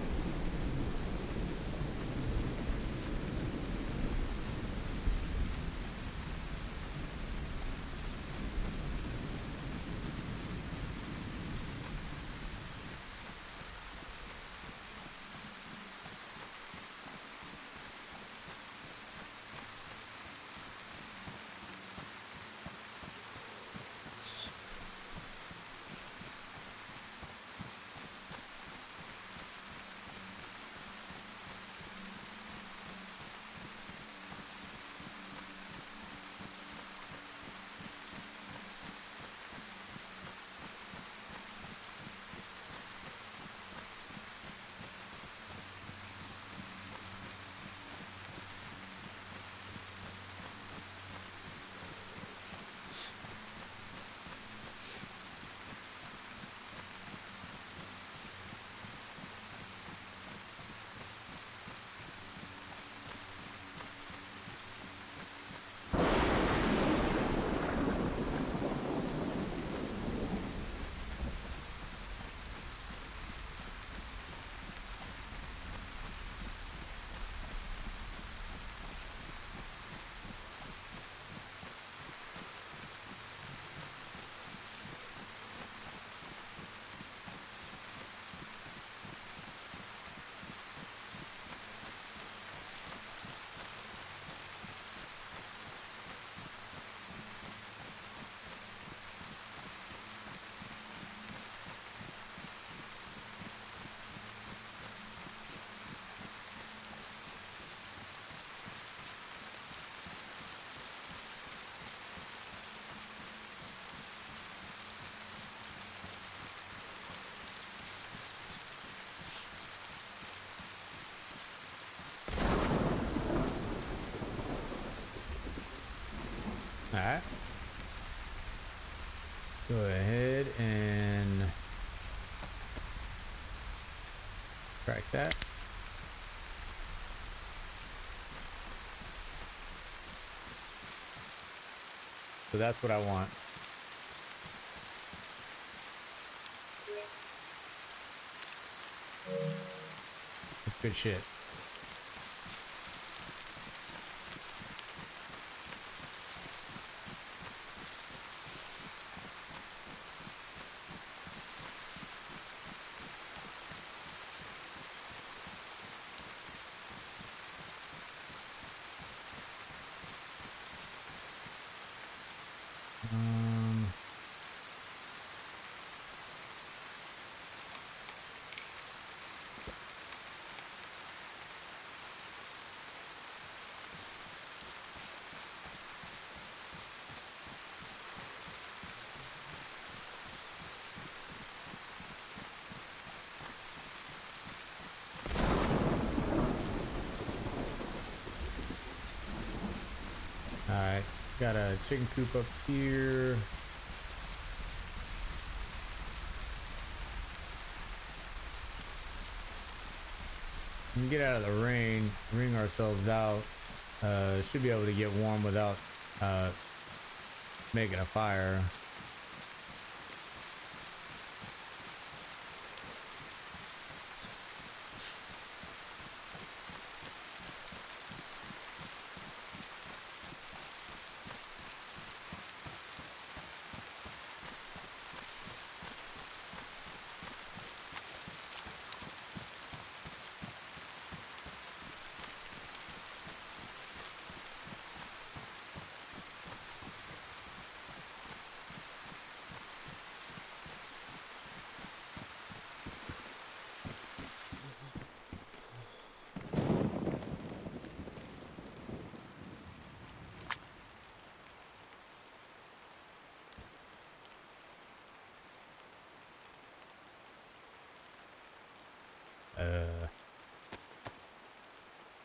Alright. Go ahead and crack that. So that's what I want. That's good shit. Um, Alright, got a chicken coop up here. We can get out of the rain, wring ourselves out. Should be able to get warm without making a fire.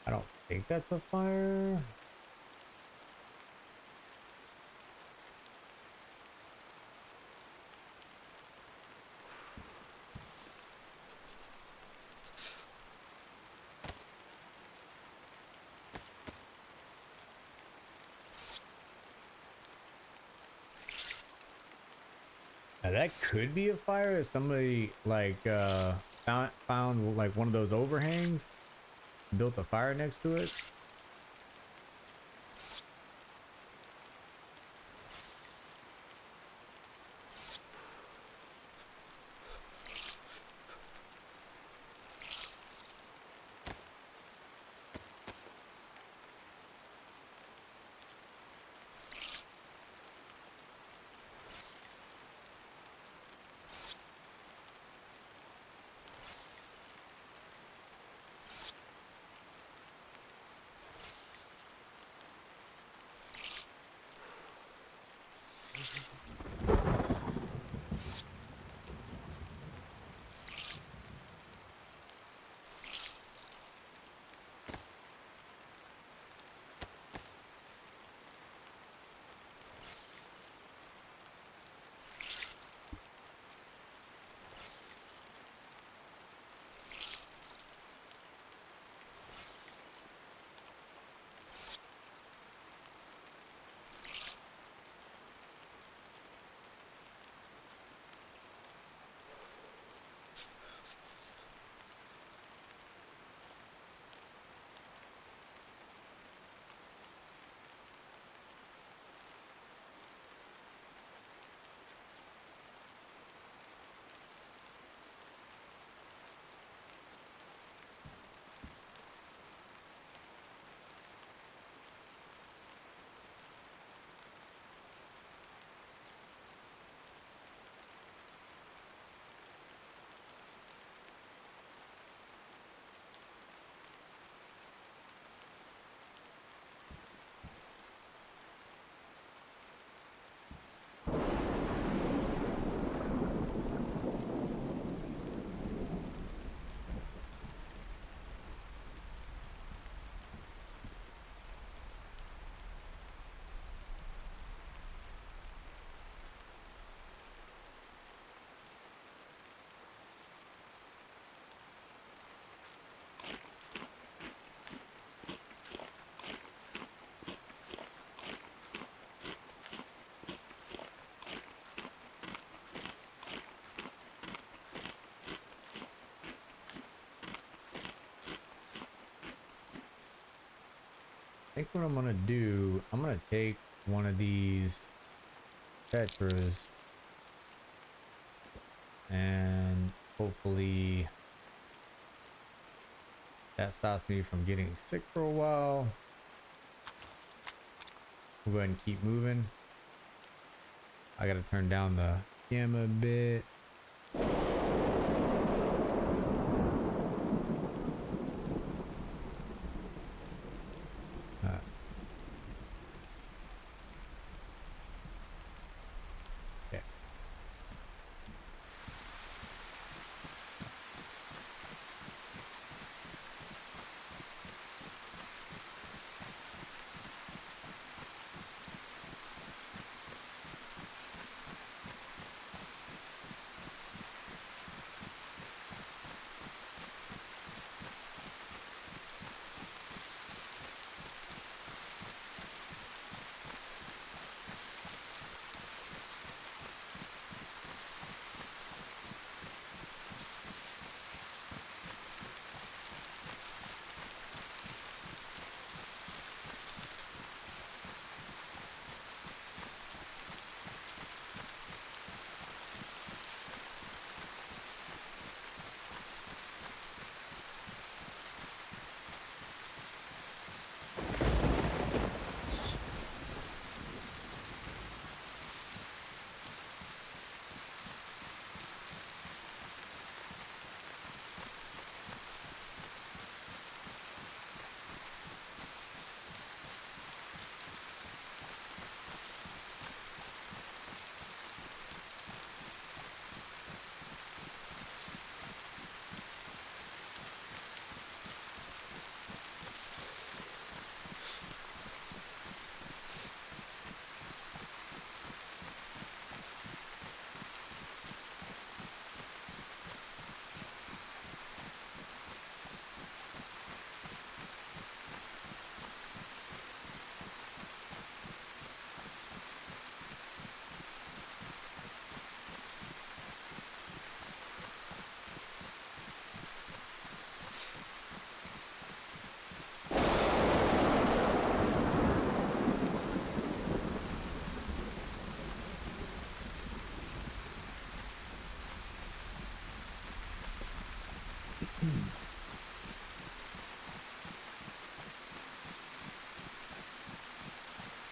I don't think that's a fire. Now that could be a fire if somebody like found like one of those overhangs, built a fire next to it. I think what I'm gonna do, I'm gonna take one of these tetras and hopefully that stops me from getting sick for a while. We'll go ahead and keep moving. I gotta turn down the gamma a bit.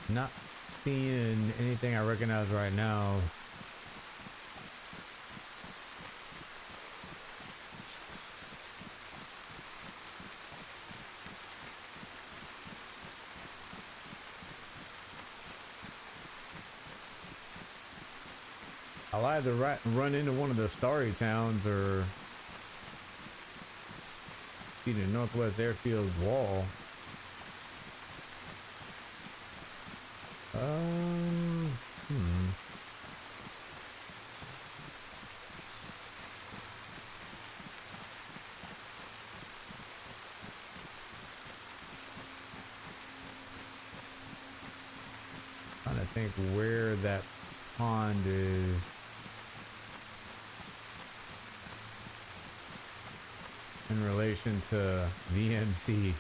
Not seeing anything I recognize right now. I'll either run into one of the starry towns or see the Northwest Airfield wall. Trying to think where that pond is in relation to VMC.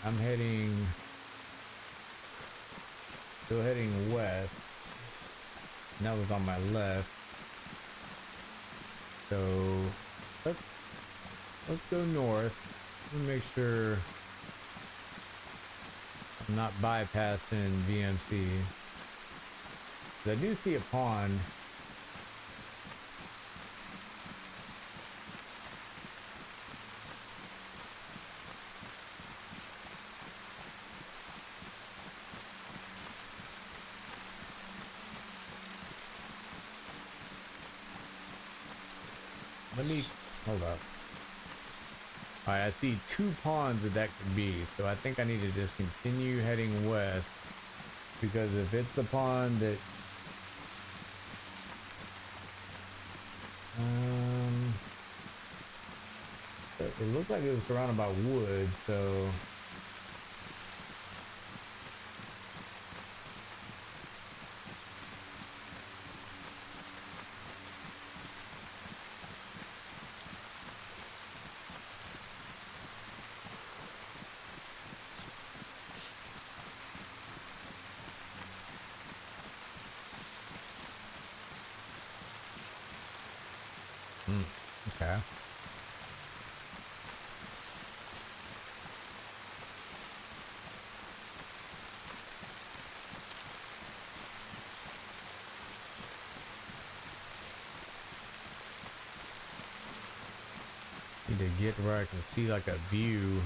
I'm still heading west, and that was on my left. So let's go north. Let me make sure I'm not bypassing VMC. 'Cause I do see a pond. Let me hold up. All right, I see 2 ponds that could be, so I think I need to just continue heading west, because if it's the pond that it looked like it was surrounded by woods, so Okay. Need to get where I can see like a view.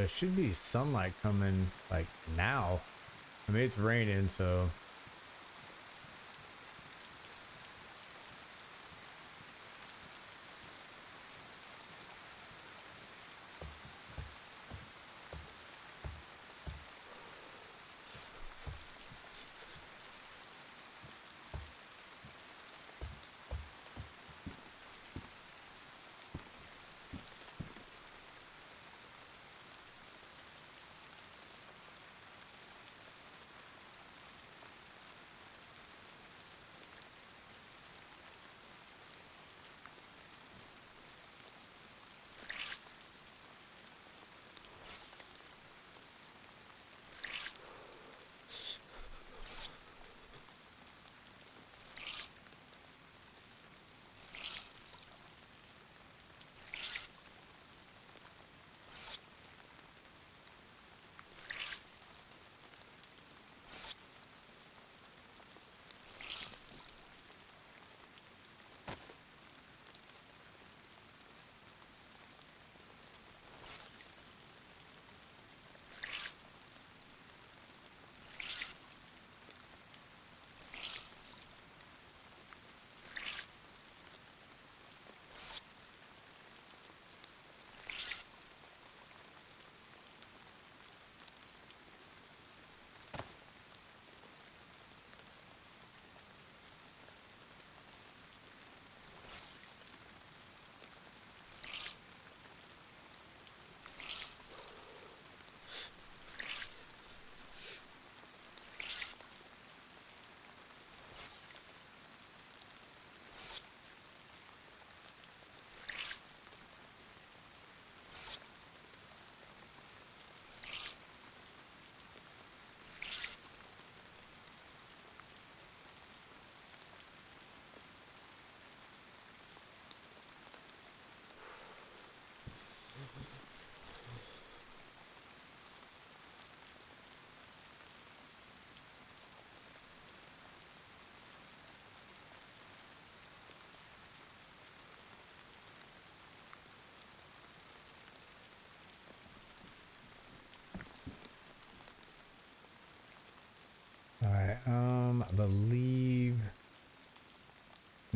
Should be sunlight coming like now. I mean, it's raining, so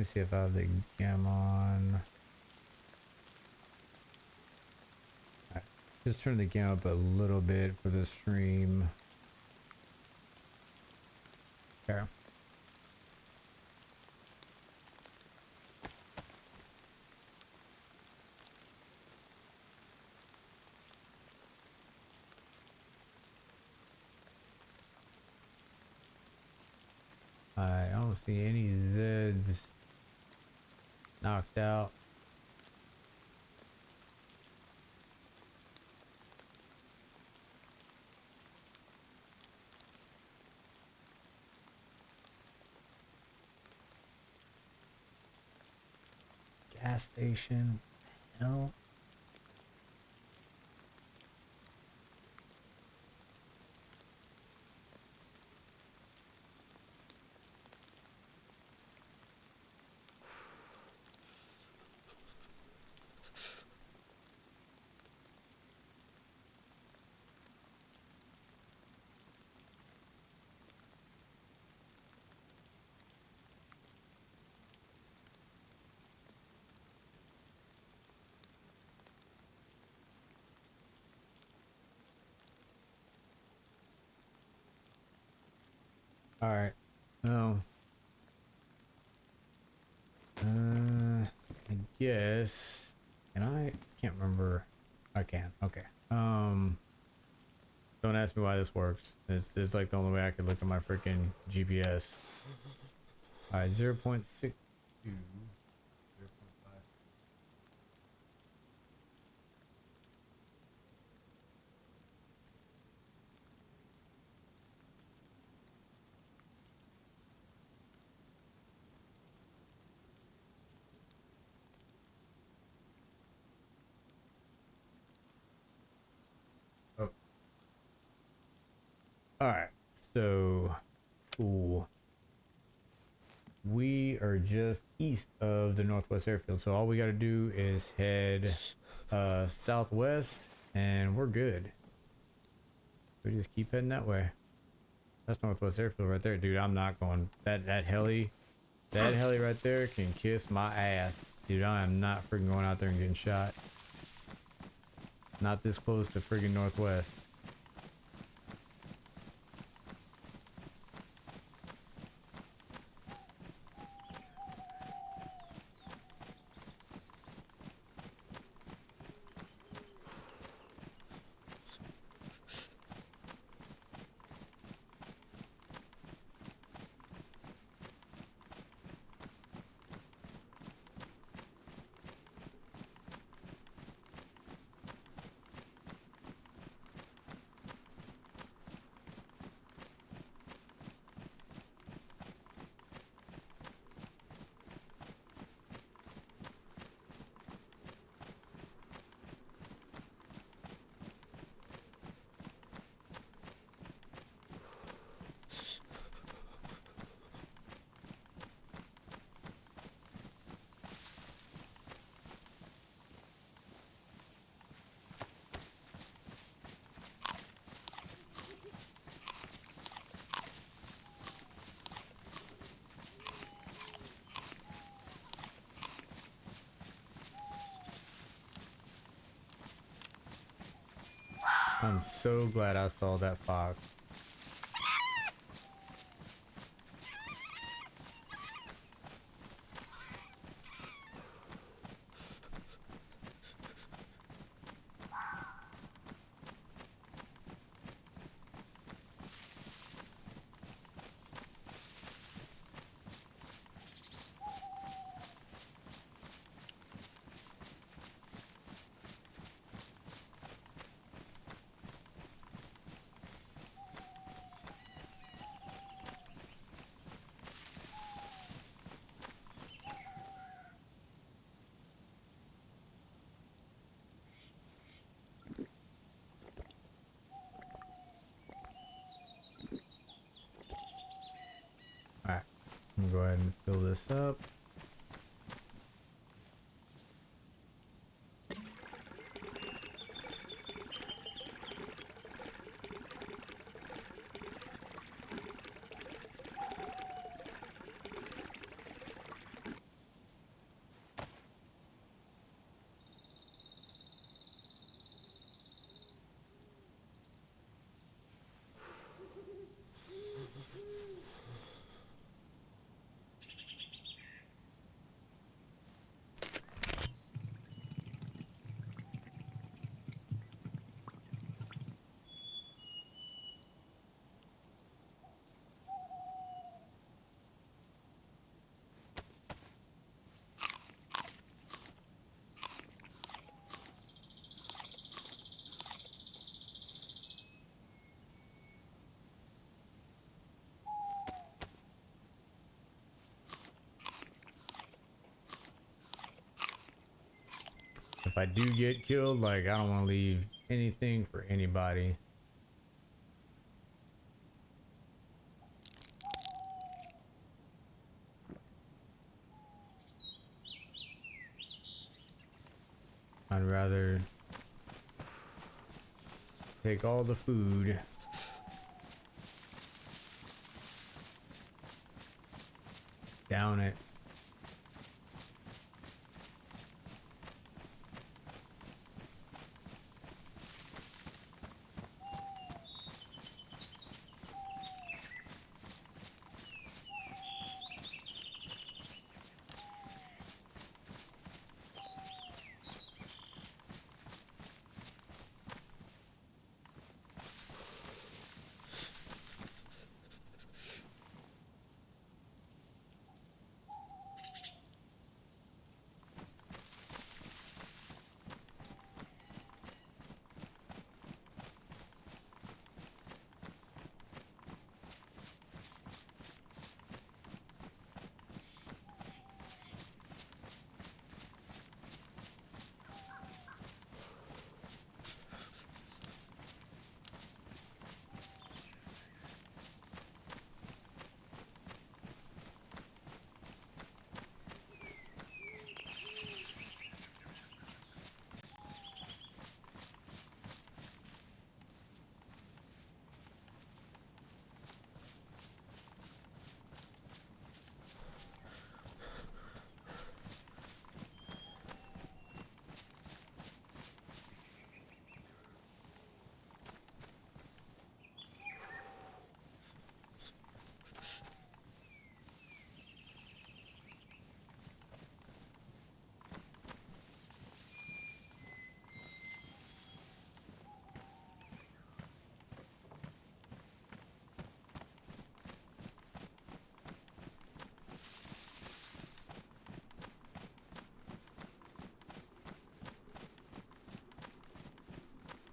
me see if I have the gamma on. Alright, just turn the gamma up a little bit for the stream. Okay. I don't see any Zeds knocked out. Gas station. Hell. All right. Oh. I guess. Can I? Can't remember. I can. Okay. Don't ask me why this works. It's like the only way I could look at my freaking GPS. All right, 0.62. 0.5. Oh. All right. So, cool. We are just east of the Northwest Airfield, so all we got to do is head southwest, and we're good. We just keep heading that way. That's Northwest Airfield right there, dude. I'm not going. That heli right there can kiss my ass, dude. I am not freaking going out there and getting shot. Not this close to freaking Northwest. I'm so glad I saw that fox. Alright, I'm gonna go ahead and fill this up. if I do get killed, like, I don't want to leave anything for anybody. I'd rather take all the food. Down it.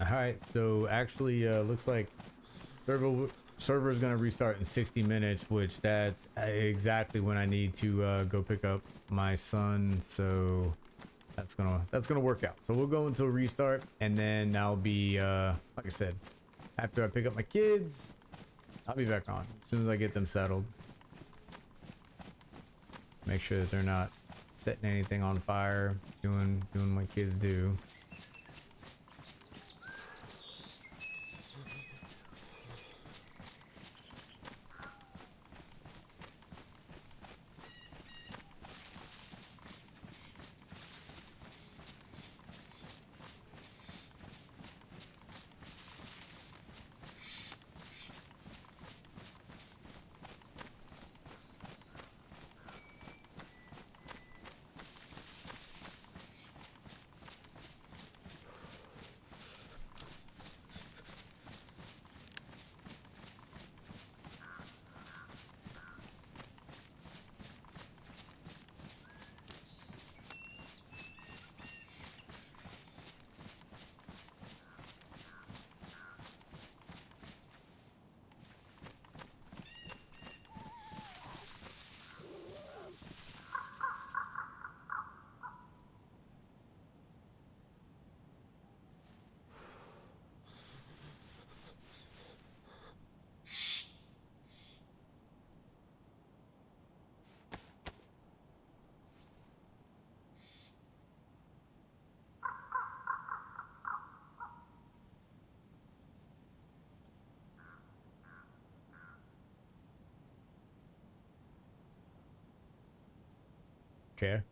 Alright, so actually looks like server is going to restart in 60 minutes, which that's exactly when I need to go pick up my son, so that's gonna work out. So we'll go until restart, and then I'll be like I said, after I pick up my kids, I'll be back on as soon as I get them settled. Make sure that they're not setting anything on fire, doing what kids do. Okay.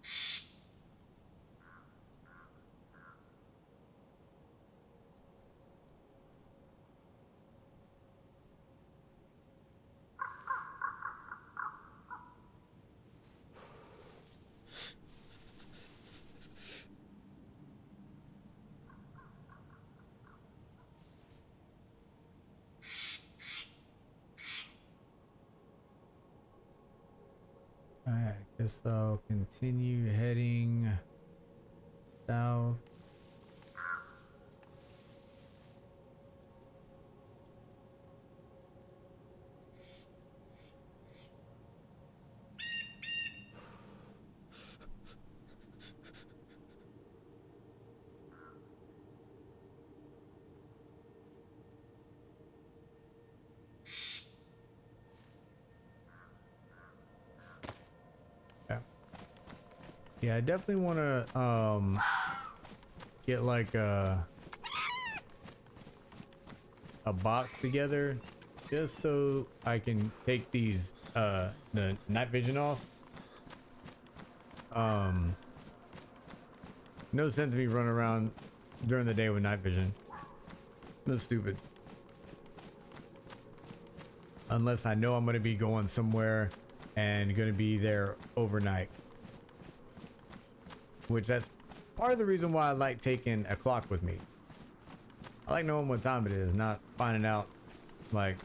Alright, guess I'll continue heading south. Yeah, I definitely want to get like a box together just so I can take these the night vision off. No sense of me running around during the day with night vision. That's stupid. Unless I know I'm going to be going somewhere and going to be there overnight. Which that's part of the reason why I like taking a clock with me. I like knowing what time it is, not finding out like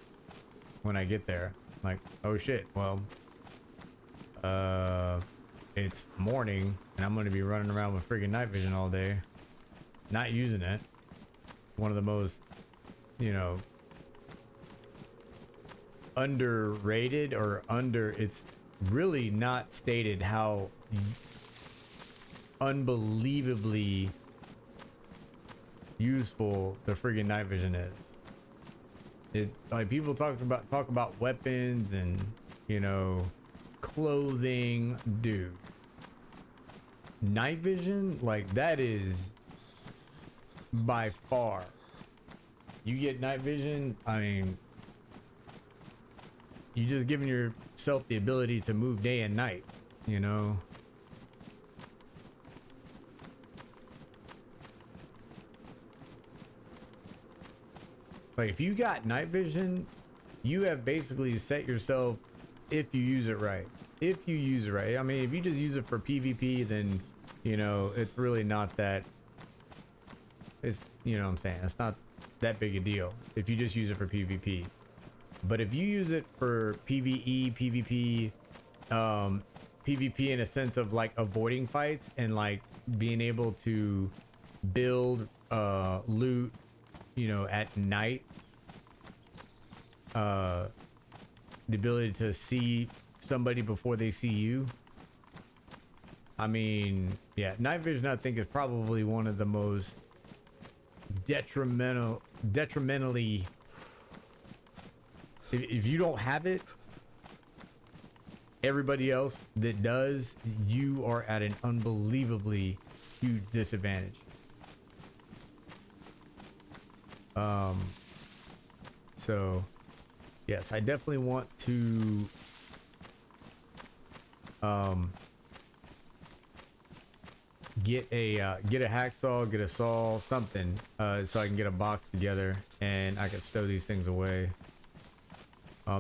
when I get there. Like, oh shit, well, it's morning and I'm going to be running around with freaking night vision all day. Not using it. One of the most, you know, underrated or it's really not stated how unbelievably useful the friggin' night vision is. It like people talk about weapons and, you know, clothing. Dude, night vision, like, that is by far, you get night vision, I mean, you just giving yourself the ability to move day and night, you know. Like, if you got night vision, you have basically set yourself, if you use it right. If you use it right. I mean, if you just use it for PvP, then, you know, it's really not that, it's, you know what I'm saying, it's not that big a deal if you just use it for PvP. But if you use it for PvE, PvP, PvP in a sense of like avoiding fights and like being able to build loot, you know, at night, the ability to see somebody before they see you. I mean, yeah, night vision I think is probably one of the most detrimentally, if you don't have it, everybody else that does, you are at an unbelievably huge disadvantage. So yes, I definitely want to get a hacksaw, get a saw, something, so I can get a box together and I can stow these things away.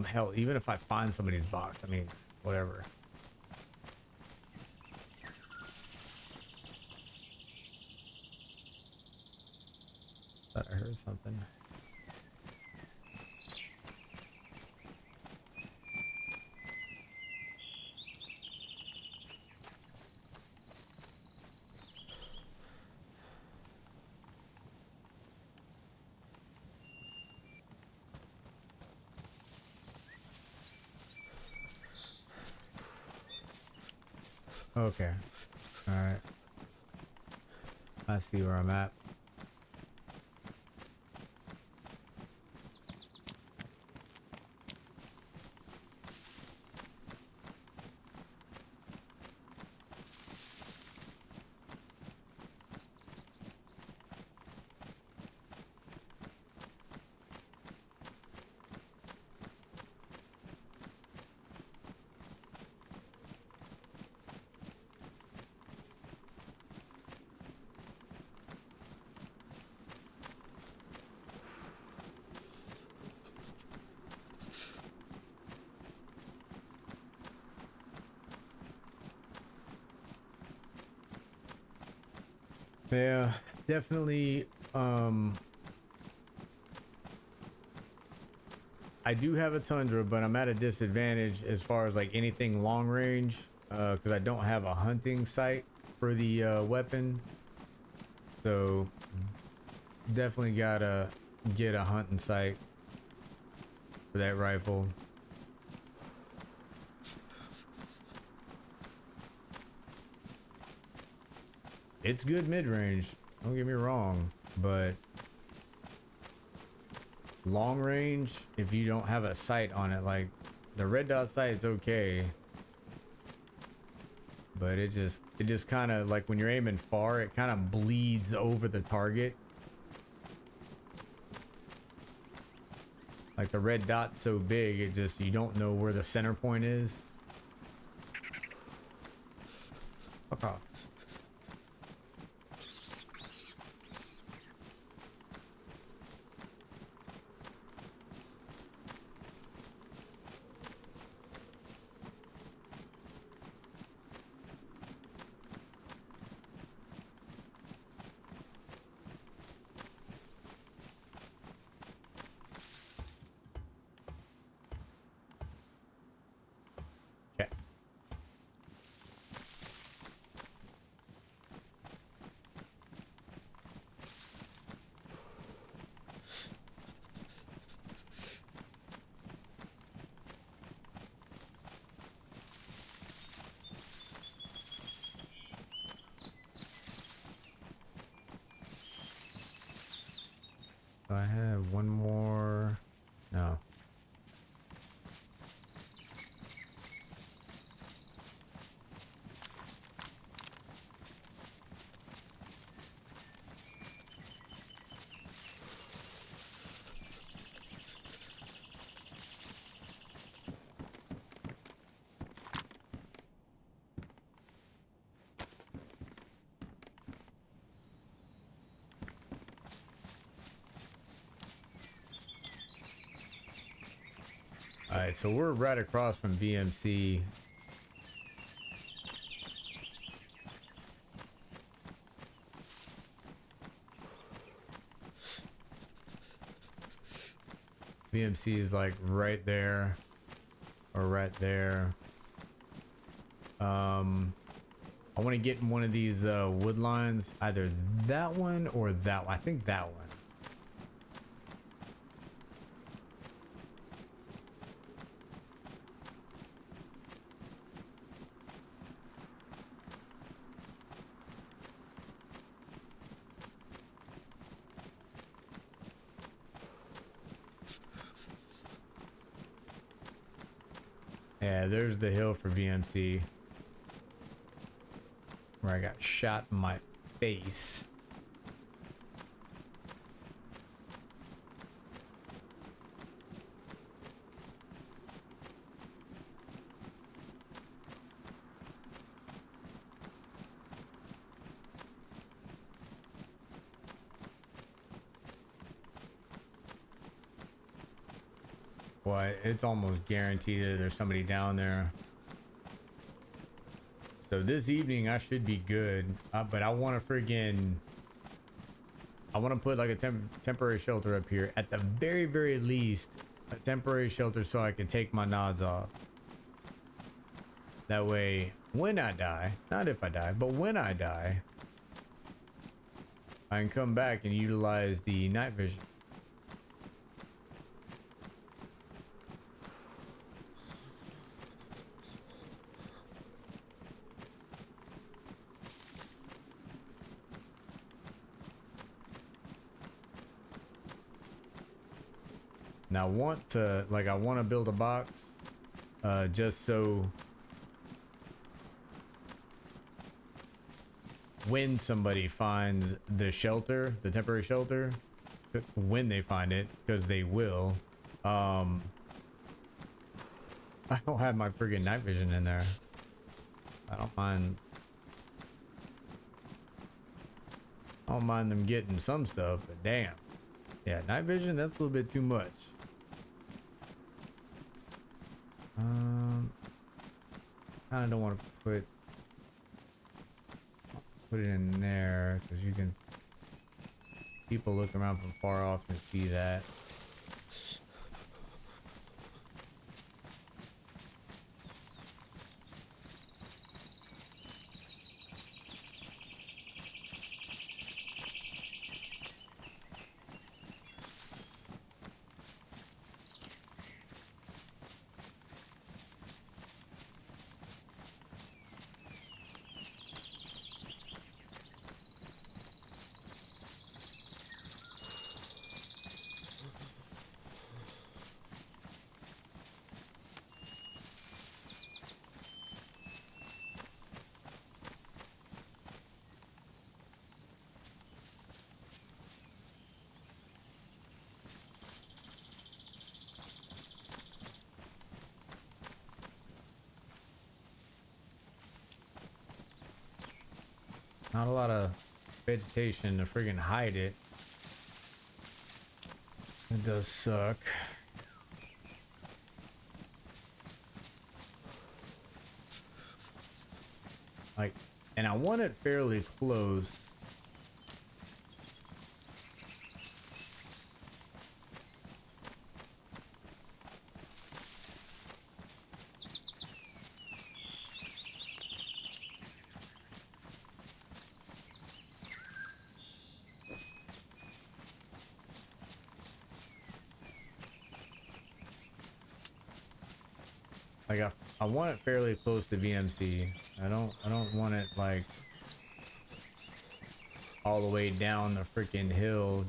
Hell, even if I find somebody's box, I mean, whatever. Thought I heard something. Okay. All right. I see where I'm at. Yeah, definitely. I do have a Tundra, but I'm at a disadvantage as far as like anything long range, because I don't have a hunting sight for the weapon. So definitely gotta get a hunting sight for that rifle. It's good mid-range, don't get me wrong, but long range, if you don't have a sight on it, like the red dot sight's okay, but it just kind of like when you're aiming far, it kind of bleeds over the target. Like the red dot's so big, it just, you don't know where the center point is. Fuck off. Okay. So I have one more. No. Alright, so we're right across from VMC. VMC is like right there or right there. I want to get in one of these wood lines, either that one or that one. I think that one. Yeah, there's the hill for VMC. Where I got shot in my face. Boy, it's almost guaranteed that there's somebody down there. So this evening I should be good, but I want to friggin', I want to put like a temporary shelter up here. At the very, very least, a temporary shelter so I can take my nods off. That way, when I die, not if I die, but when I die, I can come back and utilize the night vision. Now I want to, like, I want to build a box, just so when somebody finds the shelter, the temporary shelter, when they find it, because they will, I don't have my friggin' night vision in there. I don't mind them getting some stuff, but damn. Yeah, night vision, that's a little bit too much. Kinda don't want to put it in there, because you can, people look around from far off and see that. Not a lot of vegetation to friggin' hide it. It does suck. Like, and I want it fairly close. Like I want it fairly close to VMC. I don't want it like all the way down the freaking hill.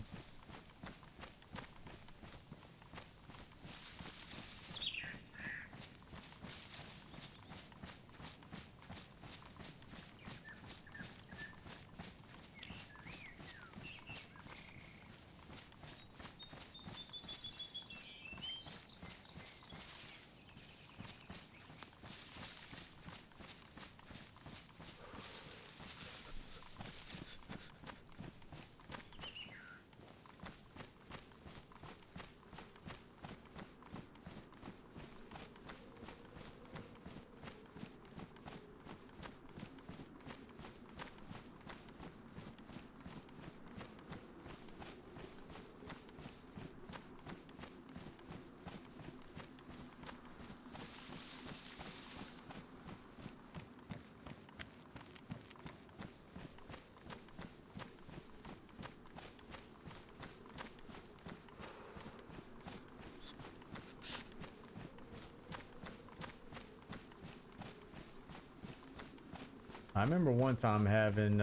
I remember one time having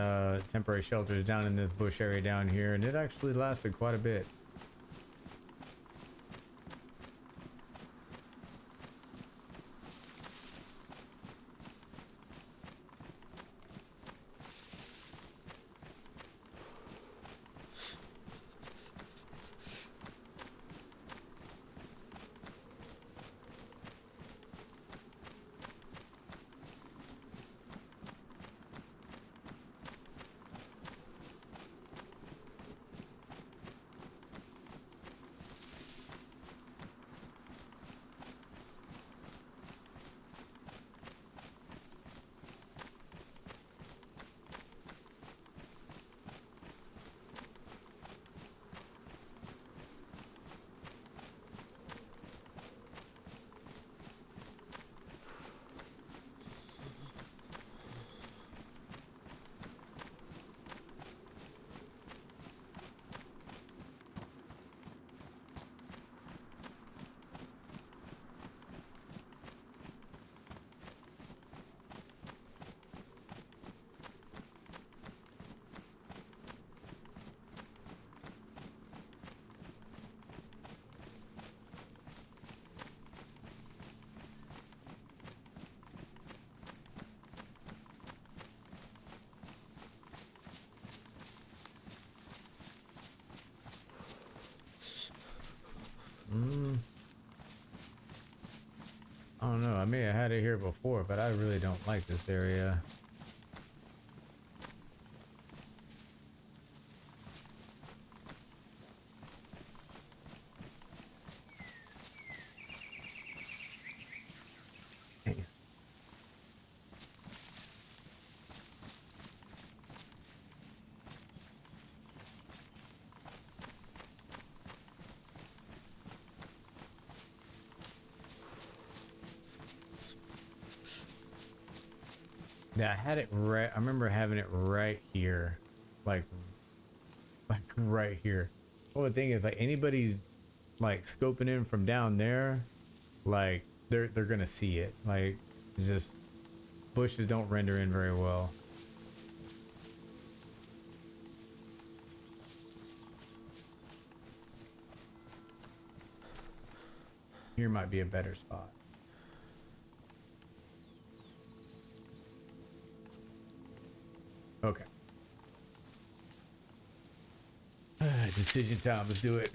temporary shelters down in this bush area down here, and it actually lasted quite a bit. I don't know. I may have had it here before, but I really don't like this area. Yeah, I had it right. I remember having it right here, like right here. Well, the thing is, like anybody's like scoping in from down there, like they're gonna see it. Like it's just bushes don't render in very well. Here might be a better spot. Okay. Decision time. Let's do it.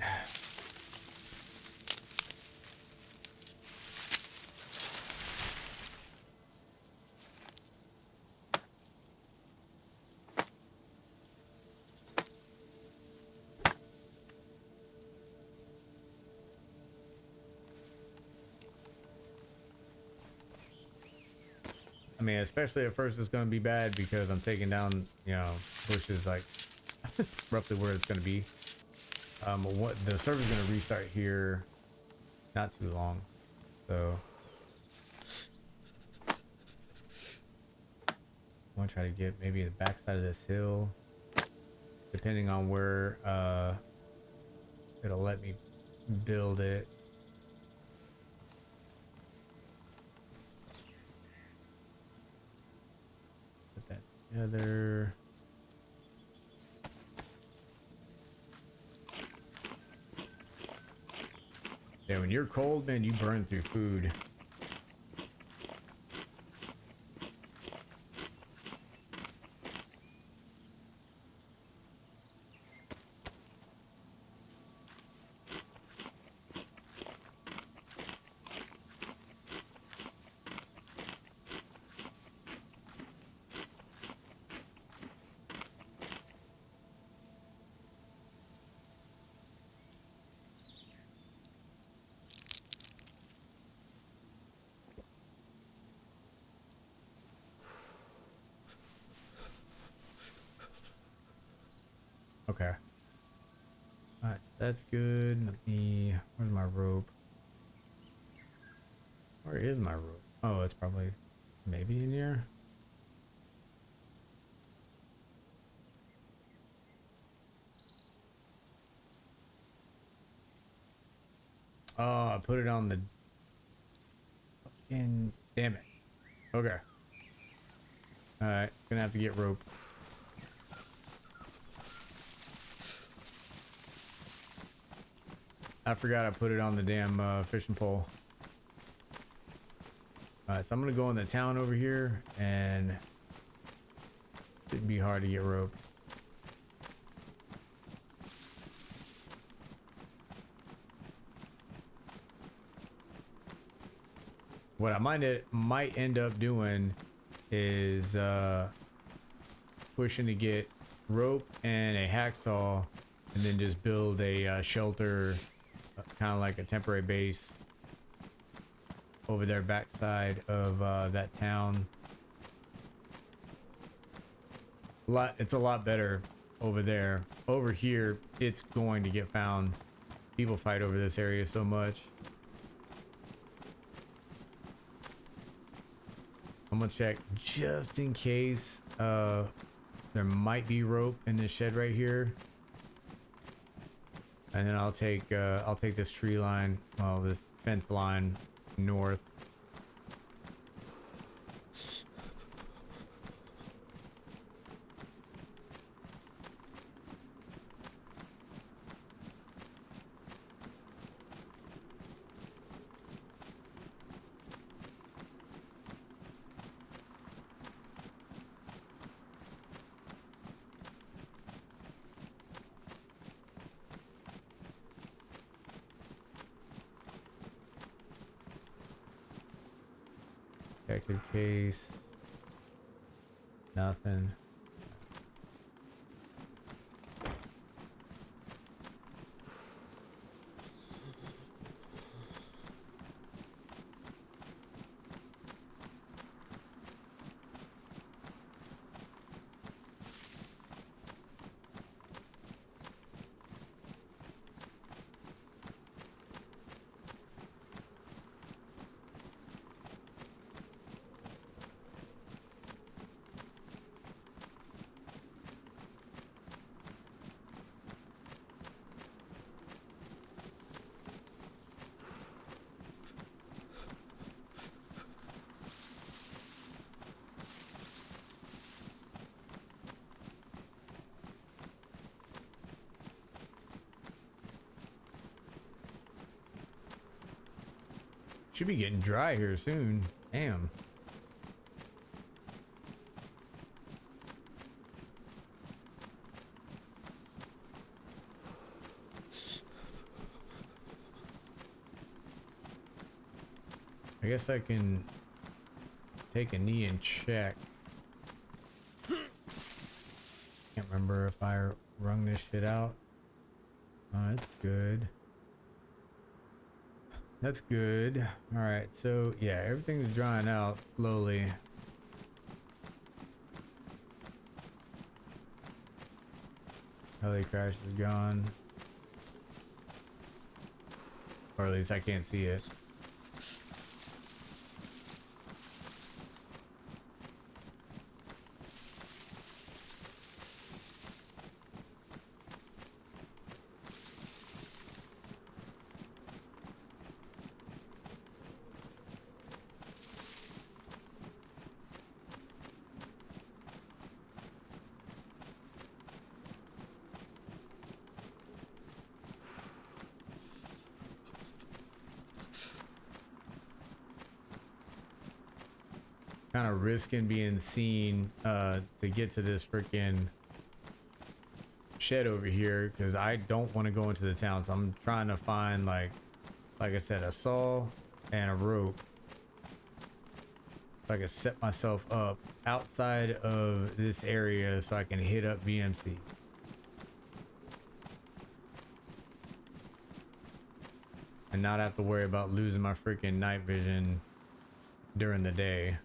mean, especially at first, it's gonna be bad because I'm taking down, you know, bushes like roughly where it's gonna be. What the server's gonna restart here, not too long, so I want to try to get maybe the backside of this hill, depending on where it'll let me build it. Put that together. Yeah, when you're cold, man, you burn through food. Okay. Alright, so that's good. Let me... Where's my rope? Where is my rope? Oh, it's probably maybe in here. Oh, I put it on the... fucking... Damn it. Okay. Alright, gonna have to get rope. I forgot I put it on the damn fishing pole. Alright, so I'm gonna go in the town over here, and it shouldn't be hard to get rope. What I might end up doing is pushing to get rope and a hacksaw, and then just build a shelter, kind of like a temporary base over their backside of that town. It's a lot better over there. Over here, it's going to get found. People fight over this area so much. I'm gonna check just in case there might be rope in this shed right here, and then I'll take this tree line, well, this fence line north. Protective case. Nothing. Should be getting dry here soon. Damn. I guess I can take a knee and check. Can't remember if I wrung this shit out. Oh, that's good. That's good. All right, so yeah, everything's drying out slowly. Heli crash is gone. Or at least I can't see it. Kind of risking being seen to get to this freaking shed over here because I don't want to go into the town. So I'm trying to find like I said, a saw and a rope so I can set myself up outside of this area so I can hit up VMC. And not have to worry about losing my freaking night vision during the day.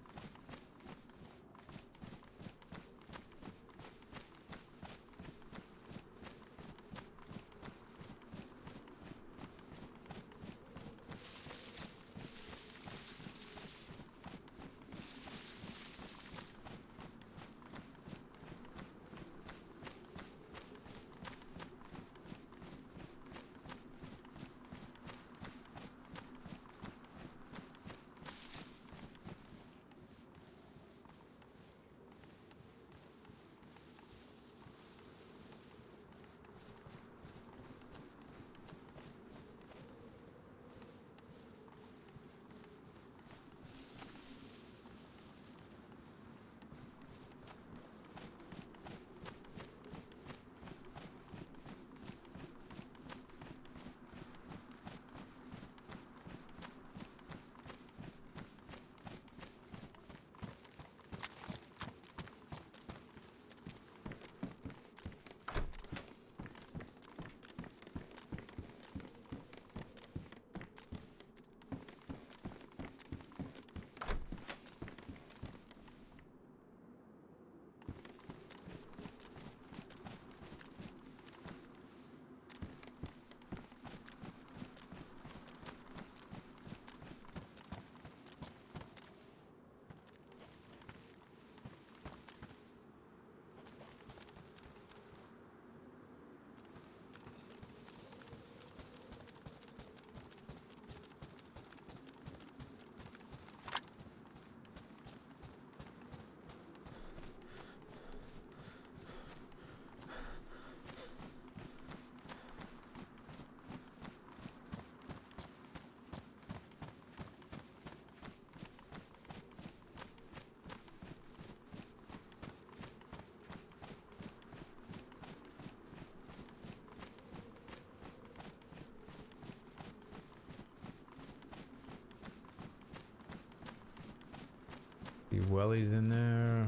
See wellies in there.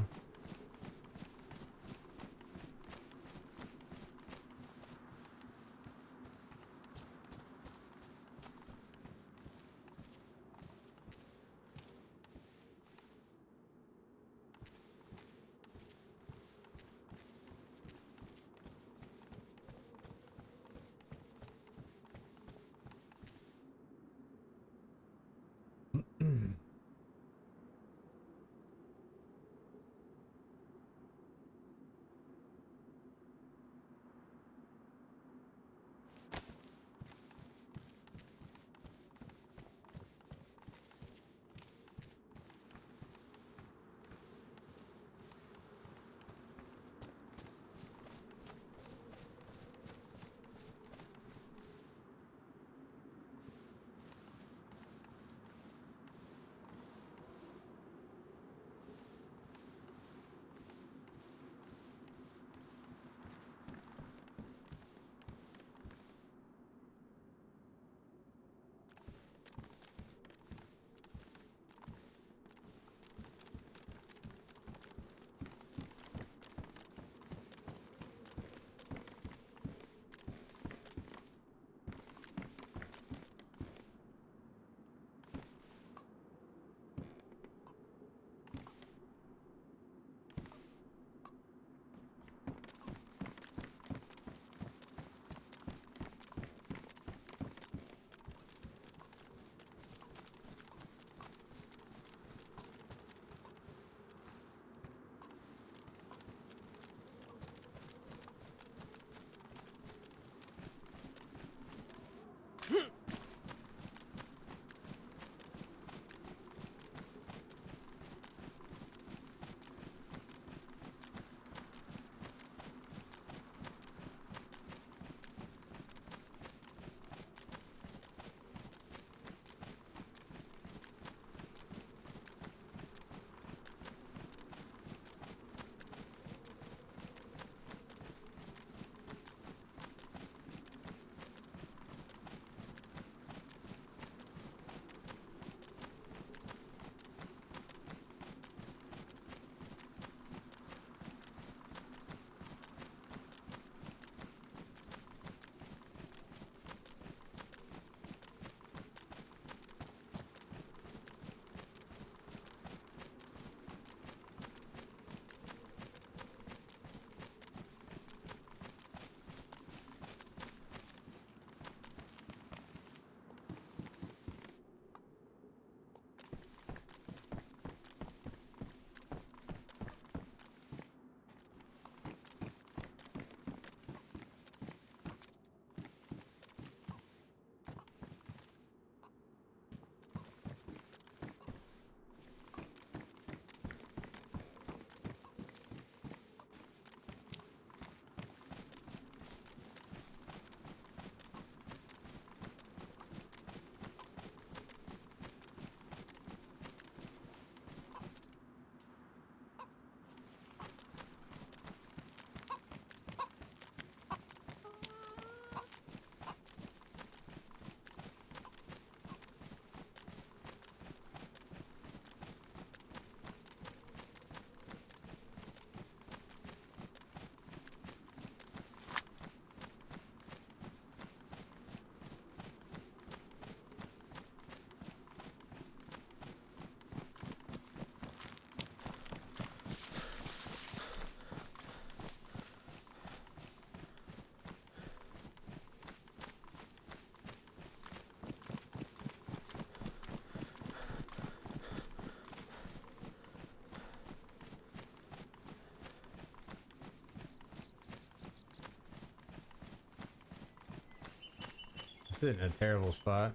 This is in a terrible spot.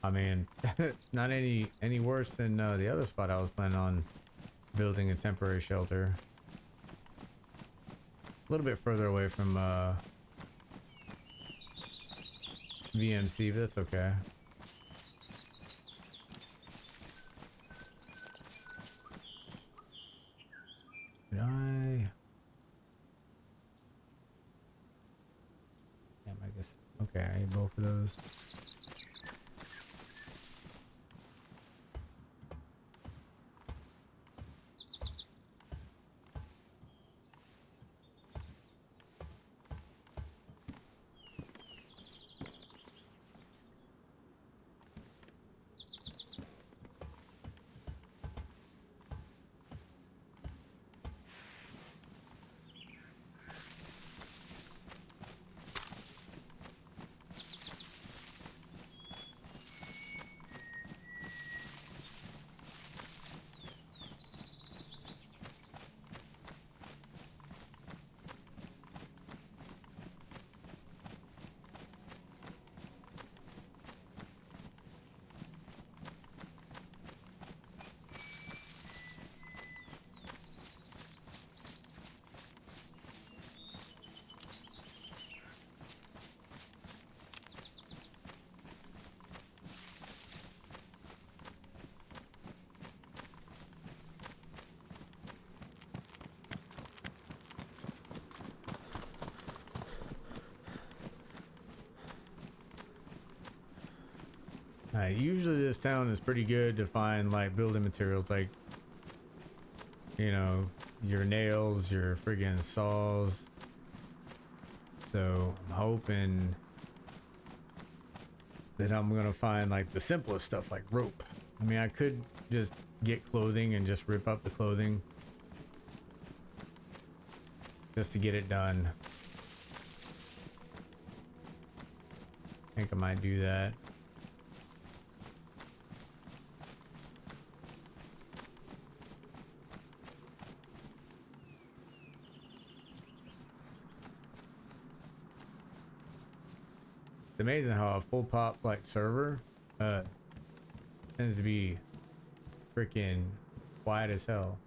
I mean, it's not any worse than the other spot I was planning on building a temporary shelter. A little bit further away from VMC, but that's okay. Did I? Damn, I guess. Okay, I ate both of those. Usually this town is pretty good to find like building materials, like, you know, your nails, your friggin' saws. So I'm hoping that I'm gonna find like the simplest stuff like rope. I mean, I could just get clothing and just rip up the clothing just to get it done. I think I might do that. It's amazing how a full pop like server tends to be freaking quiet as hell.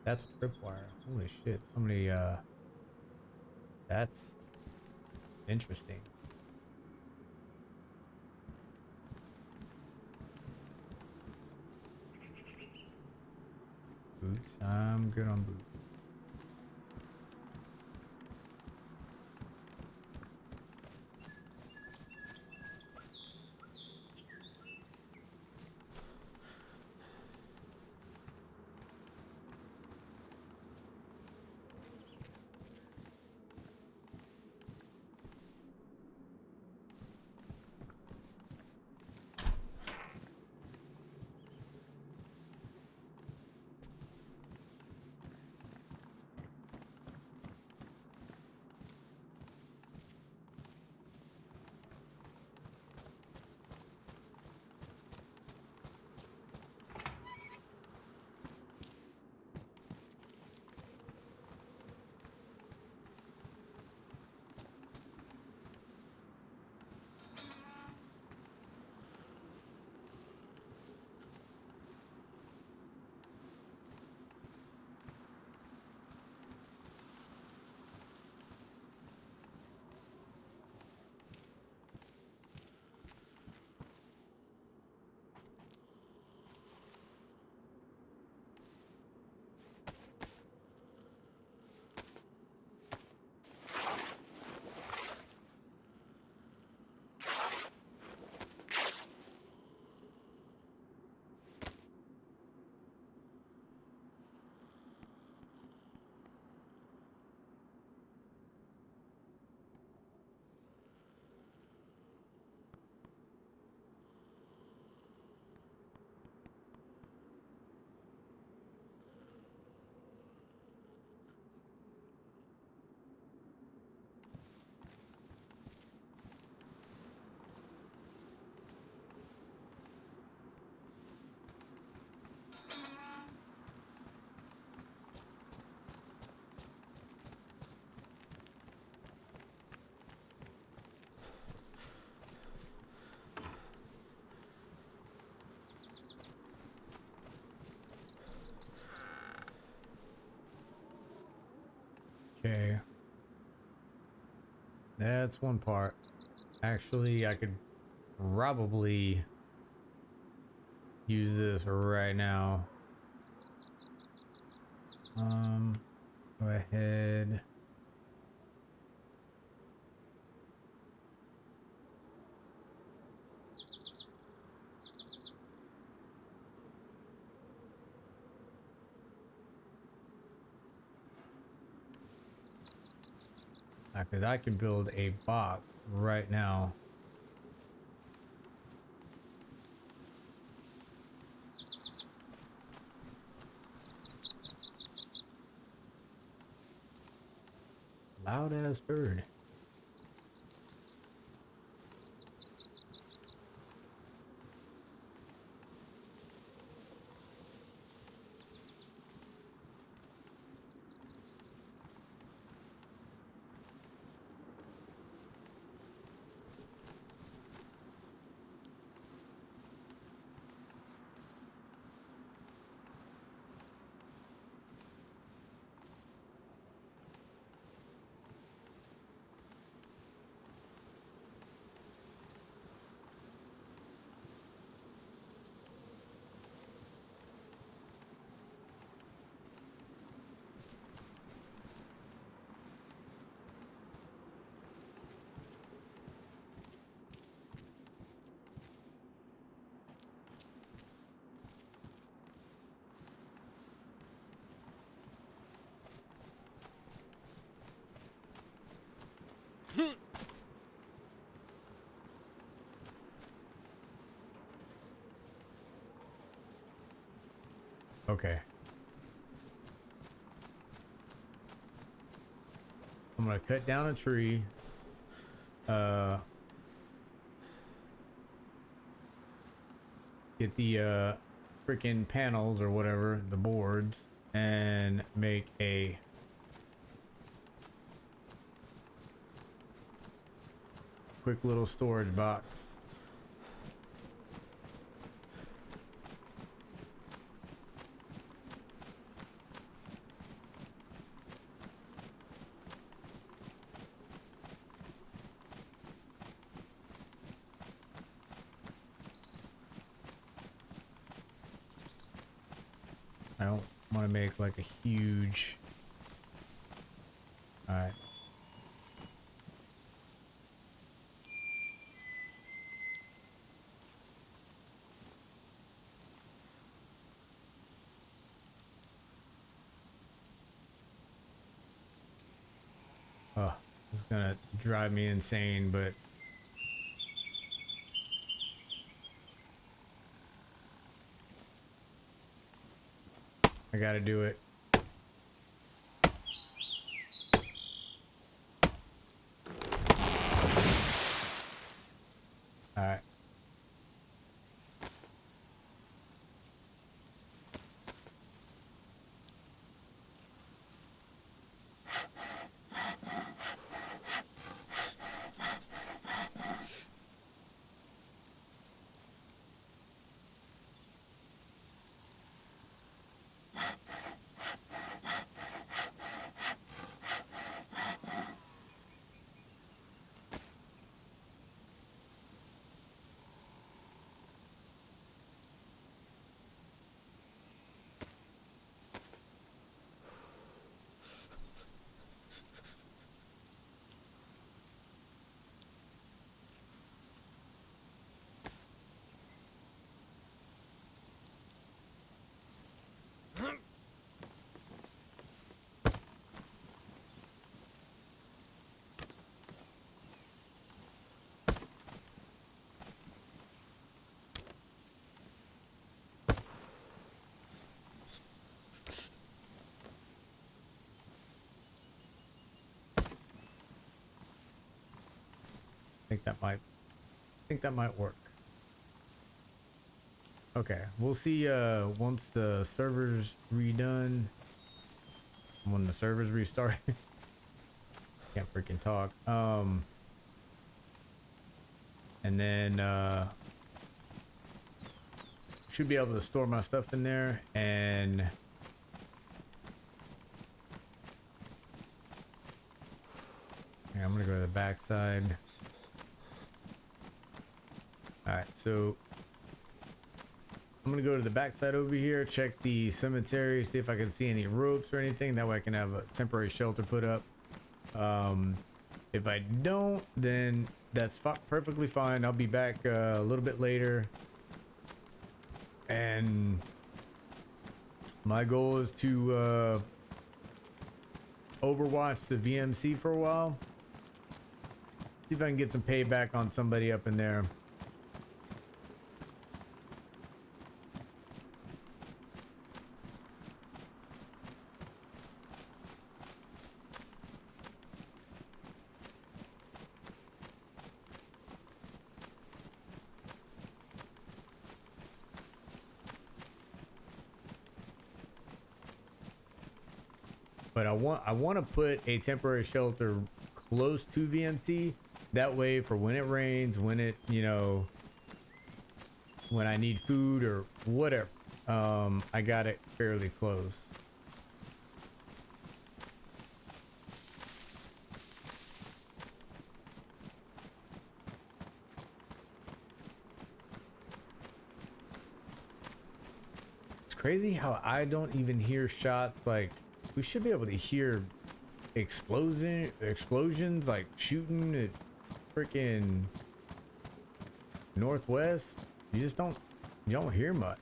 That's a tripwire. Holy shit, somebody that's interesting. Boots, I'm good on boots. That's one part. Actually, I could probably use this right now. Go ahead. Because I can build a box right now. Loud ass bird. Okay. I'm gonna cut down a tree. Get the freaking panels or whatever, the boards, and make a quick little storage box. I don't want to make like a huge... Alright. Oh, this is gonna drive me insane, but... I gotta do it. Alright. I think that might work. Okay, we'll see once the server's redone. When the server's restart. Can't freaking talk. And then should be able to store my stuff in there and Yeah, I'm gonna go to the back side. Alright, so I'm gonna go to the back side over here, check the cemetery, see if I can see any ropes or anything. That way I can have a temporary shelter put up. If I don't, then that's perfectly fine. I'll be back a little bit later. And my goal is to overwatch the VMC for a while. See if I can get some payback on somebody up in there. But I want to put a temporary shelter close to VMC. That way, for when it rains, when it, you know, when I need food or whatever, I got it fairly close. It's crazy how I don't even hear shots. Like, we should be able to hear explosions, like shooting at freaking northwest. You don't hear much.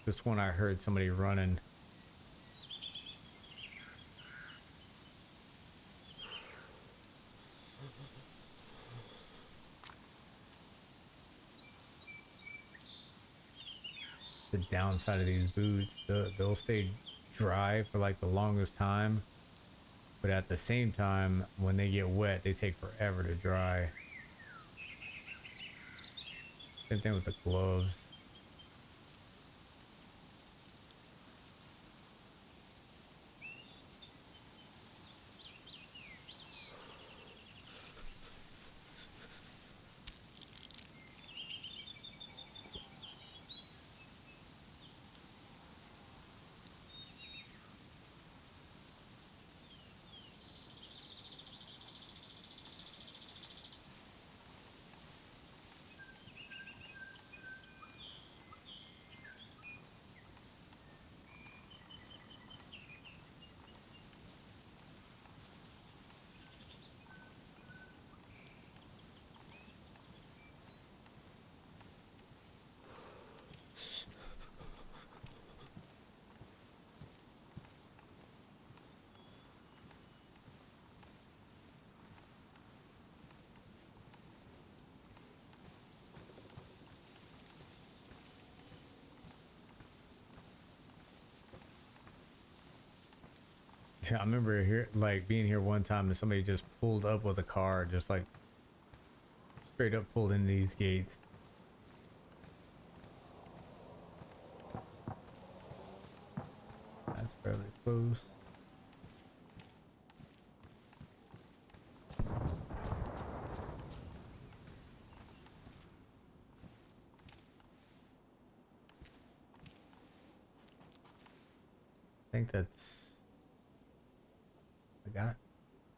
This one I heard somebody running. The downside of these boots, they'll stay dry for like the longest time, but at the same time, when they get wet, they take forever to dry. Same thing with the gloves. Yeah, I remember here, like being here one time and somebody just pulled up with a car, just like straight up pulled into these gates. That's fairly close. I think I got it.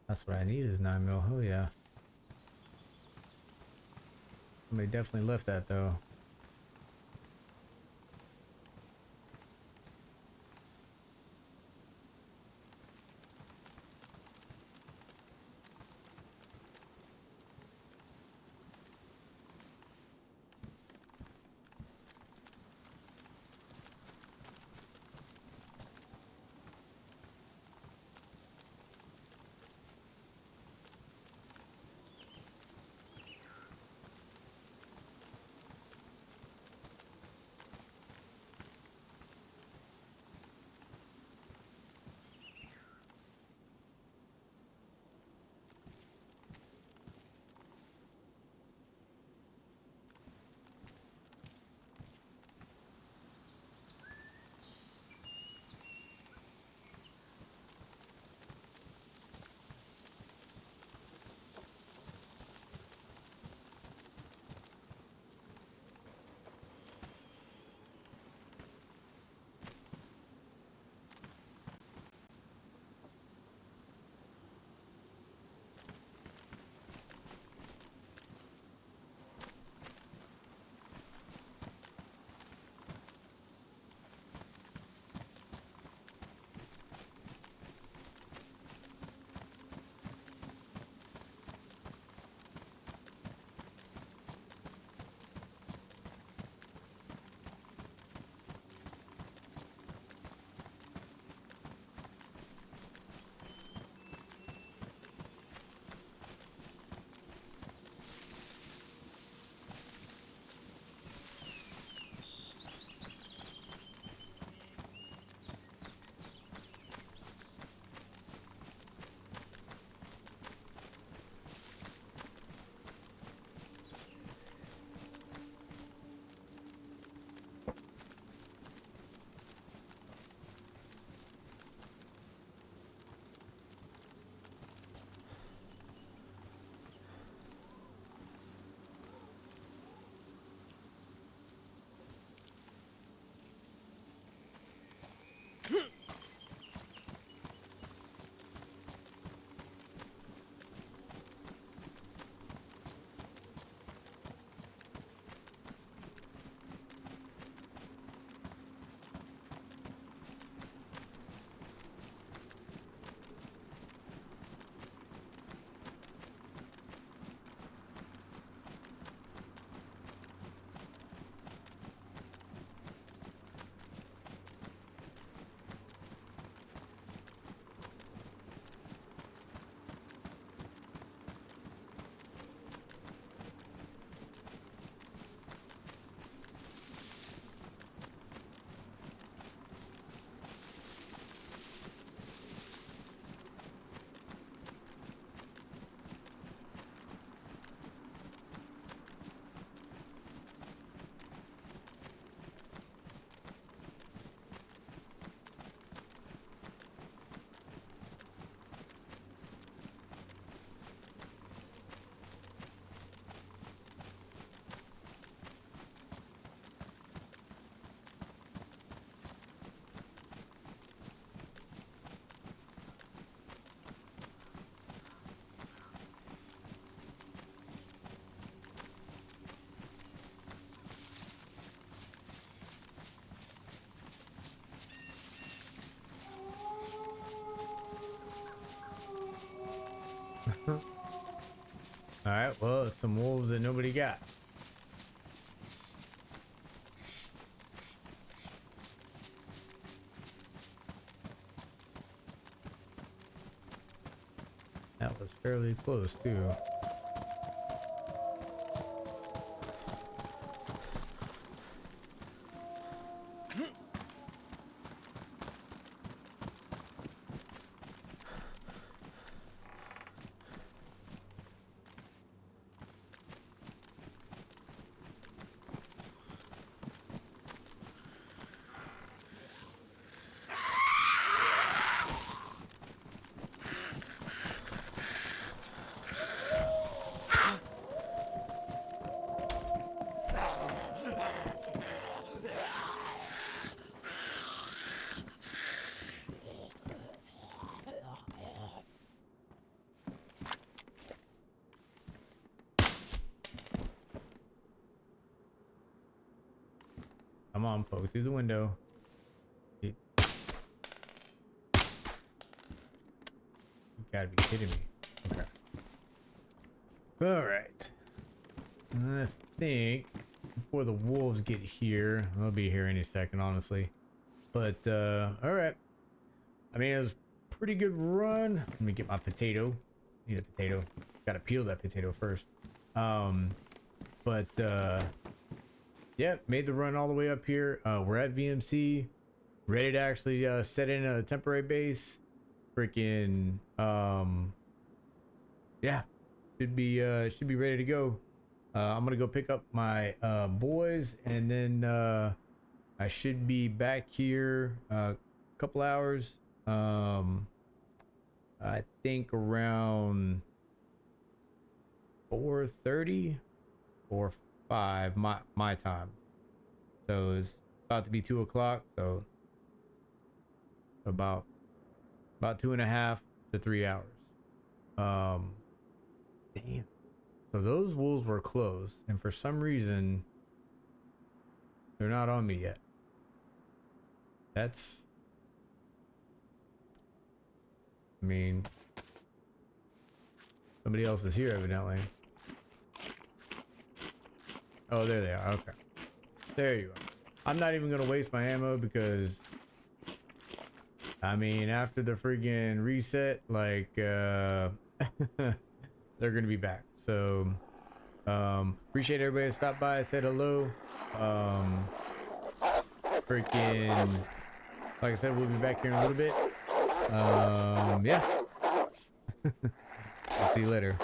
That's what I need is 9mm. Oh yeah. Somebody definitely left that though. Alright, well, it's some wolves that nobody got. That was fairly close, too. Come on, poke through the window. You gotta be kidding me. Okay. Alright. I think before the wolves get here, they'll be here any second, honestly. But, alright. I mean, it was a pretty good run. Let me get my potato. Need a potato. Gotta peel that potato first. Yeah, made the run all the way up here. We're at VMC, ready to actually set in a temporary base. Freaking, yeah, should be ready to go. I'm gonna go pick up my boys, and then I should be back here a couple hours. I think around 4:30 or 5 my time, so it's about to be 2 o'clock, so about 2.5 to 3 hours. Damn, so those wolves were close, and for some reason they're not on me yet. That's, I mean, somebody else is here evidently. Oh, there they are. Okay. There you are. I'm not even going to waste my ammo because, I mean, after the friggin' reset, like, they're going to be back. So, appreciate everybody that stopped by, said hello. Freaking, like I said, we'll be back here in a little bit. Yeah. I'll see you later.